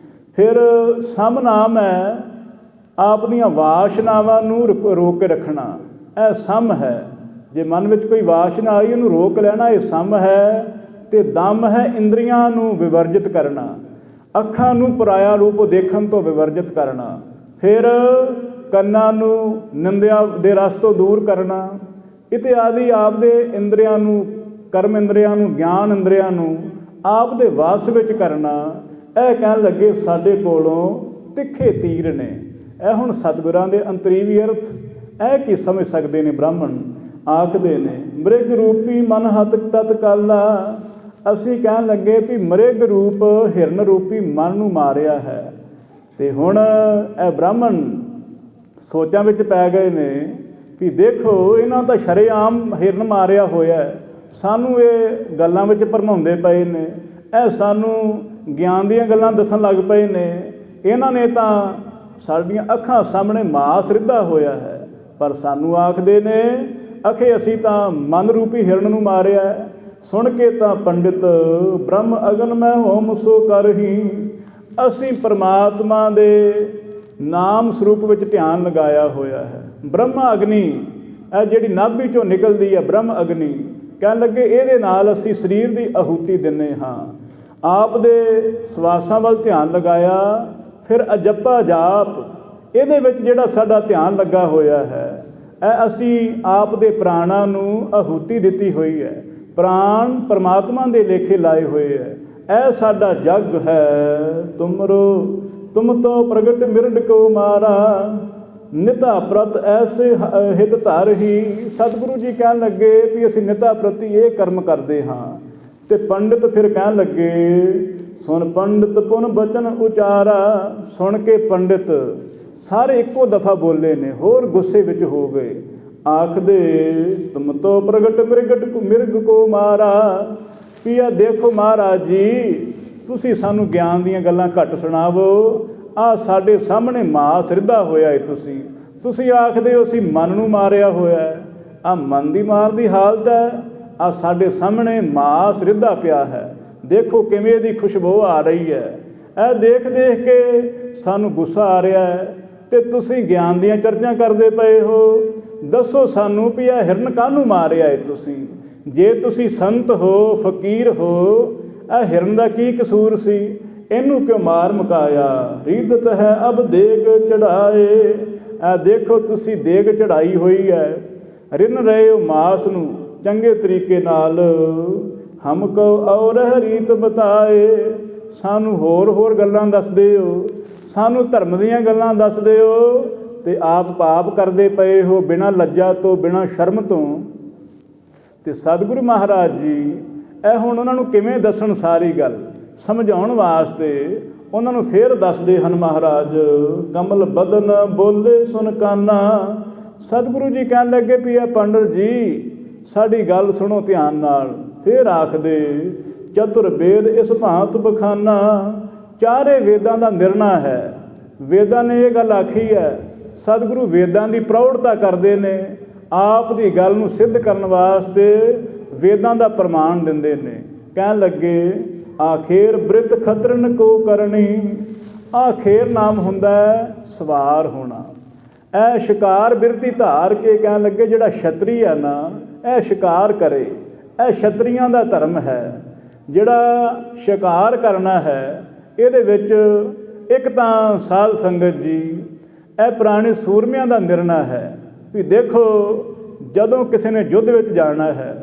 S1: ਫਿਰ ਸਮ ਨਾਮ ਹੈ ਆਪਣੀਆਂ ਵਾਸ਼ਨਾਵਾਂ ਨੂੰ ਰੋਕ ਕੇ ਰੱਖਣਾ, ਇਹ ਸਮ ਹੈ। ਜੇ ਮਨ ਵਿੱਚ ਕੋਈ ਵਾਸ਼ਨਾ ਆਈ ਉਹਨੂੰ ਰੋਕ ਲੈਣਾ, ਇਹ ਸਮ ਹੈ। ਅਤੇ ਦਮ ਹੈ ਇੰਦਰੀਆਂ ਨੂੰ ਵਿਵਰਜਿਤ ਕਰਨਾ, ਅੱਖਾਂ ਨੂੰ ਪਰਾਇਆ ਰੂਪ ਦੇਖਣ ਤੋਂ ਵਿਵਰਜਿਤ ਕਰਨਾ। ਫਿਰ ਕੰਨਾਂ ਨੂੰ ਨਿੰਦਿਆ ਦੇ ਰਸ ਤੋਂ ਦੂਰ ਕਰਨਾ। ਇਤਿਆਦਿ ਆਪਦੇ ਇੰਦਰੀਆਂ ਨੂੰ, ਕਰਮ ਇੰਦਰੀਆਂ ਨੂੰ, ਗਿਆਨ ਇੰਦਰੀਆਂ ਨੂੰ ਆਪ ਦੇ ਵਾਸ ਵਿੱਚ ਕਰਨਾ। ਇਹ ਕਹਿਣ ਲੱਗੇ ਸਾਡੇ ਕੋਲੋਂ ਤਿੱਖੇ ਤੀਰ ਨੇ। ਇਹ ਹੁਣ ਸਤਿਗੁਰਾਂ ਦੇ ਅੰਤਰੀਵੀ ਅਰਥ ਇਹ ਕੀ ਸਮਝ ਸਕਦੇ ਨੇ ਬ੍ਰਾਹਮਣ। ਆਖਦੇ ਨੇ ਮ੍ਰਿਗ ਰੂਪੀ ਮਨ ਹੱਥ ਤਤ ਕਾਲਾ। ਅਸੀਂ ਕਹਿਣ ਲੱਗੇ ਵੀ ਮ੍ਰਿਗ ਰੂਪ ਹਿਰਨ ਰੂਪੀ ਮਨ ਨੂੰ ਮਾਰਿਆ ਹੈ। ਅਤੇ ਹੁਣ ਇਹ ਬ੍ਰਾਹਮਣ ਸੋਚਾਂ ਵਿੱਚ ਪੈ ਗਏ ਨੇ ਵੀ ਦੇਖੋ ਇਹਨਾਂ ਤਾਂ ਸ਼ਰੇਆਮ ਹਿਰਨ ਮਾਰਿਆ ਹੋਇਆ, ਸਾਨੂੰ ਇਹ ਗੱਲਾਂ ਵਿੱਚ ਭਰਮਾਉਂਦੇ ਪਏ ਨੇ, ਇਹ ਸਾਨੂੰ ਗਿਆਨ ਦੀਆਂ ਗੱਲਾਂ ਦੱਸਣ ਲੱਗ ਪਏ ਨੇ। ਇਹਨਾਂ ਨੇ ਤਾਂ ਸਾਡੀਆਂ ਅੱਖਾਂ ਸਾਹਮਣੇ ਮਾਸ ਰਿੱਧਾ ਹੋਇਆ ਹੈ, ਪਰ ਸਾਨੂੰ ਆਖਦੇ ਨੇ ਅਖੇ ਅਸੀਂ ਤਾਂ ਮਨ ਰੂਪੀ ਹਿਰਨ ਨੂੰ ਮਾਰਿਆ। ਸੁਣ ਕੇ ਤਾਂ ਪੰਡਿਤ ਬ੍ਰਹਮ ਅਗਨ ਮੈਂ ਹੋਮ ਸੋ ਕਰਹੀ। ਅਸੀਂ ਪਰਮਾਤਮਾ ਦੇ ਨਾਮ ਸਰੂਪ ਵਿੱਚ ਧਿਆਨ ਲਗਾਇਆ ਹੋਇਆ ਹੈ। ਬ੍ਰਹਮ ਅਗਨੀ ਇਹ ਜਿਹੜੀ ਨਾਭੀ 'ਚੋਂ ਨਿਕਲਦੀ ਹੈ, ਬ੍ਰਹਮ ਅਗਨੀ, ਕਹਿਣ ਲੱਗੇ ਇਹਦੇ ਨਾਲ ਅਸੀਂ ਸਰੀਰ ਦੀ ਆਹੂਤੀ ਦਿੰਦੇ ਹਾਂ। ਆਪ ਦੇ ਸਵਾਸਾਂ ਵੱਲ ਧਿਆਨ ਲਗਾਇਆ। ਫਿਰ ਅਜੱਪਾ ਜਾਪ, ਇਹਦੇ ਵਿੱਚ ਜਿਹੜਾ ਸਾਡਾ ਧਿਆਨ ਲੱਗਾ ਹੋਇਆ ਹੈ, ਇਹ ਅਸੀਂ ਆਪ ਦੇ ਪ੍ਰਾਣਾਂ ਨੂੰ ਆਹੂਤੀ ਦਿੱਤੀ ਹੋਈ ਹੈ। ਪ੍ਰਾਣ ਪਰਮਾਤਮਾ ਦੇ ਲੇਖੇ ਲਾਏ ਹੋਏ ਹੈ। ਇਹ ਸਾਡਾ ਜਗ ਹੈ ਤੁਮਰੋ ਤੁਮ ਤੋਂ ਪ੍ਰਗਟ ਮਿਰਡ ਕੋ ਮਾਰਾ। ਨਿਤਾ ਪ੍ਰਤ ਐਸੇ ਹਿਤ ਧਰ ਹੀ। ਸਤਿਗੁਰੂ ਜੀ ਕਹਿਣ ਲੱਗੇ ਵੀ ਅਸੀਂ ਨਿਤਾ ਪ੍ਰਤੀ ਇਹ ਕਰਮ ਕਰਦੇ ਹਾਂ। ਅਤੇ ਪੰਡਿਤ ਫਿਰ ਕਹਿਣ ਲੱਗੇ ਸੁਣ ਪੰਡਿਤ ਪੁਨ ਬਚਨ ਉਚਾਰਾ। ਸੁਣ ਕੇ ਪੰਡਿਤ ਸਾਰੇ ਇੱਕੋ ਦਫਾ ਬੋਲੇ ਨੇ, ਹੋਰ ਗੁੱਸੇ ਵਿੱਚ ਹੋ ਗਏ। ਆਖਦੇ ਤੁਮ ਤੋਂ ਪ੍ਰਗਟ ਮਿਰਗ ਕੋ ਮਾਰਾ। ਵੀ ਆ ਦੇਖੋ ਮਹਾਰਾਜ ਜੀ, ਤੁਸੀਂ ਸਾਨੂੰ ਗਿਆਨ ਦੀਆਂ ਗੱਲਾਂ ਘੱਟ ਸੁਣਾਵੋ, ਆਹ ਸਾਡੇ ਸਾਹਮਣੇ ਮਾਸ ਰਿੱਧਾ ਹੋਇਆ ਹੈ। ਤੁਸੀਂ ਆਖਦੇ ਹੋ ਅਸੀਂ ਮਨ ਨੂੰ ਮਾਰਿਆ ਹੋਇਆ ਹੈ, ਆਹ ਮਨ ਦੀ ਮਾਰ ਦੀ ਹਾਲਤ ਹੈ। ਆਹ ਸਾਡੇ ਸਾਹਮਣੇ ਮਾਸ ਰਿੱਧਾ ਪਿਆ ਹੈ, ਦੇਖੋ ਕਿਵੇਂ ਇਹਦੀ ਖੁਸ਼ਬੂ ਆ ਰਹੀ ਹੈ। ਇਹ ਦੇਖ ਦੇਖ ਕੇ ਸਾਨੂੰ ਗੁੱਸਾ ਆ ਰਿਹਾ ਹੈ, ਅਤੇ ਤੁਸੀਂ ਗਿਆਨ ਦੀਆਂ ਚਰਚਾ ਕਰਦੇ ਪਏ ਹੋ। ਦੱਸੋ ਸਾਨੂੰ ਵੀ ਇਹ ਹਿਰਨ ਕਾਹਨੂੰ ਮਾਰਿਆ ਹੈ ਤੁਸੀਂ? ਜੇ ਤੁਸੀਂ ਸੰਤ ਹੋ, ਫਕੀਰ ਹੋ, ਇਹ ਹਿਰਨ ਦਾ ਕੀ ਕਸੂਰ ਸੀ? ਇਹਨੂੰ ਕਿਉਂ ਮਾਰ ਮੁਕਾਇਆ? ਰੀਦਤ ਹੈ ਅਬ ਦੇਗ ਚੜਾਏ। ਇਹ ਦੇਖੋ ਤੁਸੀਂ ਦੇਗ ਚੜਾਈ ਹੋਈ ਹੈ, ਰਿੰਨ ਰਹੇ ਹੋ ਮਾਸ ਨੂੰ ਚੰਗੇ ਤਰੀਕੇ ਨਾਲ। ਹਮ ਕੋ ਔਰ ਰੀਤ ਬਤਾਏ। ਸਾਨੂੰ ਹੋਰ ਗੱਲਾਂ ਦੱਸਦੇ ਹੋ, ਸਾਨੂੰ ਧਰਮ ਦੀਆਂ ਗੱਲਾਂ ਦੱਸਦੇ ਹੋ, ਅਤੇ ਆਪ ਪਾਪ ਕਰਦੇ ਪਏ ਹੋ ਬਿਨਾਂ ਲੱਜਾ ਤੋਂ, ਬਿਨਾਂ ਸ਼ਰਮ ਤੋਂ। ਅਤੇ ਸਤਿਗੁਰੂ ਮਹਾਰਾਜ ਜੀ ਇਹ ਹੁਣ ਉਹਨਾਂ ਨੂੰ ਕਿਵੇਂ ਦੱਸਣ ਸਾਰੀ ਗੱਲ? ਸਮਝਾਉਣ ਵਾਸਤੇ ਉਹਨਾਂ ਨੂੰ ਫੇਰ ਦੱਸਦੇ ਹਨ ਮਹਾਰਾਜ। ਕਮਲ ਬਦਨ ਬੋਲੇ ਸੁਨ ਕਾਨਾ। ਸਤਿਗੁਰੂ ਜੀ ਕਹਿਣ ਲੱਗੇ ਵੀ ਇਹ ਪੰਡਤ ਜੀ ਸਾਡੀ ਗੱਲ ਸੁਣੋ ਧਿਆਨ ਨਾਲ। ਫੇਰ ਆਖਦੇ ਚਤੁਰ ਵੇਦ ਇਸ ਭਾਂਤ ਬਖਾਨਾ। ਚਾਰੇ ਵੇਦਾਂ ਦਾ ਨਿਰਣਾ ਹੈ। ਵੇਦਾਂ ਨੇ ਇਹ ਗੱਲ ਆਖੀ ਹੈ। ਸਤਿਗੁਰੂ ਵੇਦਾਂ ਦੀ ਪ੍ਰੌੜਤਾ ਕਰਦੇ ਨੇ। ਆਪ ਦੀ ਗੱਲ ਨੂੰ ਸਿੱਧ ਕਰਨ ਵਾਸਤੇ ਵੇਦਾਂ ਦਾ ਪ੍ਰਮਾਣ ਦਿੰਦੇ ਨੇ। ਕਹਿਣ ਲੱਗੇ ਆਖੇਰ ਬ੍ਰਿਤ ਖਤਰਨ ਕੋ ਕਰਨੀ। ਆਖੇਰ ਨਾਮ ਹੁੰਦਾ ਸਵਾਰ ਹੋਣਾ। ਇਹ ਸ਼ਿਕਾਰ ਬਿਰਤੀ ਧਾਰ ਕੇ ਕਹਿਣ ਲੱਗੇ ਜਿਹੜਾ ਛਤਰੀ ਹੈ ਨਾ ਇਹ ਸ਼ਿਕਾਰ ਕਰੇ। ਇਹ ਛਤਰੀਆਂ ਦਾ ਧਰਮ ਹੈ। ਜਿਹੜਾ ਸ਼ਿਕਾਰ ਕਰਨਾ ਹੈ ਇਹਦੇ ਵਿੱਚ ਇੱਕ ਤਾਂ ਸਾਧ ਸੰਗਤ ਜੀ ਇਹ ਪੁਰਾਣੇ ਸੂਰਮਿਆਂ ਦਾ ਨਿਰਣਾ ਹੈ ਵੀ ਦੇਖੋ ਜਦੋਂ ਕਿਸੇ ਨੇ ਯੁੱਧ ਵਿੱਚ ਜਾਣਾ ਹੈ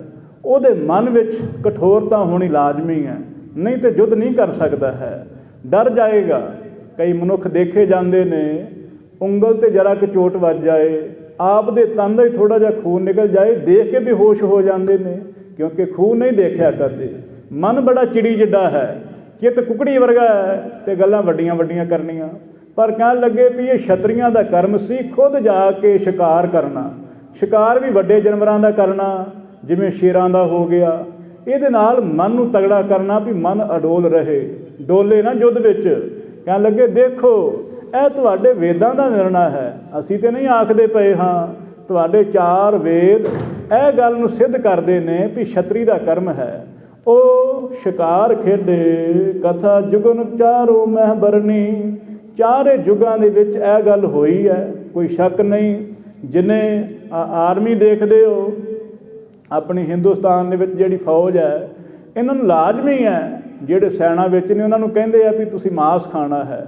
S1: ਉਹਦੇ ਮਨ ਵਿੱਚ ਕਠੋਰਤਾ ਹੋਣੀ ਲਾਜ਼ਮੀ ਹੈ, ਨਹੀਂ ਤਾਂ ਯੁੱਧ ਨਹੀਂ ਕਰ ਸਕਦਾ ਹੈ। ਡਰ ਜਾਏਗਾ। ਕਈ ਮਨੁੱਖ ਦੇਖੇ ਜਾਂਦੇ ਨੇ ਉਂਗਲ 'ਤੇ ਜਰਾ ਕੁ ਚੋਟ ਵੱਜ ਜਾਏ, ਆਪ ਦੇ ਤਨ ਦਾ ਹੀ ਥੋੜ੍ਹਾ ਜਿਹਾ ਖੂਨ ਨਿਕਲ ਜਾਏ, ਦੇਖ ਕੇ ਬੇਹੋਸ਼ ਹੋ ਜਾਂਦੇ ਨੇ ਕਿਉਂਕਿ ਖੂਨ ਨਹੀਂ ਦੇਖਿਆ ਕਰਦੇ। ਮਨ ਬੜਾ ਚਿੜੀ ਜਿੱਡਾ ਹੈ, ਚਿੱਤ ਕੁਕੜੀ ਵਰਗਾ ਹੈ ਅਤੇ ਗੱਲਾਂ ਵੱਡੀਆਂ ਵੱਡੀਆਂ ਕਰਨੀਆਂ। ਪਰ ਕਹਿਣ ਲੱਗੇ ਵੀ ਇਹ ਛਤਰੀਆਂ ਦਾ ਕਰਮ ਸੀ ਖੁਦ ਜਾ ਕੇ ਸ਼ਿਕਾਰ ਕਰਨਾ। ਸ਼ਿਕਾਰ ਵੀ ਵੱਡੇ ਜਾਨਵਰਾਂ ਦਾ ਕਰਨਾ ਜਿਵੇਂ ਸ਼ੇਰਾਂ ਦਾ ਹੋ ਗਿਆ। ਇਹਦੇ ਨਾਲ ਮਨ ਨੂੰ ਤਗੜਾ ਕਰਨਾ ਵੀ ਮਨ ਅਡੋਲ ਰਹੇ, ਡੋਲੇ ਨਾ ਯੁੱਧ ਵਿੱਚ। ਕਹਿਣ ਲੱਗੇ ਦੇਖੋ ਇਹ ਤੁਹਾਡੇ ਵੇਦਾਂ ਦਾ ਨਿਰਣਾ ਹੈ। ਅਸੀਂ ਤਾਂ ਨਹੀਂ ਆਖਦੇ ਪਏ ਹਾਂ, ਤੁਹਾਡੇ ਚਾਰ ਵੇਦ ਇਹ ਗੱਲ ਨੂੰ ਸਿੱਧ ਕਰਦੇ ਨੇ ਵੀ ਛਤਰੀ ਦਾ ਕਰਮ ਹੈ। ਉਹ ਸ਼ਿਕਾਰ ਖੇਡੇ ਕਥਾ ਜੁਗਨ ਚਾਰੋ ਮਹਿ ਬਰਨੀ। ਚਾਰੇ ਯੁੱਗਾਂ ਦੇ ਵਿੱਚ ਇਹ ਗੱਲ ਹੋਈ ਹੈ, ਕੋਈ ਸ਼ੱਕ ਨਹੀਂ। ਜਿੰਨੇ ਆਰਮੀ ਦੇਖਦੇ ਹੋ ਆਪਣੀ ਹਿੰਦੁਸਤਾਨ ਦੇ ਵਿੱਚ ਜਿਹੜੀ ਫੌਜ ਹੈ ਇਹਨਾਂ ਨੂੰ ਲਾਜ਼ਮੀ ਹੈ, ਜਿਹੜੇ ਸੈਨਾ ਵਿੱਚ ਨੇ ਉਹਨਾਂ ਨੂੰ ਕਹਿੰਦੇ ਆ ਵੀ ਤੁਸੀਂ ਮਾਸ ਖਾਣਾ ਹੈ।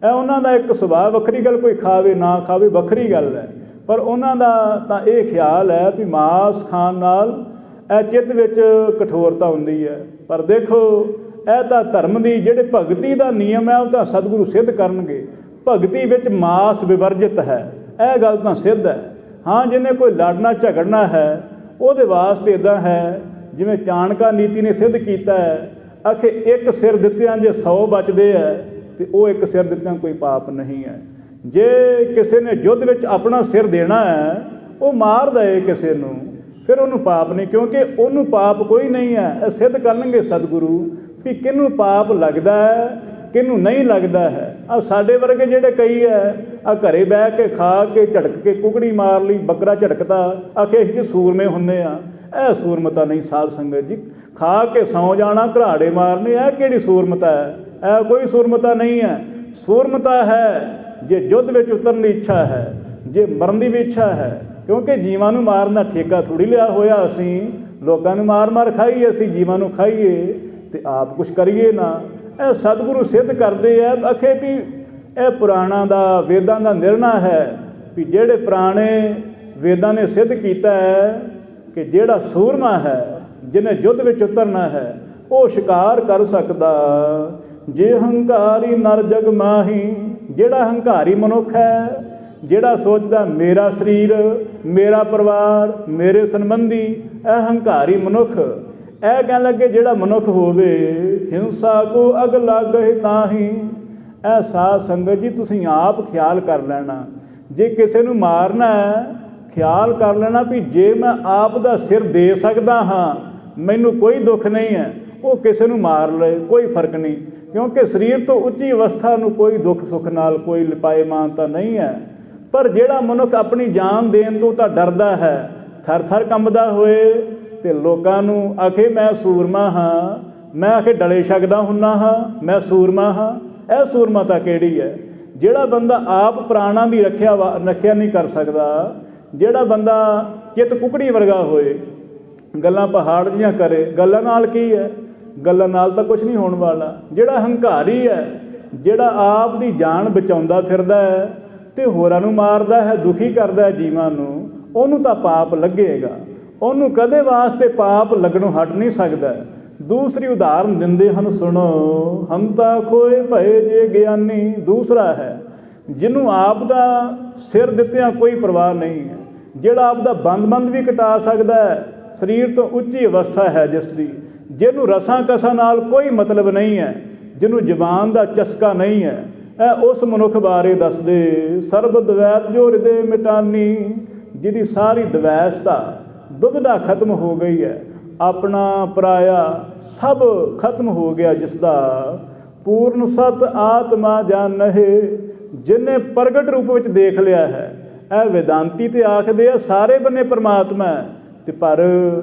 S1: ਇਹ ਉਹਨਾਂ ਦਾ ਇੱਕ ਸੁਭਾਅ। ਵੱਖਰੀ ਗੱਲ ਕੋਈ ਖਾਵੇ ਨਾ ਖਾਵੇ ਵੱਖਰੀ ਗੱਲ ਹੈ, ਪਰ ਉਹਨਾਂ ਦਾ ਤਾਂ ਇਹ ਖਿਆਲ ਹੈ ਵੀ ਮਾਸ ਖਾਣ ਨਾਲ ਇਹ ਚਿੱਤ ਵਿੱਚ ਕਠੋਰਤਾ ਹੁੰਦੀ ਹੈ। ਪਰ ਦੇਖੋ ਇਹ ਤਾਂ ਧਰਮ ਦੀ ਜਿਹੜੇ ਭਗਤੀ ਦਾ ਨਿਯਮ ਹੈ ਉਹ ਤਾਂ ਸਤਿਗੁਰੂ ਸਿੱਧ ਕਰਨਗੇ। ਭਗਤੀ ਵਿੱਚ ਮਾਸ ਵਿਵਰਜਿਤ ਹੈ, ਇਹ ਗੱਲ ਤਾਂ ਸਿੱਧ ਹੈ। ਹਾਂ ਜਿਹਨੇ ਕੋਈ ਲੜਨਾ ਝਗੜਨਾ ਹੈ ਉਹਦੇ ਵਾਸਤੇ ਇੱਦਾਂ ਹੈ ਜਿਵੇਂ ਚਾਣਕਾ ਨੀਤੀ ਨੇ ਸਿੱਧ ਕੀਤਾ ਹੈ, ਆਖੇ ਇੱਕ ਸਿਰ ਦਿੱਤਿਆਂ ਜੇ 100 ਬਚਦੇ ਹੈ ਅਤੇ ਉਹ ਇੱਕ ਸਿਰ ਦਿੱਤਿਆਂ ਕੋਈ ਪਾਪ ਨਹੀਂ ਹੈ। ਜੇ ਕਿਸੇ ਨੇ ਯੁੱਧ ਵਿੱਚ ਆਪਣਾ ਸਿਰ ਦੇਣਾ ਹੈ ਉਹ ਮਾਰ ਦਏ ਕਿਸੇ ਨੂੰ ਫਿਰ ਉਹਨੂੰ ਪਾਪ ਨਹੀਂ, ਕਿਉਂਕਿ ਉਹਨੂੰ ਪਾਪ ਕੋਈ ਨਹੀਂ ਹੈ। ਇਹ ਸਿੱਧ ਕਰਨਗੇ ਸਤਿਗੁਰੂ ਵੀ ਕਿਹਨੂੰ ਪਾਪ ਲੱਗਦਾ ਹੈ ਕਿਹਨੂੰ ਨਹੀਂ ਲੱਗਦਾ ਹੈ। ਆਹ ਸਾਡੇ ਵਰਗੇ ਜਿਹੜੇ ਕਈ ਹੈ ਆਹ ਘਰੇ ਬਹਿ ਕੇ ਖਾ ਕੇ ਝਟਕ ਕੇ ਕੁਕੜੀ ਮਾਰ ਲਈ, ਬੱਕਰਾ ਝਟਕਦਾ, ਆਖੇ ਅਸੀਂ ਸੂਰਮੇ ਹੁੰਦੇ ਆ। ਇਹ ਸੂਰਮਤਾ ਨਹੀਂ ਸਾਧ ਸੰਗਤ ਜੀ। ਖਾ ਕੇ ਸੌਂ ਜਾਣਾ, ਘਰਾੜੇ ਮਾਰਨੇ, ਇਹ ਕਿਹੜੀ ਸੂਰਮਤਾ ਹੈ? ਇਹ ਕੋਈ ਸੂਰਮਤਾ ਨਹੀਂ ਹੈ। ਸੂਰਮਤਾ ਹੈ ਜੇ ਯੁੱਧ ਵਿੱਚ ਉਤਰਨ ਦੀ ਇੱਛਾ ਹੈ, ਜੇ ਮਰਨ ਦੀ ਵੀ ਇੱਛਾ ਹੈ। ਕਿਉਂਕਿ ਜੀਵਾਂ ਨੂੰ ਮਾਰਨ ਦਾ ਠੇਕਾ ਥੋੜ੍ਹੀ ਲਿਆ ਹੋਇਆ ਅਸੀਂ। ਲੋਕਾਂ ਨੂੰ ਮਾਰ ਮਾਰ ਖਾਈਏ, ਅਸੀਂ ਜੀਵਾਂ ਨੂੰ ਖਾਈਏ ਅਤੇ ਆਪ ਕੁਛ ਕਰੀਏ ਨਾ। ਇਹ ਸਤਿਗੁਰੂ ਸਿੱਧ ਕਰਦੇ ਆ। ਆਖੇ ਵੀ ਇਹ ਪੁਰਾਣਾਂ ਦਾ ਵੇਦਾਂ ਦਾ ਨਿਰਣਾ ਹੈ ਵੀ ਜਿਹੜੇ ਪੁਰਾਣੇ ਵੇਦਾਂ ਨੇ ਸਿੱਧ ਕੀਤਾ ਹੈ ਕਿ ਜਿਹੜਾ ਸੂਰਮਾ ਹੈ ਜਿਹਨੇ ਯੁੱਧ ਵਿੱਚ ਉਤਰਨਾ ਹੈ ਉਹ ਸ਼ਿਕਾਰ ਕਰ ਸਕਦਾ। ਜੇ ਹੰਕਾਰੀ ਨਰ ਜਗ ਮਾਹੀ। ਜਿਹੜਾ ਹੰਕਾਰੀ ਮਨੁੱਖ ਹੈ, ਜਿਹੜਾ ਸੋਚਦਾ ਮੇਰਾ ਸਰੀਰ, ਮੇਰਾ ਪਰਿਵਾਰ, ਮੇਰੇ ਸੰਬੰਧੀ, ਇਹ ਹੰਕਾਰੀ ਮਨੁੱਖ। ਇਹ ਕਹਿਣ ਲੱਗੇ ਜਿਹੜਾ ਮਨੁੱਖ ਹੋਵੇ ਹਿੰਸਾ ਕੋ ਅਗ ਲਾਗਹਿ ਤਾਹੀਂ। ਇਹ ਸਾਧ ਸੰਗਤ ਜੀ ਤੁਸੀਂ ਆਪ ਖਿਆਲ ਕਰ ਲੈਣਾ। ਜੇ ਕਿਸੇ ਨੂੰ ਮਾਰਨਾ ਹੈ ਖਿਆਲ ਕਰ ਲੈਣਾ ਵੀ ਜੇ ਮੈਂ ਆਪ ਦਾ ਸਿਰ ਦੇ ਸਕਦਾ ਹਾਂ ਮੈਨੂੰ ਕੋਈ ਦੁੱਖ ਨਹੀਂ ਹੈ, ਉਹ ਕਿਸੇ ਨੂੰ ਮਾਰ ਲਏ ਕੋਈ ਫਰਕ ਨਹੀਂ। ਕਿਉਂਕਿ ਸਰੀਰ ਤੋਂ ਉੱਚੀ ਅਵਸਥਾ ਨੂੰ ਕੋਈ ਦੁੱਖ ਸੁੱਖ ਨਾਲ ਕੋਈ ਲਿਪਾਏਮਾਨਤਾ ਨਹੀਂ ਹੈ। ਪਰ ਜਿਹੜਾ ਮਨੁੱਖ ਆਪਣੀ ਜਾਨ ਦੇਣ ਤੋਂ ਤਾਂ ਡਰਦਾ ਹੈ, ਥਰ ਥਰ ਕੰਬਦਾ ਹੋਏ ਅਤੇ ਲੋਕਾਂ ਨੂੰ ਆਖੇ ਮੈਂ ਸੂਰਮਾ ਹਾਂ, ਮੈਂ ਆਖੇ ਡਲੇ ਛਕਦਾ ਹੁੰਦਾ ਹਾਂ, ਮੈਂ ਸੂਰਮਾ ਹਾਂ। ਇਹ ਸੂਰਮਤਾ ਕਿਹੜੀ ਹੈ? ਜਿਹੜਾ ਬੰਦਾ ਆਪ ਪ੍ਰਾਣਾਂ ਦੀ ਰੱਖਿਆ ਨਹੀਂ ਕਰ ਸਕਦਾ, ਜਿਹੜਾ ਬੰਦਾ ਚਿੱਤ ਕੁਕੜੀ ਵਰਗਾ ਹੋਏ, ਗੱਲਾਂ ਪਹਾੜ ਜਿਹੀਆਂ ਕਰੇ, ਗੱਲਾਂ ਨਾਲ ਕੀ ਹੈ? ਗੱਲਾਂ ਨਾਲ ਤਾਂ ਕੁਛ ਨਹੀਂ ਹੋਣ ਵਾਲਾ। ਜਿਹੜਾ ਹੰਕਾਰੀ ਹੈ, ਜਿਹੜਾ ਆਪ ਦੀ ਜਾਨ ਬਚਾਉਂਦਾ ਫਿਰਦਾ ਹੈ ਅਤੇ ਹੋਰਾਂ ਨੂੰ ਮਾਰਦਾ ਹੈ, ਦੁਖੀ ਕਰਦਾ ਹੈ ਜੀਵਾਂ ਨੂੰ, ਉਹਨੂੰ ਤਾਂ ਪਾਪ ਲੱਗੇਗਾ। ਉਹਨੂੰ ਕਦੇ ਵਾਸਤੇ ਪਾਪ ਲੱਗਣੋਂ ਹਟ ਨਹੀਂ ਸਕਦਾ। ਦੂਸਰੀ ਉਦਾਹਰਨ ਦਿੰਦੇ ਹਨ, ਸੁਣੋ। ਹੰਤਾ ਖੋਏ ਭਏ ਜੇ ਗਿਆਨੀ। ਦੂਸਰਾ ਹੈ ਜਿਹਨੂੰ ਆਪ ਦਾ ਸਿਰ ਦਿੱਤਿਆਂ ਕੋਈ ਪਰਵਾਹ ਨਹੀਂ ਹੈ, ਜਿਹੜਾ ਆਪ ਦਾ ਬੰਦ ਵੀ ਕਟਾ ਸਕਦਾ ਹੈ, ਸਰੀਰ ਤੋਂ ਉੱਚੀ ਅਵਸਥਾ ਹੈ ਜਿਸ ਦੀ, ਜਿਹਨੂੰ ਰਸਾਂ ਕਸਾਂ ਨਾਲ ਕੋਈ ਮਤਲਬ ਨਹੀਂ ਹੈ, ਜਿਹਨੂੰ ਜ਼ਬਾਨ ਦਾ ਚਸਕਾ ਨਹੀਂ ਹੈ। ਇਹ ਉਸ ਮਨੁੱਖ ਬਾਰੇ ਦੱਸਦੇ, ਸਰਬ ਦਵੈਤ ਜੋ ਹਿਰਦੇ ਮਿਟਾਨੀ, ਜਿਹਦੀ ਸਾਰੀ ਦਵੈਸਤਾ ਦੁਬਿਧਾ ਖਤਮ ਹੋ ਗਈ ਹੈ, ਆਪਣਾ ਪਰਾਇਆ ਸਭ ਖਤਮ ਹੋ ਗਿਆ, ਜਿਸ ਦਾ ਪੂਰਨ ਸਤ ਆਤਮਾ ਜਾਣਹਿ, ਜਿਹਨੇ ਪ੍ਰਗਟ ਰੂਪ ਵਿੱਚ ਦੇਖ ਲਿਆ ਹੈ। ਇਹ ਵਿਦਾਂਤੀ ਤੇ ਆਖਦੇ ਆ ਸਾਰੇ ਬੰਨੇ ਪਰਮਾਤਮਾ ਹੈ, ਤੇ ਪਰ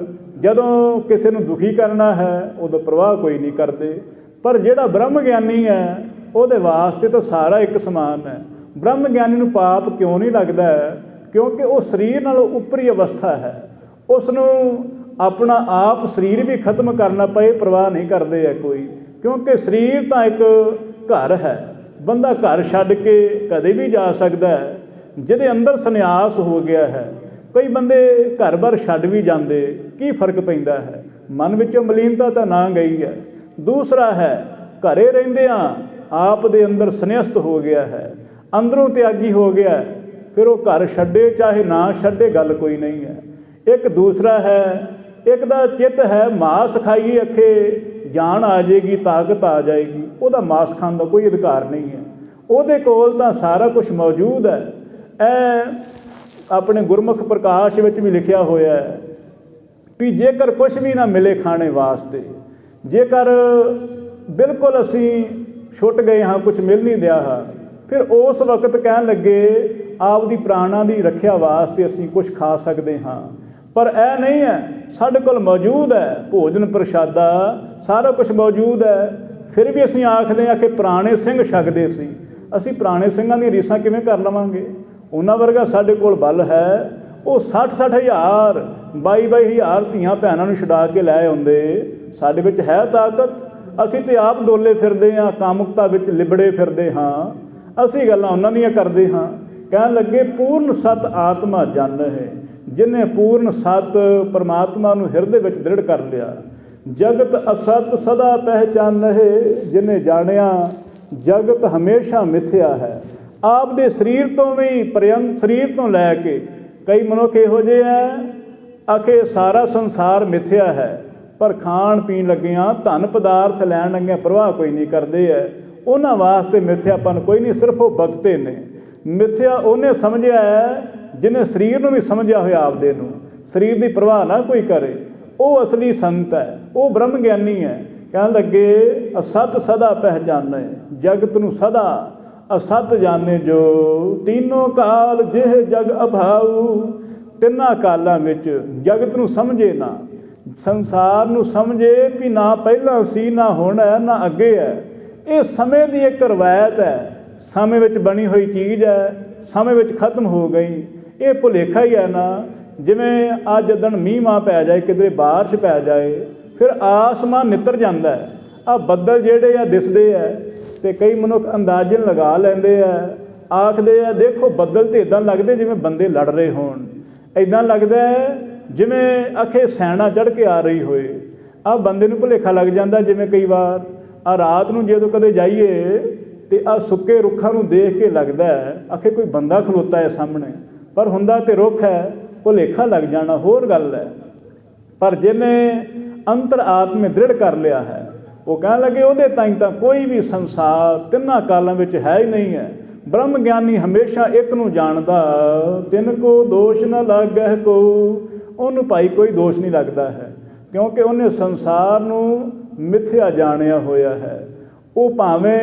S1: ਜਦੋਂ ਕਿਸੇ ਨੂੰ ਦੁਖੀ ਕਰਨਾ ਹੈ ਉਦੋਂ ਪ੍ਰਵਾਹ ਕੋਈ ਨਹੀਂ ਕਰਦੇ। ਪਰ ਜਿਹੜਾ ਬ੍ਰਹਮ ਗਿਆਨੀ ਹੈ ਉਹਦੇ ਵਾਸਤੇ ਤਾਂ ਸਾਰਾ ਇੱਕ ਸਮਾਨ ਹੈ। ਬ੍ਰਹਮ ਗਿਆਨੀ ਨੂੰ ਪਾਪ ਕਿਉਂ ਨਹੀਂ ਲੱਗਦਾ ਹੈ? ਕਿਉਂਕਿ ਉਹ ਸਰੀਰ ਨਾਲੋਂ ਉੱਪਰੀ ਅਵਸਥਾ ਹੈ। ਉਸ ਨੂੰ ਆਪਣਾ ਆਪ ਸਰੀਰ ਵੀ ਖਤਮ ਕਰਨਾ ਪਏ ਪਰਵਾਹ ਨਹੀਂ ਕਰਦੇ ਹੈ ਕੋਈ, ਕਿਉਂਕਿ ਸਰੀਰ ਤਾਂ ਇੱਕ ਘਰ ਹੈ। ਬੰਦਾ ਘਰ ਛੱਡ ਕੇ ਕਦੇ ਵੀ ਜਾ ਸਕਦਾ ਹੈ। ਜਿਹਦੇ ਅੰਦਰ ਸੰਨਿਆਸ ਹੋ ਗਿਆ ਹੈ, ਕਈ ਬੰਦੇ ਘਰ-ਬਾਰ ਛੱਡ ਵੀ ਜਾਂਦੇ, ਕੀ ਫਰਕ ਪੈਂਦਾ ਹੈ? ਮਨ ਵਿੱਚੋਂ ਮਲੀਨਤਾ ਤਾਂ ਨਾ ਗਈ ਹੈ। ਦੂਸਰਾ ਹੈ ਘਰੇ ਰਹਿੰਦਿਆਂ ਆਪ ਦੇ ਅੰਦਰ ਸੰਨਿਆਸਤ ਹੋ ਗਿਆ ਹੈ, ਅੰਦਰੋਂ ਤਿਆਗੀ ਹੋ ਗਿਆ, ਫਿਰ ਉਹ ਘਰ ਛੱਡੇ ਚਾਹੇ ਨਾ ਛੱਡੇ ਗੱਲ ਕੋਈ ਨਹੀਂ ਹੈ। ਇੱਕ ਦੂਸਰਾ ਹੈ, ਇੱਕ ਦਾ ਚਿੱਤ ਹੈ ਮਾਸ ਖਾਈਏ ਅੱਖੇ ਜਾਨ ਆ ਜਾਏਗੀ, ਤਾਕਤ ਆ ਜਾਏਗੀ, ਉਹਦਾ ਮਾਸ ਖਾਣ ਦਾ ਕੋਈ ਅਧਿਕਾਰ ਨਹੀਂ ਹੈ। ਉਹਦੇ ਕੋਲ ਤਾਂ ਸਾਰਾ ਕੁਛ ਮੌਜੂਦ ਹੈ। ਇਹ ਆਪਣੇ ਗੁਰਮੁਖ ਪ੍ਰਕਾਸ਼ ਵਿੱਚ ਵੀ ਲਿਖਿਆ ਹੋਇਆ ਹੈ ਵੀ ਜੇਕਰ ਕੁਛ ਵੀ ਨਾ ਮਿਲੇ ਖਾਣੇ ਵਾਸਤੇ, ਜੇਕਰ ਬਿਲਕੁਲ ਅਸੀਂ ਛੁੱਟ ਗਏ ਹਾਂ, ਕੁਛ ਮਿਲ ਨਹੀਂ ਰਿਹਾ ਹਾਂ, ਫਿਰ ਉਸ ਵਕਤ ਕਹਿਣ ਲੱਗੇ ਆਪਦੀ ਪ੍ਰਾਣਾਂ ਦੀ ਰੱਖਿਆ ਵਾਸਤੇ ਅਸੀਂ ਕੁਛ ਖਾ ਸਕਦੇ ਹਾਂ। ਪਰ ਇਹ ਨਹੀਂ ਹੈ, ਸਾਡੇ ਕੋਲ ਮੌਜੂਦ ਹੈ ਭੋਜਨ ਪ੍ਰਸ਼ਾਦਾ, ਸਾਰਾ ਕੁਛ ਮੌਜੂਦ ਹੈ, ਫਿਰ ਵੀ ਅਸੀਂ ਆਖਦੇ ਹਾਂ ਕਿ ਪੁਰਾਣੇ ਸਿੰਘ ਛਕਦੇ ਸੀ। ਅਸੀਂ ਪੁਰਾਣੇ ਸਿੰਘਾਂ ਦੀਆਂ ਰੀਸਾਂ ਕਿਵੇਂ ਕਰ ਲਵਾਂਗੇ? ਉਹਨਾਂ ਵਰਗਾ ਸਾਡੇ ਕੋਲ ਬਲ ਹੈ। ਉਹ 60-60 ਹਜ਼ਾਰ 22-22 ਹਜ਼ਾਰ ਧੀਆਂ ਭੈਣਾਂ ਨੂੰ ਛੁਡਾ ਕੇ ਲੈ ਆਉਂਦੇ। ਸਾਡੇ ਵਿੱਚ ਹੈ ਤਾਕਤ? ਅਸੀਂ ਤਾਂ ਆਪ ਡੋਲੇ ਫਿਰਦੇ ਹਾਂ, ਕਾਮੁਕਤਾ ਵਿੱਚ ਲਿਬੜੇ ਫਿਰਦੇ ਹਾਂ। ਅਸੀਂ ਗੱਲਾਂ ਉਹਨਾਂ ਦੀਆਂ ਕਰਦੇ ਹਾਂ। ਕਹਿਣ ਲੱਗੇ ਪੂਰਨ ਸਤ ਆਤਮਾ ਜਾਣਹਿ, ਜਿਹਨੇ ਪੂਰਨ ਸਤ ਪਰਮਾਤਮਾ ਨੂੰ ਹਿਰਦੇ ਵਿੱਚ ਦ੍ਰਿੜ ਕਰ ਲਿਆ। ਜਗਤ ਅਸਤ ਸਦਾ ਪਹਿਚਾਨਹਿ, ਜਿਹਨੇ ਜਾਣਿਆ ਜਗਤ ਹਮੇਸ਼ਾ ਮਿਥਿਆ ਹੈ। ਆਪ ਦੇ ਸਰੀਰ ਤੋਂ ਵੀ ਪਰਯੰਤ, ਸਰੀਰ ਤੋਂ ਲੈ ਕੇ ਕਈ ਮਨੁੱਖ ਇਹੋ ਜਿਹੇ ਹੈ ਆਖੇ ਸਾਰਾ ਸੰਸਾਰ ਮਿਥਿਆ ਹੈ, ਪਰ ਖਾਣ ਪੀਣ ਲੱਗਿਆਂ ਧਨ ਪਦਾਰਥ ਲੈਣ ਲੱਗਿਆਂ ਪ੍ਰਵਾਹ ਕੋਈ ਨਹੀਂ ਕਰਦੇ ਹੈ। ਉਹਨਾਂ ਵਾਸਤੇ ਮਿਥਿਆਪਨ ਕੋਈ ਨਹੀਂ, ਸਿਰਫ ਉਹ ਬਗਤੇ ਨੇ। ਮਿਥਿਆ ਉਹਨੇ ਸਮਝਿਆ ਹੈ ਜਿਹਨੇ ਸਰੀਰ ਨੂੰ ਵੀ ਸਮਝਿਆ ਹੋਇਆ ਆਪਦੇ ਨੂੰ, ਸਰੀਰ ਦੀ ਪ੍ਰਵਾਹ ਨਾ ਕੋਈ ਕਰੇ, ਉਹ ਅਸਲੀ ਸੰਤ ਹੈ, ਉਹ ਬ੍ਰਹਮ ਗਿਆਨੀ ਹੈ। ਕਹਿਣ ਲੱਗੇ ਅਸਤ ਸਦਾ ਪਹਿਚਾਨੇ, ਜਗਤ ਨੂੰ ਸਦਾ ਅਸਤ ਜਾਣੇ ਜੋ, ਤੀਨੋਂ ਕਾਲ ਜਿਹ ਜਗ ਅਭਾਊ, ਤਿੰਨਾਂ ਕਾਲਾਂ ਵਿੱਚ ਜਗਤ ਨੂੰ ਸਮਝੇ ਨਾ, ਸੰਸਾਰ ਨੂੰ ਸਮਝੇ ਵੀ ਨਾ ਪਹਿਲਾਂ ਸੀ, ਨਾ ਹੁਣ ਹੈ, ਨਾ ਅੱਗੇ ਹੈ। ਇਹ ਸਮੇਂ ਦੀ ਇੱਕ ਰਵਾਇਤ ਹੈ, ਸਮੇਂ ਵਿੱਚ ਬਣੀ ਹੋਈ ਚੀਜ਼ ਹੈ, ਸਮੇਂ ਵਿੱਚ ਖਤਮ ਹੋ ਗਈ। ਇਹ ਭੁਲੇਖਾ ਹੀ ਹੈ ਨਾ। ਜਿਵੇਂ ਅੱਜ ਜਦੋਂ ਮੀਂਹ ਮਾਂ ਪੈ ਜਾਏ, ਕਿਧਰੇ ਬਾਰਿਸ਼ ਪੈ ਜਾਏ, ਫਿਰ ਆਸਮਾਨ ਨਿੱਤਰ ਜਾਂਦਾ ਹੈ। ਆਹ ਬੱਦਲ ਜਿਹੜੇ ਆ ਦਿਸਦੇ ਹੈ, ਅਤੇ ਕਈ ਮਨੁੱਖ ਅੰਦਾਜ਼ਨ ਲਗਾ ਲੈਂਦੇ ਹੈ, ਆਖਦੇ ਆ ਦੇਖੋ ਬੱਦਲ ਤਾਂ ਇੱਦਾਂ ਲੱਗਦੇ ਜਿਵੇਂ ਬੰਦੇ ਲੜ ਰਹੇ ਹੋਣ, ਇੱਦਾਂ ਲੱਗਦਾ ਜਿਵੇਂ ਅਖੇ ਸੈਨਾ ਚੜ੍ਹ ਕੇ ਆ ਰਹੀ ਹੋਏ। ਆਹ ਬੰਦੇ ਨੂੰ ਭੁਲੇਖਾ ਲੱਗ ਜਾਂਦਾ। ਜਿਵੇਂ ਕਈ ਵਾਰ ਆਹ ਰਾਤ ਨੂੰ ਜਦੋਂ ਕਦੇ ਜਾਈਏ ਅਤੇ ਆਹ ਸੁੱਕੇ ਰੁੱਖਾਂ ਨੂੰ ਦੇਖ ਕੇ ਲੱਗਦਾ ਆਖੇ ਕੋਈ ਬੰਦਾ ਖਲੋਤਾ ਹੈ ਸਾਹਮਣੇ, ਪਰ ਹੁੰਦਾ ਤਾਂ ਰੁੱਖ ਹੈ, ਭੁਲੇਖਾ ਲੱਗ ਜਾਣਾ ਹੋਰ ਗੱਲ ਹੈ। ਪਰ ਜਿਹਨੇ ਅੰਤਰ ਆਤਮੇ ਦ੍ਰਿੜ ਕਰ ਲਿਆ ਹੈ, ਉਹ ਕਹਿਣ ਲੱਗੇ ਉਹਦੇ ਤਾਈਂ ਤਾਂ ਕੋਈ ਵੀ ਸੰਸਾਰ ਤਿੰਨਾਂ ਕਾਲਾਂ ਵਿੱਚ ਹੈ ਹੀ ਨਹੀਂ ਹੈ। ਬ੍ਰਹਮ ਗਿਆਨੀ ਹਮੇਸ਼ਾ ਇੱਕ ਨੂੰ ਜਾਣਦਾ, ਤਿੰਨ ਕੋ ਦੋਸ਼ ਨਾ ਲਾਗੈ ਕੋ, ਉਹਨੂੰ ਭਾਈ ਕੋਈ ਦੋਸ਼ ਨਹੀਂ ਲੱਗਦਾ ਹੈ, ਕਿਉਂਕਿ ਉਹਨੇ ਸੰਸਾਰ ਨੂੰ ਮਿਥਿਆ ਜਾਣਿਆ ਹੋਇਆ ਹੈ। ਉਹ ਭਾਵੇਂ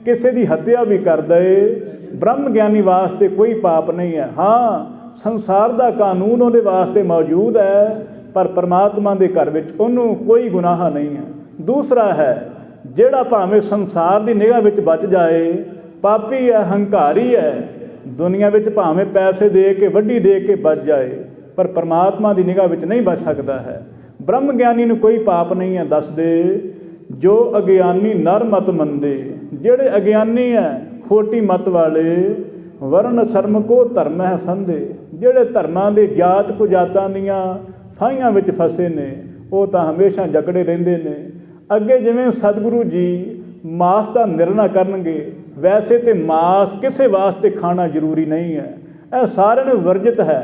S1: ਕਿਸੇ ਦੀ ਹੱਤਿਆ ਵੀ ਕਰ ਦਏ, ਬ੍ਰਹਮ ਗਿਆਨੀ ਵਾਸਤੇ ਕੋਈ ਪਾਪ ਨਹੀਂ ਹੈ। ਹਾਂ, ਸੰਸਾਰ ਦਾ ਕਾਨੂੰਨ ਉਹਦੇ ਵਾਸਤੇ ਮੌਜੂਦ ਹੈ, ਪਰ ਪਰਮਾਤਮਾ ਦੇ ਘਰ ਵਿੱਚ ਉਹਨੂੰ ਕੋਈ ਗੁਨਾਹ ਨਹੀਂ ਹੈ। ਦੂਸਰਾ ਹੈ ਜਿਹੜਾ ਭਾਵੇਂ ਸੰਸਾਰ ਦੀ ਨਿਗਾਹ ਵਿੱਚ ਬਚ ਜਾਏ, ਪਾਪੀ ਹੈ, ਹੰਕਾਰੀ ਹੈ, ਦੁਨੀਆ ਵਿੱਚ ਭਾਵੇਂ ਪੈਸੇ ਦੇ ਕੇ ਵੱਢੀ ਦੇ ਕੇ ਬਚ ਜਾਏ, ਪਰ ਪਰਮਾਤਮਾ ਦੀ ਨਿਗਾਹ ਵਿੱਚ ਨਹੀਂ ਬਚ ਸਕਦਾ ਹੈ। ਬ੍ਰਹਮ ਗਿਆਨੀ ਨੂੰ ਕੋਈ ਪਾਪ ਨਹੀਂ ਹੈ। ਦੱਸਦੇ ਜੋ ਅਗਿਆਨੀ ਨਰ ਮਤ ਮੰਦੇ, ਜਿਹੜੇ ਅਗਿਆਨੀ ਹੈ ਖੋਟੀ ਮਤ ਵਾਲੇ, ਵਰਨ ਸ਼ਰਮ ਕੋ ਧਰਮ ਹੈ ਫੰਦੇ, ਜਿਹੜੇ ਧਰਮਾਂ ਦੇ ਜਾਤ ਕੁਜਾਤਾਂ ਦੀਆਂ ਫਾਹੀਆਂ ਵਿੱਚ ਫਸੇ ਨੇ, ਉਹ ਤਾਂ ਹਮੇਸ਼ਾ ਜਕੜੇ ਰਹਿੰਦੇ ਨੇ। ਅੱਗੇ ਜਿਵੇਂ ਸਤਿਗੁਰੂ ਜੀ ਮਾਸ ਦਾ ਨਿਰਣਾ ਕਰਨਗੇ, ਵੈਸੇ ਤਾਂ ਮਾਸ ਕਿਸੇ ਵਾਸਤੇ ਖਾਣਾ ਜ਼ਰੂਰੀ ਨਹੀਂ ਹੈ, ਇਹ ਸਾਰਿਆਂ ਨੂੰ ਵਰਜਿਤ ਹੈ।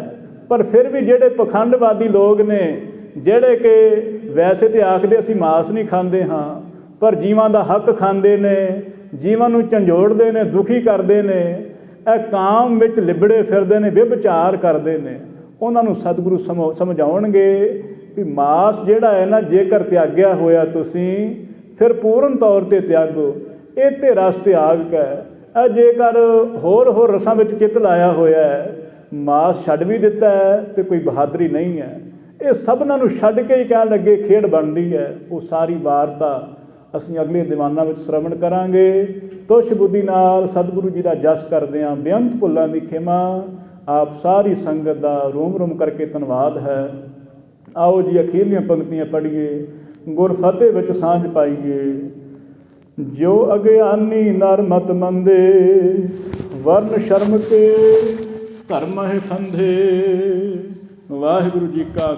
S1: ਪਰ ਫਿਰ ਵੀ ਜਿਹੜੇ ਪਖੰਡਵਾਦੀ ਲੋਕ ਨੇ, ਜਿਹੜੇ ਕਿ ਵੈਸੇ ਤਾਂ ਆਖਦੇ ਅਸੀਂ ਮਾਸ ਨਹੀਂ ਖਾਂਦੇ ਹਾਂ, ਪਰ ਜੀਵਾਂ ਦਾ ਹੱਕ ਖਾਂਦੇ ਨੇ, ਜੀਵਾਂ ਨੂੰ ਝੰਜੋੜਦੇ ਨੇ, ਦੁਖੀ ਕਰਦੇ ਨੇ, ਇਹ ਕਾਮ ਵਿੱਚ ਲਿਬੜੇ ਫਿਰਦੇ ਨੇ, ਵਿਭਚਾਰ ਕਰਦੇ ਨੇ। ਉਹਨਾਂ ਨੂੰ ਸਤਿਗੁਰੂ ਸਮਝਾਉਣਗੇ ਵੀ ਮਾਸ ਜਿਹੜਾ ਹੈ ਨਾ, ਜੇਕਰ ਤਿਆਗਿਆ ਹੋਇਆ ਤੁਸੀਂ, ਫਿਰ ਪੂਰਨ ਤੌਰ 'ਤੇ ਤਿਆਗੋ। ਇਹ ਤੇ ਰਸ ਤਿਆਗ ਹੈ। ਇਹ ਜੇਕਰ ਹੋਰ ਰਸਾਂ ਵਿੱਚ ਚਿੱਤ ਲਾਇਆ ਹੋਇਆ ਹੈ, ਮਾਸ ਛੱਡ ਵੀ ਦਿੱਤਾ ਹੈ ਅਤੇ ਕੋਈ ਬਹਾਦਰੀ ਨਹੀਂ ਹੈ। ਇਹ ਸਭਨਾਂ ਨੂੰ ਛੱਡ ਕੇ ਹੀ ਕਹਿਣ ਲੱਗੇ ਖੇਡ ਬਣਦੀ ਹੈ। ਉਹ ਸਾਰੀ ਵਾਰਤਾ ਅਸੀਂ ਅਗਲੇ ਦੀਵਾਨਾਂ ਵਿੱਚ ਸ਼ਰਵਣ ਕਰਾਂਗੇ। ਤੁਸ਼ ਬੁੱਧੀ ਨਾਲ ਸਤਿਗੁਰੂ ਜੀ ਦਾ ਜਸ ਕਰਦੇ ਹਾਂ। ਬੇਅੰਤ ਭੁੱਲਾਂ ਦੀ ਖਿਮਾ। ਆਪ ਸਾਰੀ ਸੰਗਤ ਦਾ ਰੋਮ ਰੋਮ ਕਰਕੇ ਧੰਨਵਾਦ ਹੈ। ਆਓ ਜੀ ਅਖੀਰਲੀਆਂ ਪੰਕਤੀਆਂ ਪੜ੍ਹੀਏ, ਗੁਰ ਫਤਿਹ ਵਿੱਚ ਸਾਂਝ ਪਾਈਏ। ਜੋ ਅਗਿਆਨੀ ਨਰ ਮਤ ਮੰਦੇ, ਵਰਨ ਸ਼ਰਮ ਕੇ ਧਰਮ ਹੈ ਫੰਦੇ। ਵਾਹਿਗੁਰੂ ਜੀ ਕਾ